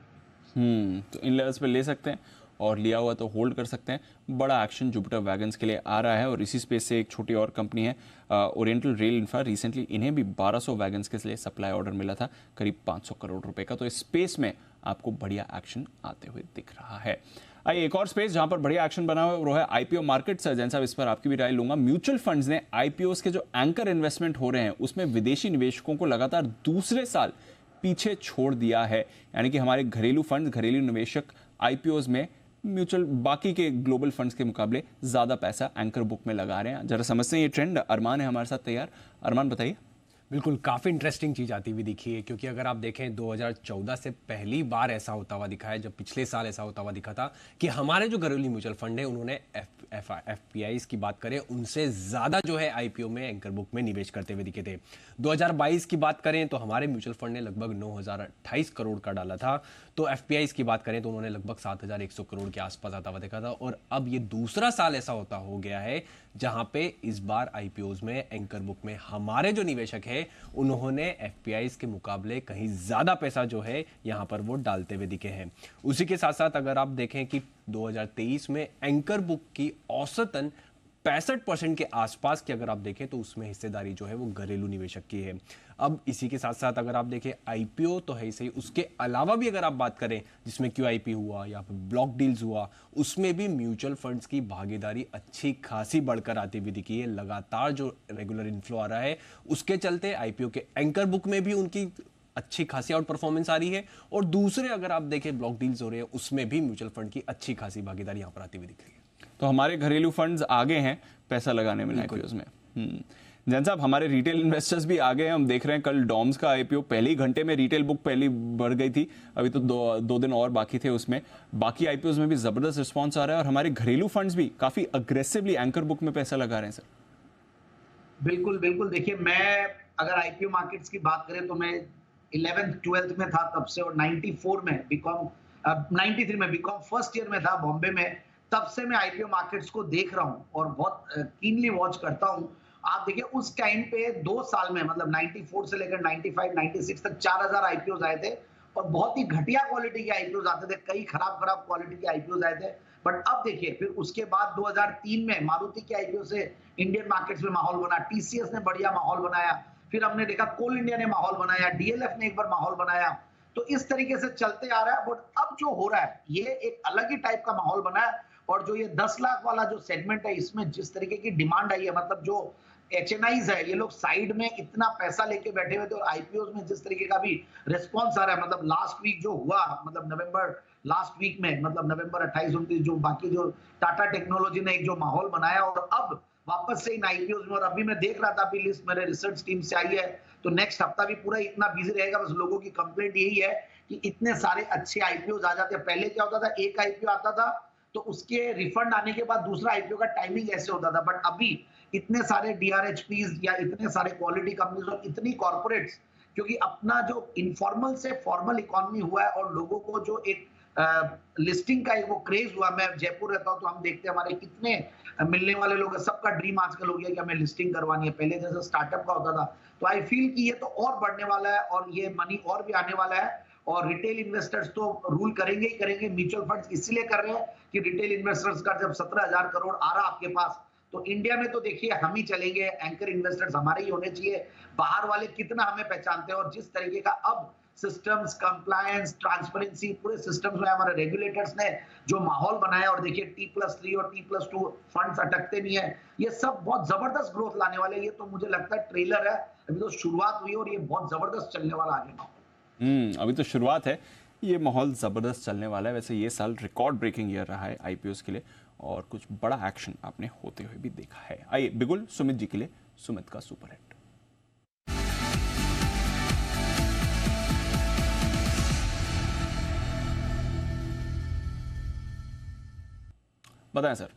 तो इन लेवल्स पे ले सकते हैं, और लिया हुआ तो होल्ड कर सकते हैं। बड़ा एक्शन जुपिटर वैगन्स के लिए आ रहा है। और इसी स्पेस से एक छोटी और कंपनी है ओरिएंटल रेल इंफ्रा, रिसेंटली इन्हें भी 1200 वैगन्स के लिए सप्लाई ऑर्डर मिला था, करीब 500 करोड़ रुपए का। तो इस स्पेस में आपको बढ़िया एक्शन आते हुए दिख रहा है। आइए एक और स्पेस जहां पर बढ़िया एक्शन बना हुआ है वो है आईपीओ मार्केट। जैन साहब इस पर आपकी भी राय लूंगा। म्यूचुअल फंड्स ने आईपीओस के जो एंकर इन्वेस्टमेंट हो रहे हैं उसमें विदेशी निवेशकों को लगातार दूसरे साल पीछे छोड़ दिया है, यानी कि हमारे घरेलू फंड्स, घरेलू निवेशक आईपीओस में म्यूचुअल बाकी के ग्लोबल फंड्स के मुकाबले ज़्यादा पैसा एंकर बुक में लगा रहे हैं। जरा समझते हैं ये ट्रेंड। अरमान है हमारे साथ तैयार। अरमान बताइए। बिल्कुल, काफ़ी इंटरेस्टिंग चीज़ आती हुई दिखी है, क्योंकि अगर आप देखें 2014 से पहली बार ऐसा होता हुआ दिखा है, जब पिछले साल ऐसा होता हुआ दिखा था कि हमारे जो घरेलू म्यूचुअल फंड है उन्होंने एफपीआईज की बात करें उनसे ज़्यादा जो है आईपीओ में एंकर बुक में निवेश करते हुए दिखे थे। 2022 की बात करें तो हमारे म्यूचुअल फंड ने लगभग 9,028 करोड़ का डाला था, तो एफपीआईज की बात करें तो उन्होंने लगभग 7,100 करोड़ के आसपास आता हुआ देखा था। और अब ये दूसरा साल ऐसा होता हो गया है जहां पे इस बार आईपीओज में एंकर बुक में हमारे जो निवेशक है उन्होंने एफपीआईज के मुकाबले कहीं ज्यादा पैसा जो है यहां पर वो डालते हुए दिखे हैं। उसी के साथ साथ अगर आप देखें कि 2023 में एंकर बुक की औसतन 65% के आसपास की अगर आप देखें तो उसमें हिस्सेदारी जो है वो घरेलू निवेशक की है। अब इसी के साथ साथ अगर आप देखें आईपीओ तो है ही सही, उसके अलावा भी अगर आप बात करें जिसमें क्यूआईपी हुआ या फिर ब्लॉक डील्स हुआ, उसमें भी म्यूचुअल फंड्स की भागीदारी अच्छी खासी बढ़कर आती हुई दिखी है। लगातार जो रेगुलर इनफ्लो आ रहा है उसके चलते आईपीओ के एंकर बुक में भी उनकी अच्छी खासी आउट परफॉर्मेंस आ रही है, और दूसरे अगर आप देखें ब्लॉक डील्स हो रहे हैं उसमें भी म्यूचुअल फंड की अच्छी खासी भागीदारी यहाँ पर आती हुई दिख रही है। तो हमारे घरेलू फंड्स आगे हैं पैसा लगाने में आईपीओज में। जैन साहब, हमारे रिटेल इन्वेस्टर्स भी आगे हैं। हम देख रहे हैं कल डॉम्स का आईपीओ पहले ही घंटे में रिटेल बुक पहली बढ़ गई थी, अभी तो दो दिन और बाकी थे उसमें। बाकी आईपीओज में भी जबरदस्त रिस्पॉन्स आ रहा है और हमारे घरेलू फंड्स भी काफी अग्रेसिवली एंकर बुक में पैसा लगा रहे हैं सर। बिल्कुल बिल्कुल, देखिए मैं अगर आईपीओ मार्केट्स की बात करें तो मैं 11th 12th में था तब से, और 94 में बीकॉम 93 में बीकॉम फर्स्ट ईयर में था बॉम्बे में, तब से मैं आईपीओ मार्केट्स को देख रहा हूं और बहुत कीनली वॉच करता हूं। आप देखिए उस टाइम पे 2 साल में मतलब 94 से लेकर 95 96 तक 4000 आईपीओज आए थे, और बहुत ही घटिया क्वालिटी के आईपीओज आते थे, कई खराब क्वालिटी के आईपीओज आए थे। बट अब देखिए फिर उसके बाद 2003 में मारुति के आईपीओ से इंडियन मार्केट्स में माहौल बना, टीसीएस ने बढ़िया माहौल बनाया, फिर हमने देखा कोल इंडिया ने माहौल बनाया, डीएलएफ ने एक बार माहौल बनाया, तो इस तरीके से चलते आ रहा है। बट अब जो हो रहा है ये एक अलग ही टाइप का माहौल बना है, और जो ये 10 लाख वाला जो सेगमेंट है इसमें जिस तरीके की डिमांड आई है, मतलब जो एचएनआईज है ये लोग साइड में इतना पैसा लेके बैठे हुए थे, और आईपीओ में जिस तरीके का भी रिस्पॉन्स आ रहा है, मतलब लास्ट वीक जो हुआ, मतलब नवंबर लास्ट वीक में, मतलब नवंबर 28 29 जो बाकी जो टाटा टेक्नोलॉजी ने एक जो माहौल बनाया, और अब वापस से इन आईपीओ में, और अभी मैं देख रहा था अभी लिस्ट मेरे रिसर्च टीम से आई है, तो नेक्स्ट हफ्ता भी पूरा इतना बिजी रहेगा। बस लोगों की कंप्लेंट यही है कि इतने सारे अच्छे आईपीओ आ जाते हैं। पहले क्या होता था, एक आईपीओ आता था तो उसके रिफंड आने के बाद दूसरा आईपीओ का टाइमिंग ऐसे होता था, बट अभी इतने सारे डीआरएचपीज या इतने सारे क्वालिटी कंपनीज और इतनी कॉर्पोरेट्स, क्योंकि अपना जो इनफॉर्मल से फॉर्मल इकोनॉमी हुआ है और लोगों को जो एक लिस्टिंग का एक वो क्रेज हुआ। मैं जयपुर रहता हूं तो हम देखते हैं हमारे कितने मिलने वाले लोग हैं, सबका ड्रीम आजकल हो गया कि हमें लिस्टिंग करवानी है, पहले जैसे स्टार्टअप का होता था। तो आई फील कि ये तो और बढ़ने वाला है और ये मनी और भी आने वाला है, और रिटेल इन्वेस्टर्स तो रूल करेंगे ही करेंगे। म्यूचुअल फंड्स इसलिए कर रहे हैं कि रिटेल इन्वेस्टर्स का जब 17,000 करोड़ आ रहा आपके पास, तो इंडिया में तो देखिए हम ही चलेंगे, एंकर इन्वेस्टर्स हमारे ही होने चाहिए। बाहर वाले कितना हमें पहचानते हैं, और जिस तरीके का अब सिस्टम्स, कंप्लायंस, ट्रांसपेरेंसी, पूरे सिस्टम्स में हमारे रेगुलेटर्स ने जो माहौल बनाया, और देखिए T+3 और T+2 फंड्स अटकते नहीं है, ये सब बहुत जबरदस्त ग्रोथ लाने वाले। ये तो मुझे लगता है ट्रेलर है, अभी तो शुरुआत हुई है और ये बहुत जबरदस्त चलने वाला आगे माहौल। अभी तो शुरुआत है, ये माहौल जबरदस्त चलने वाला है। वैसे ये साल रिकॉर्ड ब्रेकिंग ईयर रहा है आईपीओस के लिए, और कुछ बड़ा एक्शन आपने होते हुए भी देखा है। आइए बिगुल सुमित जी के लिए सुमित का सुपर हिट। बताएं सर।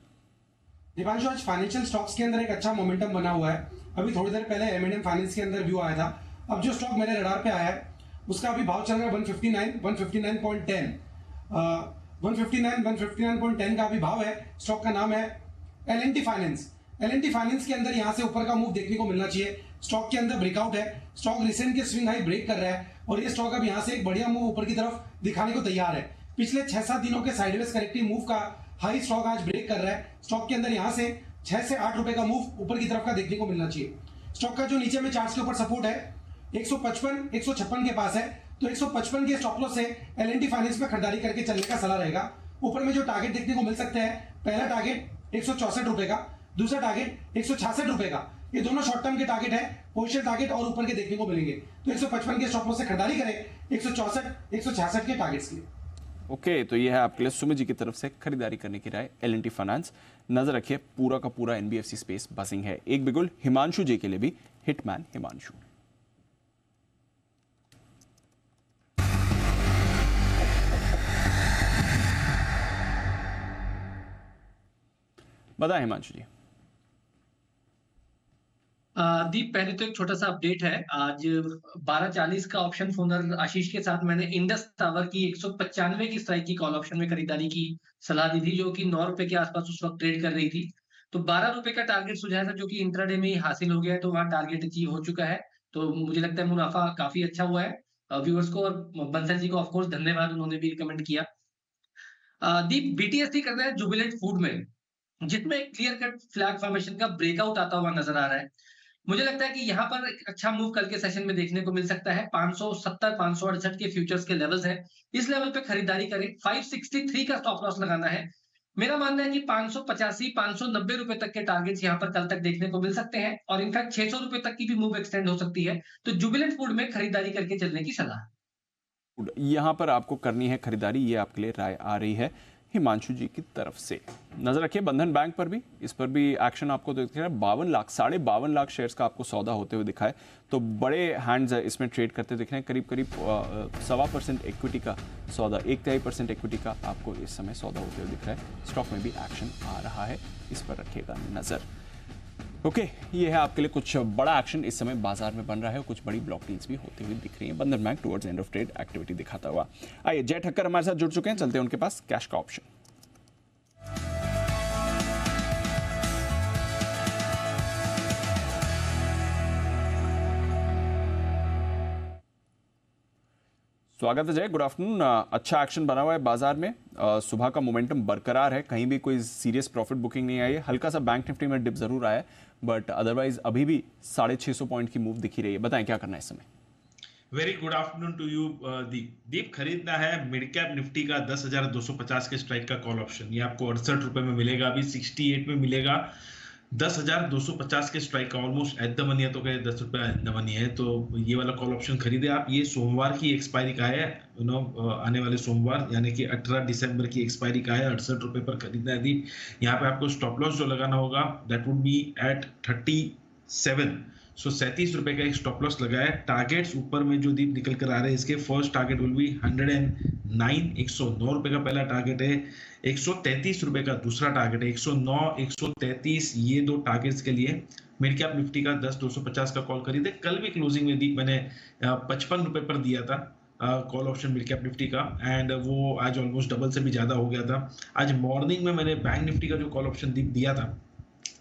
दीपांशु, आज फाइनेंशियल स्टॉक्स के अंदर एक अच्छा मोमेंटम बना हुआ है। अभी थोड़ी देर पहले M&M फाइनेंस के अंदर व्यू आया था। अब जो स्टॉक मेरे रडार पे आया है उसका अभी भाव चल रहा है 159.10 159.10 का अभी भाव है। स्टॉक का नाम है L&T फाइनेंस। L&T फाइनेंस के अंदर यहां से ऊपर का मूव देखने को मिलना चाहिए। स्टॉक के अंदर ब्रेकआउट है, स्टॉक रिसेंट के स्विंग हाई ब्रेक कर रहा है, और ये स्टॉक अब यहां से एक बढ़िया मूव ऊपर की तरफ दिखाने को तैयार है। पिछले 6-7 दिनों के साइडवेज करेक्टिव मूव का हाई स्टॉक आज ब्रेक कर रहा है। स्टॉक के अंदर यहां से 6 से 8 रुपए का मूव ऊपर की तरफ का देखने को मिलना चाहिए। स्टॉक का जो नीचे में चार्ट्स के ऊपर सपोर्ट है 155-156 के पास है, तो 155 के स्टॉप लॉस से L&T फाइनेंस में खरीदारी करके चलने का सलाह रहेगा। ऊपर में जो टारगेट देखने को मिल सकते हैं, पहला टारगेट 164 रुपए का, दूसरा टारगेट 166 रुपए का। ये दोनों शॉर्ट टर्म के टारगेट है, पोजिशन टारगेट और ऊपर के देखने को मिलेंगे। तो 155 के स्टॉप लॉस से खरीदारी करें 164, 166 के टारगेट्स के लिए। ओके, तो ये है आपके लिए सुमित जी की तरफ से खरीदारी करने की राय L&T फाइनेंस। नजर रखिए, पूरा का पूरा NBFC स्पेस बसिंग है। एक बिगुल हिमांशु जी के लिए भी हिटमैन हिमांशु। बताएं हिमांशु जी। दीप, पहले तो एक छोटा सा अपडेट है। आज 12:40 का ऑप्शन फोनर आशीष के साथ मैंने इंडस टावर की 195 की स्ट्राइक की कॉल ऑप्शन में खरीदारी की सलाह दी थी, जो कि 9 रुपए के आसपास उस वक्त ट्रेड कर रही थी। तो 12 रुपए का टारगेट सुझाया था, जो कि इंट्राडे में ही हासिल हो गया है, तो वहां टारगेट अचीव हो चुका है। तो मुझे लगता है मुनाफा काफी अच्छा हुआ है। व्यूअर्स को और बंसल जी को ऑफकोर्स धन्यवाद, उन्होंने भी रिकमेंड किया। दीप, BTST कर रहा है जुबिलेंट फूड में, जिसमें क्लियर कट फ्लैग फॉर्मेशन का ब्रेकआउट आता हुआ नजर आ रहा है। मुझे लगता है कि यहाँ पर एक अच्छा मूव कल के सेशन में देखने को मिल सकता है। 570 568 के फ्यूचर्स के लेवल्स हैं, इस लेवल पे खरीदारी करें। 563 का स्टॉप लॉस लगाना है। मेरा मानना है कि 585 590 रुपए तक के टारगेट्स यहाँ पर कल तक देखने को मिल सकते हैं, और इनफैक्ट 600 रुपए तक की भी मूव एक्सटेंड हो सकती है। तो जुबिलेंट फूड में खरीदारी करके चलने की सलाह। यहां पर आपको करनी है खरीदारी, ये आपके लिए राय आ रही है हिमांशु जी की तरफ से। नजर रखिए बंधन बैंक पर भी, इस पर भी एक्शन आपको दिख रहा है। 52 लाख 52.5 लाख शेयर्स का आपको सौदा होते हुए दिखा है। तो बड़े हैंड्स इसमें ट्रेड करते दिख रहे हैं। करीब 1.25% इक्विटी का सौदा, 1.5% इक्विटी का आपको इस समय सौदा होते हुए दिख रहा है। स्टॉक में भी एक्शन आ रहा है, इस पर रखिएगा नजर। ओके, ये है आपके लिए कुछ बड़ा एक्शन इस समय बाजार में बन रहा है, और कुछ बड़ी ब्लॉक डील्स भी होती हुई दिख रही है। बंधन bank towards end of trade activity दिखाता हुआ। आइए, जय ठक्कर हमारे साथ जुड़ चुके हैं, चलते हैं उनके पास कैश का ऑप्शन। स्वागत है जय, गुड आफ्टरनून। अच्छा एक्शन बना हुआ है बाजार में, सुबह का मोमेंटम बरकरार है, कहीं भी कोई सीरियस प्रॉफिट बुकिंग नहीं आई है। हल्का सा बैंक निफ्टी में डिप जरूर आया है, बट अदरवाइज अभी भी 650 पॉइंट की मूव दिखी रही है। बताएं क्या करना है इस समय। Very good afternoon to you Deep. खरीदना है मिड कैप निफ्टी का 10,250 के स्ट्राइक का कॉल ऑप्शन। ये आपको 68 रुपए में मिलेगा, अभी 68 में मिलेगा। 10,250 के स्ट्राइक का ऑलमोस्ट एट द मनी है, तो कहे 10 रुपए एट द मनी है, तो ये वाला कॉल ऑप्शन खरीदे आप। ये सोमवार की एक्सपायरी का है, आने वाले सोमवार यानी कि 18 दिसंबर की एक्सपायरी का है। 68 रुपए पर खरीदना है दीप। यहाँ पे आपको स्टॉप लॉस जो लगाना होगा दैट वुड बी एट 37। सो 37 रुपए का एक स्टॉप लॉस लगाया है। टारगेट्स ऊपर में जो दीप निकल कर आ रहे हैं, इसके फर्स्ट टारगेट विल बी 109, 109 रुपए का पहला टारगेट है। 133 रुपए का दूसरा टारगेट है। 109, 133 ये दो टारगेट्स के लिए मिड कैप निफ्टी का 10,250 का कॉल खरीदे। कल भी क्लोजिंग में दीप मैंने 55 रुपए पर दिया था call option mid cap Nifty का, एंड वो आज ऑलमोस्ट डबल से भी ज्यादा हो गया था। आज मॉर्निंग में मैंने बैंक निफ्टी का जो कॉल ऑप्शन दीप दिया था,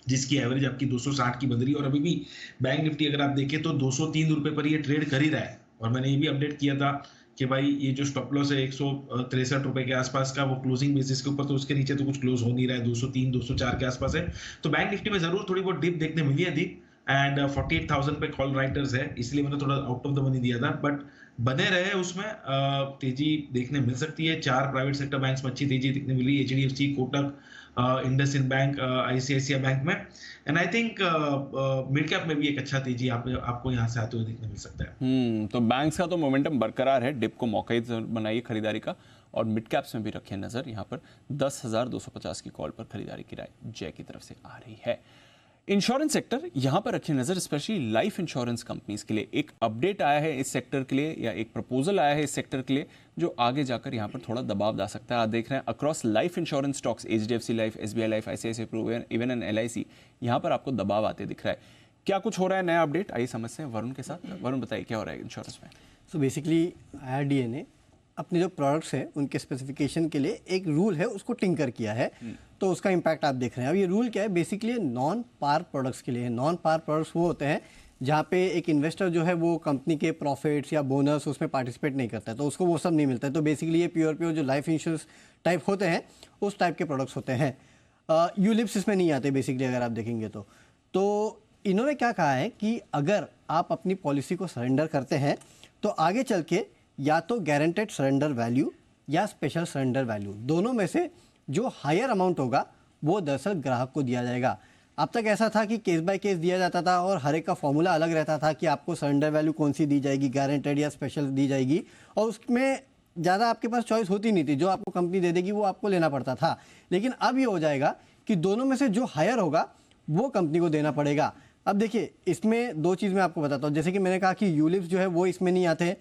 जिसकी एवरेज आपकी 260 की बन रही है, और अभी भी बैंक निफ्टी अगर आप देखें तो 203 रुपए पर ये ट्रेड कर ही रहा है। और मैंने ये भी अपडेट किया था कि भाई ये जो स्टॉप लॉस है 163 रुपए के आसपास का, वो क्लोजिंग बेसिस के ऊपर, तो उसके नीचे तो कुछ क्लोज हो नहीं रहा है, 203 204 के आसपास है। तो बैंक निफ्टी में जरूर थोड़ी बहुत डिप देखने मिली है दीप, एंड 48,000 पे कॉल राइटर्स है, इसलिए मैंने थोड़ा आउट ऑफ द मनी दिया था। बट बने रहे उसमें, तेजी देखने मिल सकती है। 4 प्राइवेट सेक्टर बैंक्स में अच्छी तेजी देखने मिली, HDFC, Kotak, IndusInd bank, ICICI bank में, and I think mid cap में भी एक अच्छा तेजी आपको यहाँ से आते हुए देखने मिल सकता है। तो बैंक्स का तो मोमेंटम बरकरार है, डिप को मौका ही बनाइए खरीदारी का, और मिड कैप्स में भी रखिए नजर। यहाँ पर 10,250 की कॉल पर खरीदारी की राय जय की तरफ से आ रही है। इंश्योरेंस सेक्टर यहाँ पर रखिए नजर, स्पेशली लाइफ इंश्योरेंस कंपनीज के लिए एक अपडेट आया है इस सेक्टर के लिए, या एक प्रपोजल आया है इस सेक्टर के लिए, जो आगे जाकर यहाँ पर थोड़ा दबाव ला सकता है। आप देख रहे हैं across life insurance stocks, HDFC life, SBI life, ICICI Pru, even an LIC, यहाँ पर आपको दबाव आते दिख रहा है। क्या कुछ हो रहा है नया अपडेट, आइए समझते हैं वरुण के साथ। वरुण बताइए क्या हो रहा है इंश्योरेंस में। सो बेसिकली IRDA ने अपने जो प्रोडक्ट्स हैं उनके स्पेसिफिकेशन के लिए एक रूल है उसको टिंकर किया है, तो उसका इम्पैक्ट आप देख रहे हैं। अब ये रूल क्या है, बेसिकली नॉन पार प्रोडक्ट्स के लिए। नॉन पार प्रोडक्ट्स वो होते हैं जहाँ पे एक इन्वेस्टर जो है वो कंपनी के प्रॉफिट्स या बोनस उसमें पार्टिसिपेट नहीं करता है, तो उसको वो सब नहीं मिलता है। तो बेसिकली ये प्योर जो लाइफ इंश्योरेंस टाइप होते हैं उस टाइप के प्रोडक्ट्स होते हैं। यूलिप्स इसमें नहीं आते बेसिकली, अगर आप देखेंगे तो इन्होंने क्या कहा है कि अगर आप अपनी पॉलिसी को सरेंडर करते हैं तो आगे चल के या तो गारंटेड सरेंडर वैल्यू या स्पेशल सरेंडर वैल्यू, दोनों में से जो हायर अमाउंट होगा वो दरअसल ग्राहक को दिया जाएगा। अब तक ऐसा था कि केस बाय केस दिया जाता था और हर एक का फॉर्मूला अलग रहता था कि आपको सरेंडर वैल्यू कौन सी दी जाएगी, गारंटेड या स्पेशल दी जाएगी, और उसमें ज़्यादा आपके पास चॉइस होती नहीं थी, जो आपको कंपनी दे देगी वो आपको लेना पड़ता था। लेकिन अब ये हो जाएगा कि दोनों में से जो हायर होगा वो कंपनी को देना पड़ेगा। अब देखिए, इसमें दो चीज़ मैं आपको बताता हूँ। जैसे कि मैंने कहा कि यूलिप्स जो है वो इसमें नहीं आते हैं,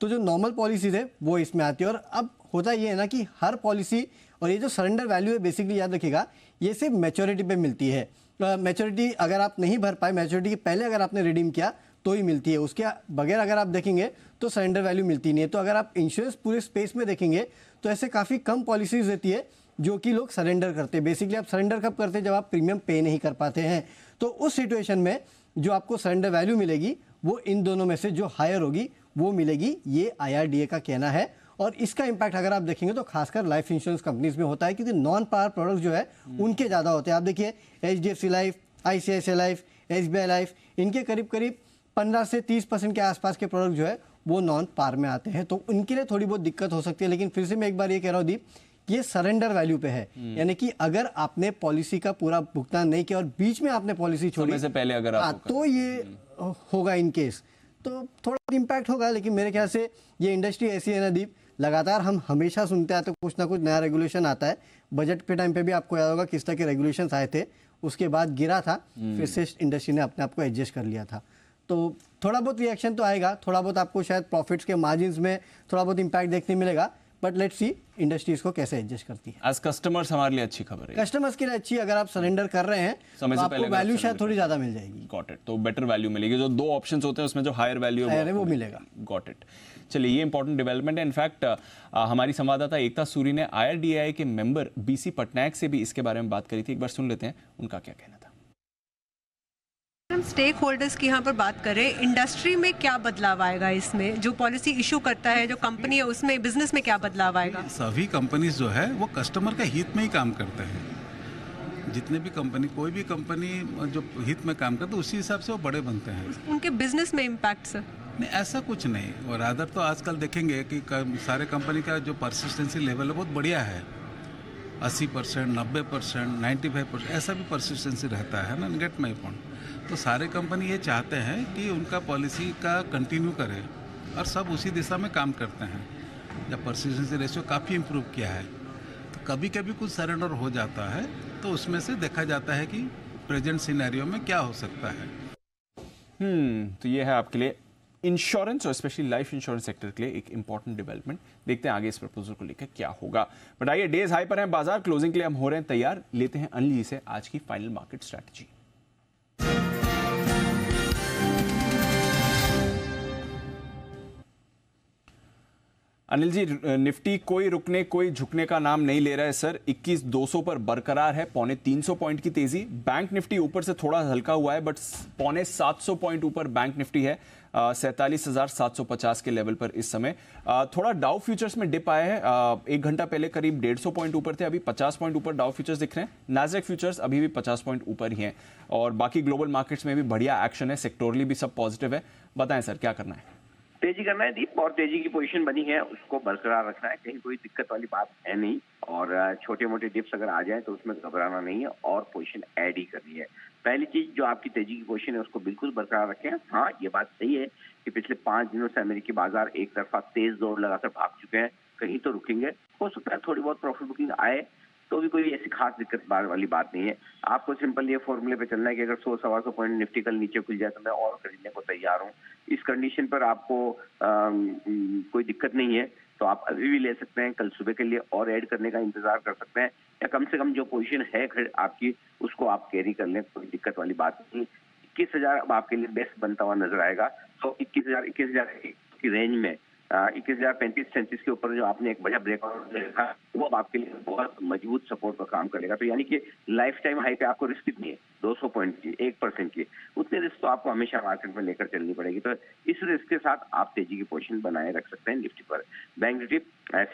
तो जो नॉर्मल पॉलिसीज़ है वो इसमें आती है। और अब होता ये है ना कि हर पॉलिसी और ये जो सरेंडर वैल्यू है, बेसिकली याद रखिएगा, ये सिर्फ मैच्योरिटी पे मिलती है। मैच्योरिटी अगर आप नहीं भर पाए, मैच्योरिटी के पहले अगर आपने रिडीम किया तो ही मिलती है, उसके बगैर अगर आप देखेंगे तो सरेंडर वैल्यू मिलती नहीं है। तो अगर आप इंश्योरेंस पूरे स्पेस में देखेंगे तो ऐसे काफ़ी कम पॉलिसीज रहती है जो कि लोग सरेंडर करते हैं। बेसिकली आप सरेंडर कब करते हैं? जब आप प्रीमियम पे नहीं कर पाते हैं। तो उस सिचुएशन में जो आपको सरेंडर वैल्यू मिलेगी वो इन दोनों में से जो हायर होगी वो मिलेगी, ये IRDA का कहना है। और इसका इम्पैक्ट अगर आप देखेंगे तो खासकर लाइफ इंश्योरेंस कंपनीज में होता है, क्योंकि नॉन पावर प्रोडक्ट जो है उनके ज़्यादा होते हैं। आप देखिए HDFC life, ICICI life, SBI life, इनके करीब करीब 15 से 30% के आसपास के प्रोडक्ट जो है वो नॉन पार में आते हैं। तो उनके लिए थोड़ी बहुत दिक्कत हो सकती है। लेकिन फिर से मैं एक बार ये कह रहा हूँ दीप, ये सरेंडर वैल्यू पे है, यानी कि अगर आपने पॉलिसी का पूरा भुगतान नहीं किया और बीच में आपने पॉलिसी छोड़ी से पहले अगर आप तो ये होगा इन केस, तो थोड़ा इम्पैक्ट होगा। लेकिन मेरे ख्याल से ये इंडस्ट्री ऐसी है ना दीप, लगातार हम हमेशा सुनते आते कुछ ना कुछ नया रेगुलेशन आता है। बजट के टाइम पे भी आपको याद होगा किस तरह के रेगुलेशंस आए थे, उसके बाद गिरा था, फिर से इंडस्ट्री ने अपने आप को एडजस्ट कर लिया था। तो थोड़ा बहुत रिएक्शन तो आएगा, थोड़ा बहुत आपको शायद प्रॉफिट्स के मार्जिन्स में थोड़ा बहुत इम्पैक्ट देखने मिलेगा, बट लेट्स सी इंडस्ट्री इसको कैसे एडजस्ट करती है। एज कस्टमर्स हमारे लिए अच्छी खबर है, कस्टमर्स के लिए अच्छी। अगर आप सरेंडर कर रहे हैं तो आपको वैल्यू शायद थोड़ी ज्यादा मिल जाएगी। Got it. तो बेटर वैल्यू मिलेगी। जो दो ऑप्शंस होते हैं उसमें जो हायर वैल्यू है वो मिलेगा। Got it. चलिए, ये इंपॉर्टेंट डेवलपमेंट है। इनफैक्ट हमारी संवाददाता एकता सूरी ने IRDAI के मेंबर BC पटनायक से भी इसके बारे में बात करी थी। एक बार सुन लेते हैं उनका क्या कहना था। हम स्टेक होल्डर्स की यहाँ पर बात करें, इंडस्ट्री में क्या बदलाव आएगा? इसमें जो पॉलिसी इशू करता है जो कंपनी है उसमें बिजनेस में क्या बदलाव आएगा? सभी कंपनीज जो है वो कस्टमर के हित में ही काम करते हैं। जितने भी कंपनी, कोई भी कंपनी जो हित में काम करते हैं उसी हिसाब से वो बड़े बनते हैं। उनके बिजनेस में इम्पैक्ट सर? नहीं, ऐसा कुछ नहीं। और अदर तो आजकल देखेंगे कि सारे कंपनी का जो परसिस्टेंसी लेवल है बहुत बढ़िया है। 80%, 90%, 95% ऐसा भी परसिस्टेंसी रहता है ना। Get my point. तो सारे कंपनी ये चाहते हैं कि उनका पॉलिसी का कंटिन्यू करे और सब उसी दिशा में काम करते हैं। जब परसिस्टेंसी रेशियो काफ़ी इम्प्रूव किया है तो कभी कभी कुछ सरेंडर हो जाता है, तो उसमें से देखा जाता है कि प्रेजेंट सिनेरियो में क्या हो सकता है। तो ये है आपके लिए इंश्योरेंस और स्पेशली लाइफ इंश्योरेंस सेक्टर के लिए एक इंपॉर्टेंट डेवलपमेंट। देखते हैं आगे इस प्रपोजल को लेकर क्या होगा। बट आइए, डेज हाई पर हैं बाजार, क्लोजिंग के लिए हम हो रहे हैं तैयार। लेते हैं अनिल जी से आज की final market strategy. Anil ji, Nifty कोई रुकने कोई झुकने का नाम नहीं ले रहा है सर। 21,200 पर बरकरार है, 325 पॉइंट की तेजी। बैंक निफ्टी ऊपर से थोड़ा हल्का हुआ है, बट 750 पॉइंट ऊपर बैंक निफ्टी है, 47,750 के लेवल पर इस समय। थोड़ा डाउ फ्यूचर्स में डिप आया है। एक घंटा पहले करीब 150 पॉइंट ऊपर थे, अभी 50 पॉइंट ऊपर डाउ फ्यूचर्स दिख रहे हैं। नास्डैक फ्यूचर्स अभी भी 50 पॉइंट ऊपर ही हैं। और बाकी ग्लोबल मार्केट्स में भी बढ़िया एक्शन है, सेक्टोरली भी सब पॉजिटिव है। बताएं सर, क्या करना है? तेजी करना है दीप, और तेजी की पोजीशन बनी है उसको बरकरार रखना है। कहीं कोई दिक्कत वाली बात है नहीं, और छोटे मोटे डिप्स अगर आ जाए तो उसमें घबराना नहीं है और पोजीशन ऐड ही करनी है। पहली चीज, जो आपकी तेजी की पोजीशन है उसको बिल्कुल बरकरार रखें। हाँ, ये बात सही है कि पिछले 5 दिनों से अमेरिकी बाजार एक तरफा तेज दौड़ लगाकर भाग चुके हैं, कहीं तो रुकेंगे। हो सकता है थोड़ी बहुत प्रॉफिट बुकिंग आए, तो भी कोई ऐसी खास दिक्कत वाली बात नहीं है। आपको सिंपल ये फॉर्मूले पे चलना है कि अगर 100-125 पॉइंट निफ्टी कल नीचे खुल जाए तो मैं और खरीदने को तैयार हूँ। इस कंडीशन पर आपको कोई दिक्कत नहीं है, तो आप अभी भी ले सकते हैं। कल सुबह के लिए और ऐड करने का इंतजार कर सकते हैं, या कम से कम जो पोजीशन है आपकी उसको आप कैरी कर लें, कोई दिक्कत वाली बात नहीं। 21,000 अब आपके लिए बेस्ट बनता हुआ नजर आएगा। तो 21,000 की रेंज में 21,035-37 के ऊपर जो आपने एक बड़ा ब्रेकआउट देखा, वो अब आपके लिए बहुत मजबूत सपोर्ट पर काम करेगा। तो यानी कि लाइफ टाइम हाई पे आपको रिस्क कितनी है? 200 पॉइंट की, 1% की। उतने रिस्क तो आपको हमेशा मार्केट में लेकर चलनी पड़ेगी। तो इस रिस्क के साथ आप तेजी की पोजीशन बनाए रख सकते हैं निफ्टी पर। बैंक निफ्टी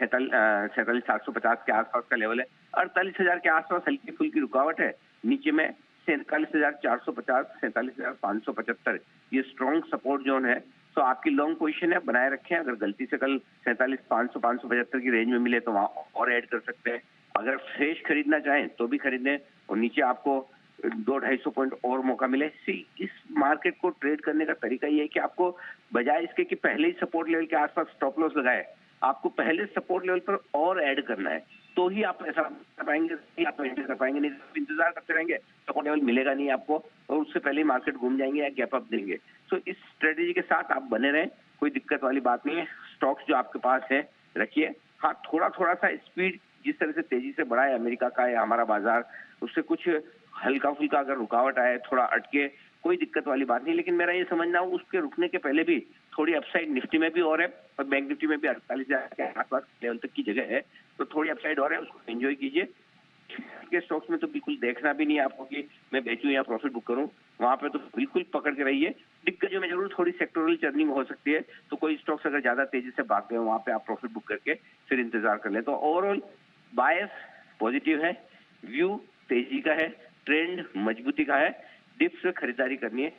47,750 के आसपास का लेवल है। 48,000 के आसपास हल्की फुल्की रुकावट है। नीचे में 47,450, 47,575 ये स्ट्रॉन्ग सपोर्ट जोन है। तो आपकी लॉन्ग पोजीशन है, बनाए रखें। अगर गलती से कल 47,500, 575 की रेंज में मिले तो वहां और ऐड कर सकते हैं। अगर फ्रेश खरीदना चाहें तो भी खरीदें, और नीचे आपको 200-250 पॉइंट और मौका मिले। इस मार्केट को ट्रेड करने का तरीका ये है कि आपको बजाय इसके कि पहले ही सपोर्ट लेवल के आसपास स्टॉप लॉस लगाए, आपको पहले सपोर्ट लेवल पर और ऐड करना है, तो ही आप ऐसा कर पाएंगे, नहीं आप एंटर कर पाएंगे। नहीं तो इंतजार करते रहेंगे, सपोर्ट लेवल मिलेगा नहीं आपको, और उससे पहले मार्केट घूम जाएंगे या गैप अप देंगे। तो इस स्ट्रेटेजी के साथ आप बने रहें, कोई दिक्कत वाली बात नहीं है। स्टॉक्स जो आपके पास है रखिए। हाँ, थोड़ा थोड़ा सा स्पीड जिस तरह से तेजी से बढ़ा है अमेरिका का या हमारा बाजार, उससे कुछ हल्का फुल्का अगर रुकावट आए, थोड़ा अटके, कोई दिक्कत वाली बात नहीं। लेकिन मेरा ये समझना है उसके रुकने के पहले भी थोड़ी अपसाइड निफ्टी में भी और है, और बैंक निफ्टी में भी 48,000 के आसपास लेवल तक की जगह है, तो थोड़ी अपसाइड और है, उसको एंजॉय कीजिए। के स्टॉक्स में तो बिल्कुल देखना भी नहीं है आपको कि मैं बेचूं या प्रॉफिट बुक करूं, वहां पे तो बिल्कुल पकड़ के रहिए। दिग्गजों में जरूर थोड़ी सेक्टोरल चर्निंग हो सकती है, तो कोई स्टॉक्स अगर ज्यादा तेजी से भागते हैं वहां पे आप प्रॉफिट बुक करके फिर इंतजार कर लें। तो ओवरऑल बायस पॉजिटिव है, व्यू तेजी का है, ट्रेंड मजबूती का है, डिप्स से खरीदारी करनी है।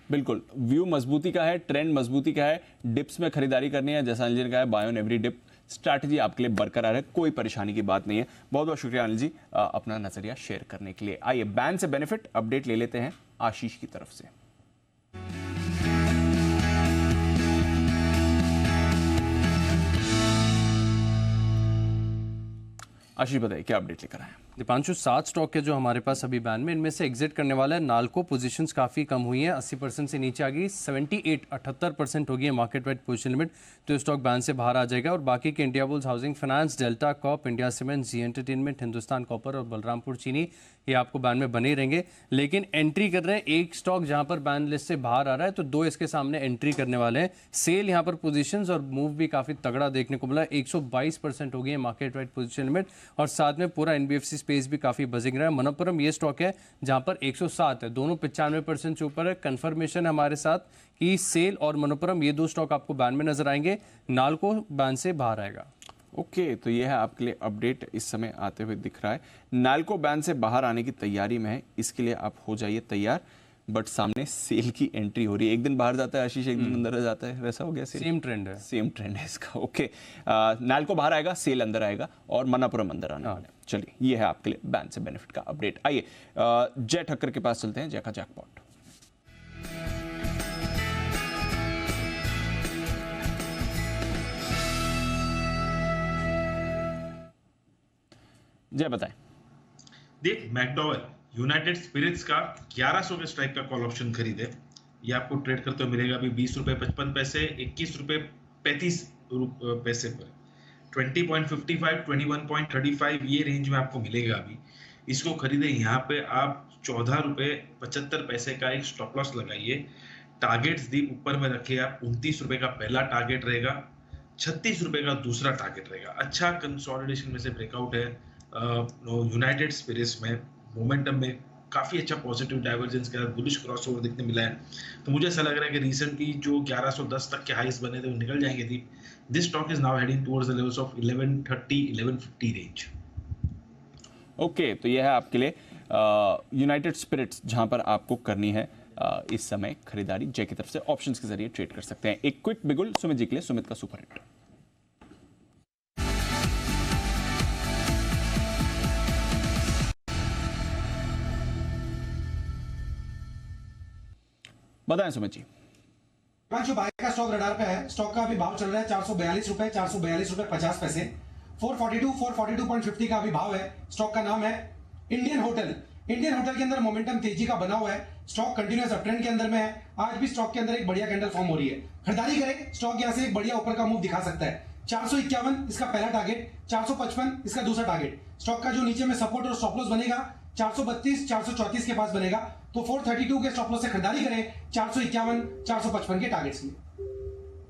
बिल्कुल, व्यू मजबूती का है, ट्रेंड मजबूती का है, डिप्स में खरीदारी करनी है। जैसा अनिल जी ने कहा है, buy on every dip strategy आपके लिए बरकरार है, कोई परेशानी की बात नहीं है। बहुत बहुत शुक्रिया अनिल जी अपना नजरिया शेयर करने के लिए। आइए बैन से बेनिफिट अपडेट ले लेते हैं आशीष की तरफ से। आशीष बताइए क्या अपडेट लेकर आए? दीपांशु, 7 स्टॉक है जो हमारे पास अभी बैन में, इनमें से एग्जिट करने वाला है। नाल्को पोजीशंस काफ़ी कम हुई है, 80% से नीचे आ गई, 78% हो गई है मार्केट वाइड पोजीशन लिमिट, तो स्टॉक बैन से बाहर आ जाएगा। और बाकी के Indiabulls housing finance, Delta corp, India cement, Zee entertainment, Hindustan copper और बलरामपुर चीनी, ये आपको बैन में बने रहेंगे। लेकिन एंट्री कर रहे हैं एक स्टॉक जहां पर बैन लिस्ट से बाहर आ रहा है, तो 2 इसके सामने एंट्री करने वाले हैं। सेल यहाँ पर पोजीशंस और मूव भी काफ़ी तगड़ा देखने को मिला, 122% हो गई है मार्केट वाइड पोजीशन लिमिट, और साथ में पूरा एनबीएफसी स्पेस भी काफ़ी बजिंग रहा है। मनप्पुरम ये स्टॉक है जहां पर 107 है, दोनों 95% से ऊपर है। कंफर्मेशन है हमारे साथ कि सेल और मनप्पुरम ये 2 स्टॉक आपको बैन में नजर आएंगे, नाल्को बैन से बाहर आएगा। ओके, तो ये है आपके लिए अपडेट इस समय आते हुए दिख रहा है। नाल्को बैन से बाहर आने की तैयारी में है, इसके लिए आप हो जाइए तैयार। बट सामने सेल की एंट्री हो रही है, एक दिन बाहर जाता है आशीष, एक दिन अंदर जाता है, वैसा हो गया सेल। सेम ट्रेंड है, सेम ट्रेंड है इसका। ओके, नाल्को बाहर आएगा, सेल अंदर आएगा और मनापुरम अंदर आने वाले। चलिए, ये है आपके लिए बैन से बेनिफिट का अपडेट। आइए जय ठक्कर के पास चलते हैं, जय का जैकपॉट। जय बताएं। देख, मैकडॉवेल यूनाइटेड स्पिरिट्स का 1100 के स्ट्राइक का कॉल ऑप्शन खरीदे, ये आपको ट्रेड करते हुए मिलेगा अभी 20 रुपए 55 पैसे, 21 रुपए 35 पैसे पर। 20.55, 21.35 ये रेंज में आपको मिलेगा अभी। इसको खरीदे, यहाँ पे आप 14 रुपए 75 पैसे का एक स्टॉप लॉस लगाइए। टारगेट्स दी ऊपर में रखिए आप, 29 रुपए का पहला टारगेट रहेगा, 36 रुपए का दूसरा टारगेट रहेगा। अच्छा कंसोलिडेशन में से ब्रेकआउट है यूनाइटेड स्पिरिट्स में, मोमेंटम में काफी अच्छा पॉजिटिव डाइवर्जेंस के साथ बुलिश क्रॉसओवर देखने मिला है। तो मुझे ऐसा लग रहा है कि रिसेंटली जो 1110 तक के हाईस बने थे वो निकल जाएंगे थी। This stock is now heading towards the levels of 1130 1150 range. Okay, तो यह है आपके लिए यूनाइटेड स्पिरिट्स जहां पर आपको करनी है इस समय खरीदारी। जय की तरफ से ऑप्शंस के जरिए ट्रेड कर सकते हैं। एक क्विक बिगुल सुमित जी के लिए, सुमित का सुपर हिट। बताएं सुमित जी। जो बाय का स्टॉक रडार पे है, स्टॉक का अभी भाव चल रहा है 442 रुपए 50 पैसे। 442.50 का अभी भाव है। स्टॉक का नाम है इंडियन होटल। इंडियन होटल के अंदर मोमेंटम तेजी का बना हुआ है, स्टॉक कंटिन्यूअस अपट्रेंड के अंदर में है। आज भी स्टॉक के अंदर एक बढ़िया कैंडल फॉर्म हो रही है, खरीदारी करें। स्टॉक यहां से एक बढ़िया ऊपर का मूव दिखा सकता है। 451 इसका पहला टारगेट, 455 इसका दूसरा टारगेट। स्टॉक का जो नीचे में सपोर्ट और स्टॉप लॉस बनेगा 432 434 के पास बनेगा, तो 432 के स्टॉप लॉस से खरीदारी करें 451 455 के टारगेट्स में।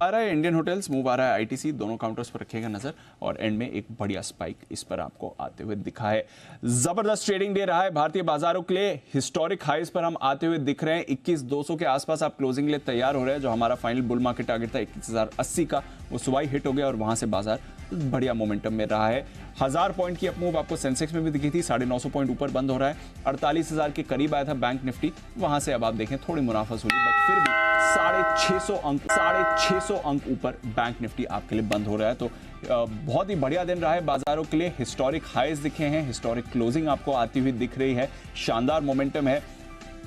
आ रहा है इंडियन होटल्स, मूव आ रहा है आईटीसी, दोनों काउंटर्स पर रखिएगा नजर, और एंड में एक बढ़िया स्पाइक इस पर आपको आते हुए दिखा है। जबरदस्त ट्रेडिंग डे रहा है भारतीय बाजारों के लिए, हिस्टोरिक हाईस पर हम आते हुए दिख रहे हैं। 21,200 के आसपास आप क्लोजिंग के लिए तैयार हो रहे हैं। जो हमारा फाइनल बुल मार्केट टारगेट था 21,080 का, वो सुबह हिट हो गया और वहां से बाजार बढ़िया मोमेंटम में रहा है। 1000 पॉइंट की अपमूव आपको सेंसेक्स में भी दिखी थी, 950 पॉइंट ऊपर बंद हो रहा है। 48,000 के करीब आया था बैंक निफ्टी, वहां से अब आप देखें थोड़ी मुनाफासूली, बट फिर भी 650 अंक ऊपर बैंक निफ्टी आपके लिए बंद हो रहा है। तो बहुत ही बढ़िया दिन रहा है बाजारों के लिए। हिस्टोरिक हाईज दिखे हैं, हिस्टोरिक क्लोजिंग आपको आती हुई दिख रही है, शानदार मोमेंटम है।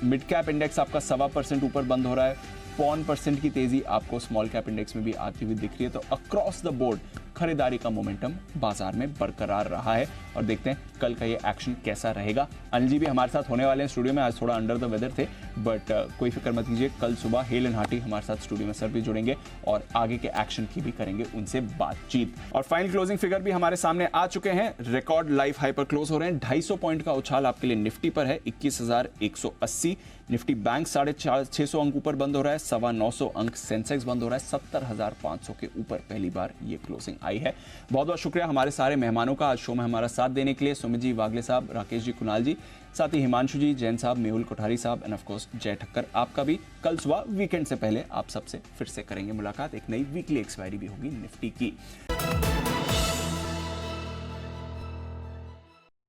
मिड कैप इंडेक्स आपका 1.25% ऊपर बंद हो रहा है। 0.55% की तेजी आपको स्मॉल कैप इंडेक्स में भी आती हुई दिख रही है। तो अक्रॉस द बोर्ड खरीदारी का मोमेंटम बाजार में बरकरार रहा है और देखते हैं कल का ये एक्शन कैसा रहेगा। अनिल जी भी हमारे साथ होने वाले हैं स्टूडियो में, आज थोड़ा अंडर द वेदर थे, बट कोई फिक्र मत कीजिए, कल सुबह हेल एंड हार्टी हमारे साथ स्टूडियो में सर भी जुड़ेंगे और आगे के एक्शन की भी करेंगे उनसे बातचीत। और फाइनल क्लोजिंग फिगर भी हमारे सामने आ चुके हैं, रिकॉर्ड लाइफ हाई पर क्लोज हो रहे हैं। 250 पॉइंट का उछाल आपके लिए निफ्टी पर है, 21,180। निफ्टी बैंक 650 अंक ऊपर बंद हो रहा है, 925 अंक सेंसेक्स बंद हो रहा है, 70,500 के ऊपर पहली बार ये क्लोजिंग आई है। बहुत बहुत शुक्रिया हमारे सारे मेहमानों का आज शो में हमारा साथ देने के लिए, सुमित जी, वागले साहब, राकेश जी, कुणाल जी, साथ ही हिमांशु जी, जैन साहब, मेहुल कोठारी साहब एंड ऑफ कोर्स जय ठक्कर। आपका भी कल सुबह वीकेंड से पहले आप सबसे फिर से करेंगे मुलाकात, एक नई वीकली एक्सपायरी भी होगी निफ्टी की।